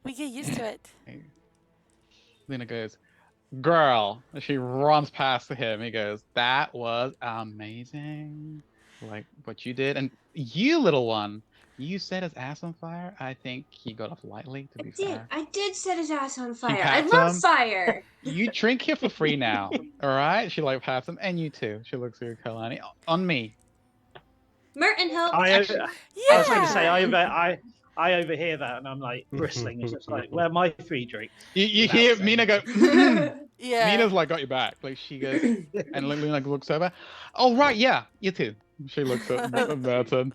Speaker 2: We get used to it.
Speaker 1: Lena goes, "Girl," and she runs past him. He goes, "That was amazing, like what you did, and you little one, you set his ass on fire. I think he got off lightly, to be fair.
Speaker 4: I did set his ass on fire. I
Speaker 1: pats
Speaker 4: love
Speaker 1: him.
Speaker 4: fire.
Speaker 1: You drink here for free now, all right?" She like pats him, and you too. She looks at Kalani. On me.
Speaker 4: Merton, help.
Speaker 3: I was going to say,
Speaker 2: Yeah.
Speaker 3: I overhear that, and I'm like bristling. It's just like, where are my free drinks?
Speaker 1: You hear Mina go.
Speaker 2: Yeah.
Speaker 1: Mina's like got your back. Like she goes, and Lena like looks over. "Oh right, yeah, you too." She looks at Merton.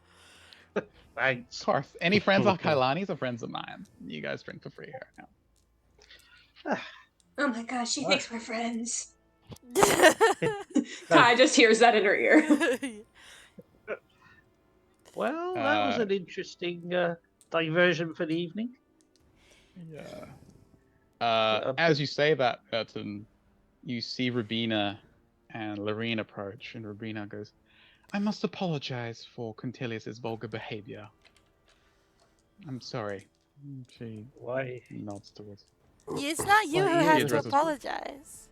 Speaker 3: Thanks.
Speaker 1: Of course. Any friends of Kailani's are friends of mine. You guys drink for free here now.
Speaker 4: Oh my gosh, she thinks we're friends. Kai just hears that in her ear.
Speaker 3: Well, that was an interesting diversion for the evening.
Speaker 1: Yeah. As you say that, Merton, you see Rubina and Lorene approach, and Rubina goes, "I must apologize for Quintilius's vulgar behavior. I'm sorry." She
Speaker 3: Why?
Speaker 1: nods towards.
Speaker 2: It's not you
Speaker 3: Well,
Speaker 2: who
Speaker 3: he
Speaker 2: has to
Speaker 1: addresses-
Speaker 2: apologize.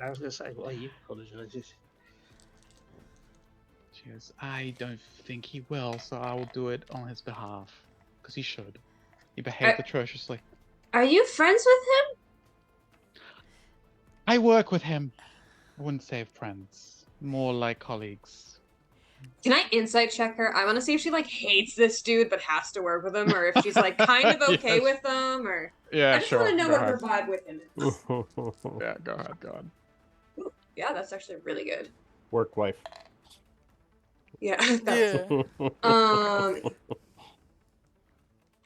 Speaker 3: I was going to say, why you apologizes?
Speaker 1: She goes, "I don't think he will, so I will do it on his behalf. Because he should. He behaved atrociously.
Speaker 4: Are you friends with him?
Speaker 1: I work with him. I wouldn't say friends. More like colleagues."
Speaker 4: Can I insight check her? I want to see if she like hates this dude but has to work with him, or if she's like kind of okay
Speaker 1: Yes.
Speaker 4: with him, or
Speaker 1: Yeah,
Speaker 4: I just
Speaker 1: sure.
Speaker 4: want to know
Speaker 1: go
Speaker 4: what
Speaker 1: ahead.
Speaker 4: her vibe with him is.
Speaker 1: Yeah, go ahead.
Speaker 4: Yeah, that's actually really good.
Speaker 5: Work wife.
Speaker 4: Yeah.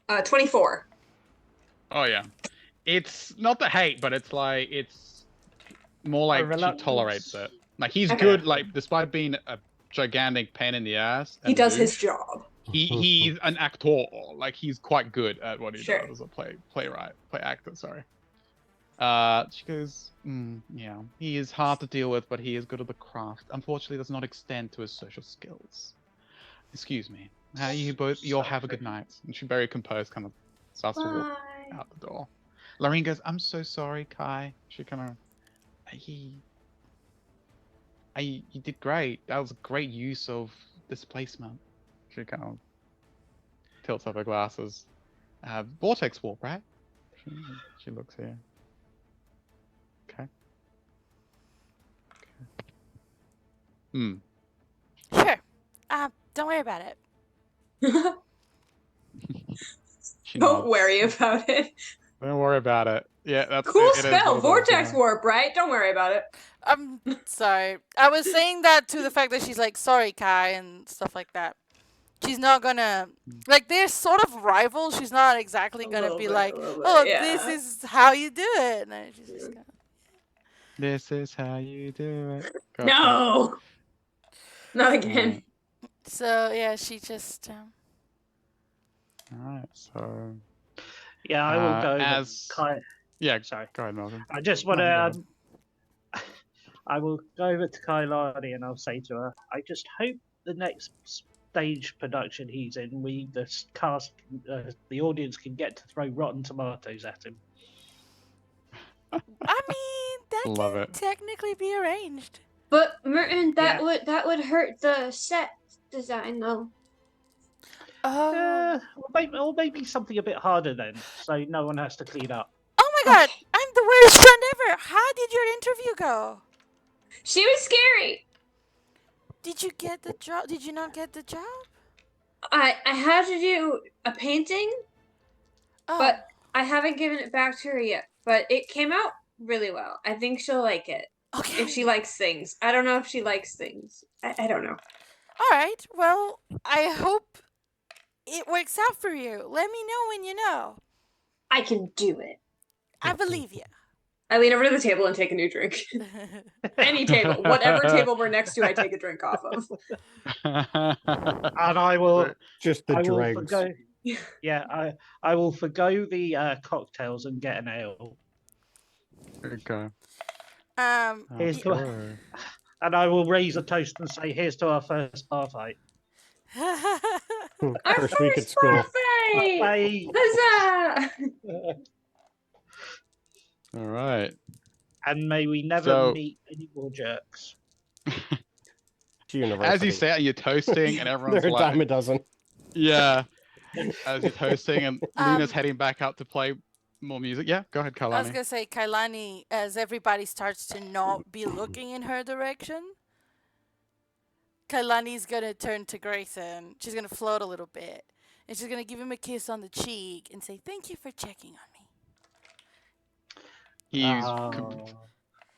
Speaker 2: Yeah.
Speaker 4: 24.
Speaker 1: Oh yeah. It's not the hate, but it's like it's more like she
Speaker 3: reluctance.
Speaker 1: tolerates it. Like he's
Speaker 4: Okay.
Speaker 1: good, like despite being a gigantic pain in the ass.
Speaker 4: He
Speaker 1: and
Speaker 4: does his
Speaker 1: douche,
Speaker 4: job.
Speaker 1: He's an actor. Like he's quite good at what he
Speaker 4: Sure.
Speaker 1: does as a play actor. Sorry. She goes, yeah, he is hard to deal with, but he is good at the craft. Unfortunately, does not extend to his social skills. Excuse me. You'll have a good night. And she very composed kind of starts to walk
Speaker 4: Bye.
Speaker 1: out the door. Lorene goes, "I'm so sorry, Kai." She kind of, you did great. That was a great use of displacement. She kind of tilts up her glasses. Vortex warp, right? She looks here. Okay.
Speaker 2: Sure. Don't worry about it.
Speaker 1: She
Speaker 4: Don't
Speaker 1: nods.
Speaker 4: worry about it.
Speaker 1: Don't worry about it. Yeah, that's
Speaker 4: Cool
Speaker 1: it is
Speaker 4: spell.
Speaker 1: what it is,
Speaker 4: Vortex
Speaker 1: yeah.
Speaker 4: warp, right? Don't worry about it.
Speaker 2: I'm sorry. I was saying that to the fact that she's like, sorry, Kai, and stuff like that. She's not gonna, like, they're sort of rivals. She's not exactly gonna be like, oh,
Speaker 4: yeah.
Speaker 2: this is how you do it. No, she's just gonna...
Speaker 1: This is how you do it. Gotcha.
Speaker 4: No. Not again.
Speaker 2: So, yeah, she just,
Speaker 1: Alright, so
Speaker 3: Yeah, I will go over
Speaker 1: as
Speaker 3: Kai.
Speaker 1: yeah.
Speaker 3: Sorry.
Speaker 1: Go ahead, Malcolm.
Speaker 3: I just want
Speaker 1: No, you go
Speaker 3: to.
Speaker 1: ahead.
Speaker 3: I will go over to Kailani and I'll say to her, I just hope the next stage production he's in, the audience can get to throw rotten tomatoes at him.
Speaker 2: I mean, that
Speaker 1: Love
Speaker 2: can
Speaker 1: it.
Speaker 2: technically be arranged.
Speaker 4: But Merton,
Speaker 3: Yeah.
Speaker 4: that would hurt the set design though.
Speaker 2: Oh.
Speaker 3: Or maybe something a bit harder then, so no one has to clean up.
Speaker 2: Oh my god, I'm the worst friend ever. How did your interview go?
Speaker 4: She was scary.
Speaker 2: Did you get the job? Did you not get the job?
Speaker 4: I had to do a painting,
Speaker 2: Oh.
Speaker 4: but I haven't given it back to her yet. But it came out really well. I think she'll like it.
Speaker 2: Okay.
Speaker 4: If she likes things. I don't know if she likes things. I don't know.
Speaker 2: All right. Well, I hope it works out for you. Let me know when you know.
Speaker 4: I can do it.
Speaker 2: I believe you.
Speaker 4: I lean over to the table and take a new drink. Any table. Whatever table we're next to, I take a drink off of.
Speaker 3: And I will.
Speaker 5: Just the
Speaker 3: I will
Speaker 5: dregs.
Speaker 3: forgo. Yeah, I will forgo the cocktails and get an ale.
Speaker 1: Okay.
Speaker 3: Here's to-
Speaker 1: Sure.
Speaker 3: And I will raise a toast and say, "Here's to our first bar fight."
Speaker 4: Our
Speaker 5: First week at school.
Speaker 4: birthday!
Speaker 3: Bye.
Speaker 4: Huzzah!
Speaker 1: All right.
Speaker 3: And may we never
Speaker 1: So-
Speaker 3: meet any more jerks.
Speaker 5: To university.
Speaker 1: As you say, you're toasting, and everyone's
Speaker 5: They're a
Speaker 1: like,
Speaker 5: dime a dozen.
Speaker 1: yeah. As you're toasting, and Luna's
Speaker 2: Um,
Speaker 1: heading back up to play more music. Yeah, go ahead,
Speaker 2: I was
Speaker 1: Kalani.
Speaker 2: gonna say, Kailani, as everybody starts to not be looking in her direction, Kailani's gonna turn to Grayson. She's gonna float a little bit, and she's gonna give him a kiss on the cheek and say, "Thank you for checking on me."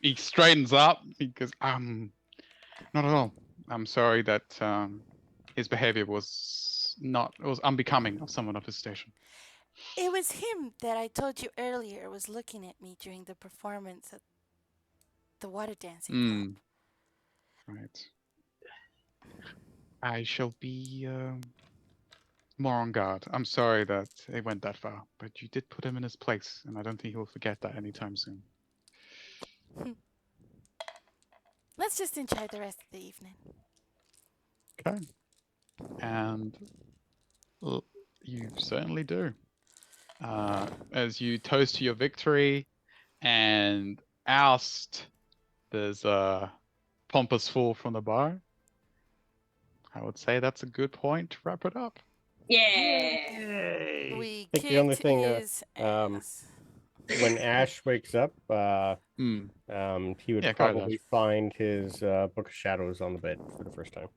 Speaker 1: He straightens up. He goes, not at all. I'm sorry that his behavior was unbecoming of someone of his station.
Speaker 2: It was him that I told you earlier was looking at me during the performance at the water dancing club.
Speaker 1: Right. I shall be more on guard. I'm sorry that it went that far, but you did put him in his place, and I don't think he'll forget that anytime soon.
Speaker 2: Let's just enjoy the rest of the evening.
Speaker 1: Okay. And you certainly do. As you toast to your victory and oust, there's a pompous fool from the bar. I would say that's a good point to wrap it up.
Speaker 4: Yeah.
Speaker 3: Yay.
Speaker 2: We
Speaker 5: think the only
Speaker 2: kicked
Speaker 5: thing,
Speaker 2: his ass.
Speaker 5: When Ash wakes up,
Speaker 1: Hmm.
Speaker 5: he would
Speaker 1: Yeah, go ahead,
Speaker 5: probably find his Book of Shadows on the bed for the first time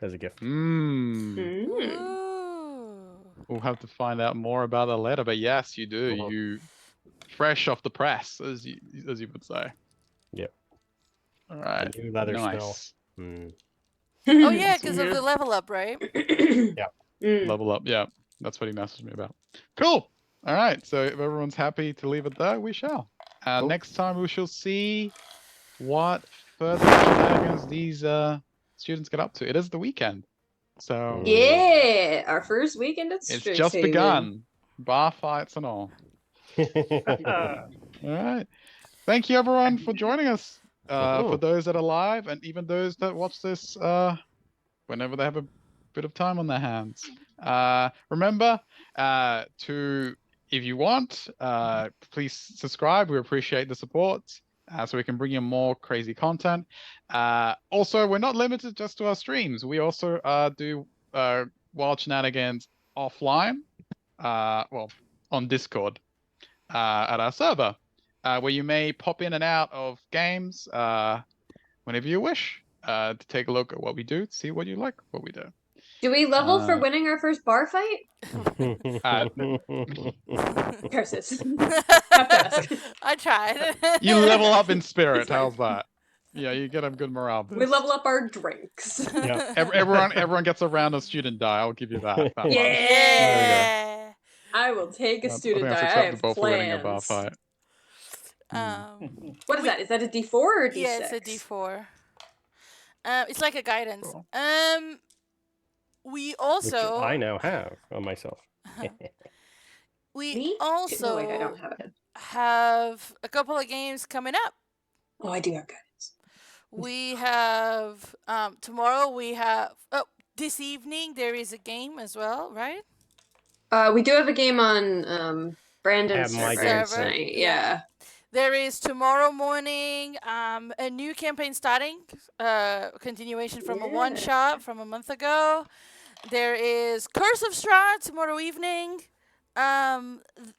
Speaker 5: as a gift.
Speaker 1: Hmm.
Speaker 4: Mm.
Speaker 2: Ooh.
Speaker 1: We'll have to find out more about the letter, but yes, you do.
Speaker 5: Uh-huh.
Speaker 1: You fresh off the press, as you would say.
Speaker 5: Yep.
Speaker 1: All right.
Speaker 5: New leather smell.
Speaker 1: Nice.
Speaker 5: Hmm.
Speaker 2: Oh yeah, because of the level up, right?
Speaker 4: Mm.
Speaker 1: Level up. Yeah, that's what he messaged me about. Cool. All right. So if everyone's happy to leave it there, we shall.
Speaker 5: Cool.
Speaker 1: Next time we shall see what further shenanigans these students get up to. It is the weekend, so
Speaker 4: Yeah, our first weekend at
Speaker 1: it's
Speaker 4: Strixhaven.
Speaker 1: just begun. Bar fights and all.
Speaker 3: Uh,
Speaker 1: All right. Thank you, everyone, for joining us. For
Speaker 5: Cool.
Speaker 1: those that are live, and even those that watch this whenever they have a bit of time on their hands. Remember to, if you want, please subscribe. We appreciate the support, so we can bring you more crazy content. Also, we're not limited just to our streams. We also do wild shenanigans offline, well, on Discord at our server, where you may pop in and out of games whenever you wish to take a look at what we do, see what you like, what we do.
Speaker 4: Do we level for
Speaker 1: Uh,
Speaker 4: winning our first bar fight? Curses. Have to ask.
Speaker 2: I tried.
Speaker 1: You level up in spirit. How's that? Yeah, you get a good morale boost.
Speaker 4: We level up our drinks.
Speaker 5: Yeah.
Speaker 1: Everyone gets a round of student die. I'll give you that. that much.
Speaker 2: Yeah.
Speaker 4: I will take a
Speaker 1: I
Speaker 4: student
Speaker 1: think
Speaker 4: die.
Speaker 1: that's
Speaker 4: I have
Speaker 1: acceptable for winning a bar
Speaker 4: plans.
Speaker 1: fight.
Speaker 4: What is that? Is that a D4 or a D6?
Speaker 2: Yeah, it's a D4. It's like a guidance.
Speaker 1: Cool.
Speaker 2: We
Speaker 5: Which
Speaker 2: also
Speaker 5: I now have on myself.
Speaker 2: We
Speaker 4: Me?
Speaker 2: also
Speaker 4: No, wait, I don't have it.
Speaker 2: have a couple of games coming up.
Speaker 4: Oh, I do have guidance.
Speaker 2: We have tomorrow. We have this evening there is a game as well, right?
Speaker 4: We do have a game on Brandon's
Speaker 5: Have my
Speaker 4: server
Speaker 5: game
Speaker 2: Server,
Speaker 4: tonight.
Speaker 2: yeah.
Speaker 4: Yeah.
Speaker 2: There is tomorrow morning a new campaign starting, continuation from a
Speaker 4: Yeah.
Speaker 2: one shot from a month ago. There is Curse of Strahd tomorrow evening,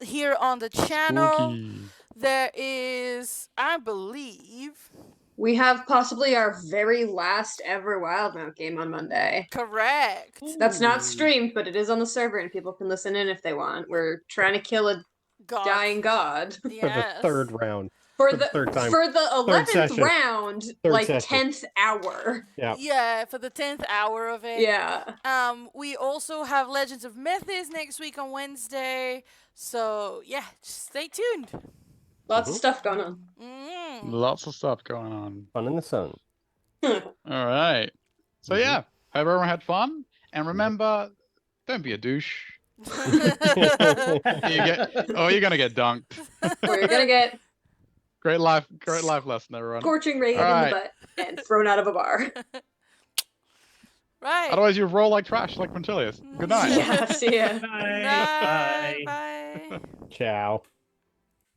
Speaker 2: here on the channel.
Speaker 1: Spooky.
Speaker 2: There is, I believe,
Speaker 4: We have possibly our very last ever Wildmount game on Monday.
Speaker 2: correct.
Speaker 4: That's not
Speaker 5: Ooh.
Speaker 4: streamed, but it is on the server and people can listen in if they want. We're trying to kill a
Speaker 2: God.
Speaker 4: dying god.
Speaker 5: For the
Speaker 2: Yes.
Speaker 5: third round.
Speaker 4: For
Speaker 5: For the third time.
Speaker 4: For the 11th
Speaker 5: session.
Speaker 4: round,
Speaker 5: Third
Speaker 4: like
Speaker 5: session.
Speaker 4: 10th hour.
Speaker 5: Yeah.
Speaker 2: Yeah, for the 10th hour of it.
Speaker 4: Yeah.
Speaker 2: We also have Legends of Mythos next week on Wednesday. So yeah, just stay tuned.
Speaker 4: Lots of stuff going on.
Speaker 1: Lots of stuff going on.
Speaker 5: Fun in the sun.
Speaker 1: All right. So
Speaker 5: Mhm.
Speaker 1: yeah, hope everyone had fun. And remember, don't be a douche. You're gonna get dunked.
Speaker 4: Or you're gonna get
Speaker 1: Great life lesson, everyone.
Speaker 4: scorching rain in
Speaker 1: Alright.
Speaker 4: the butt and thrown out of a bar.
Speaker 2: Right.
Speaker 1: Otherwise, you roll like trash, like Quintilius. Good night.
Speaker 4: Yeah, see ya.
Speaker 3: Bye.
Speaker 2: Night.
Speaker 3: Bye.
Speaker 2: Bye.
Speaker 5: Ciao.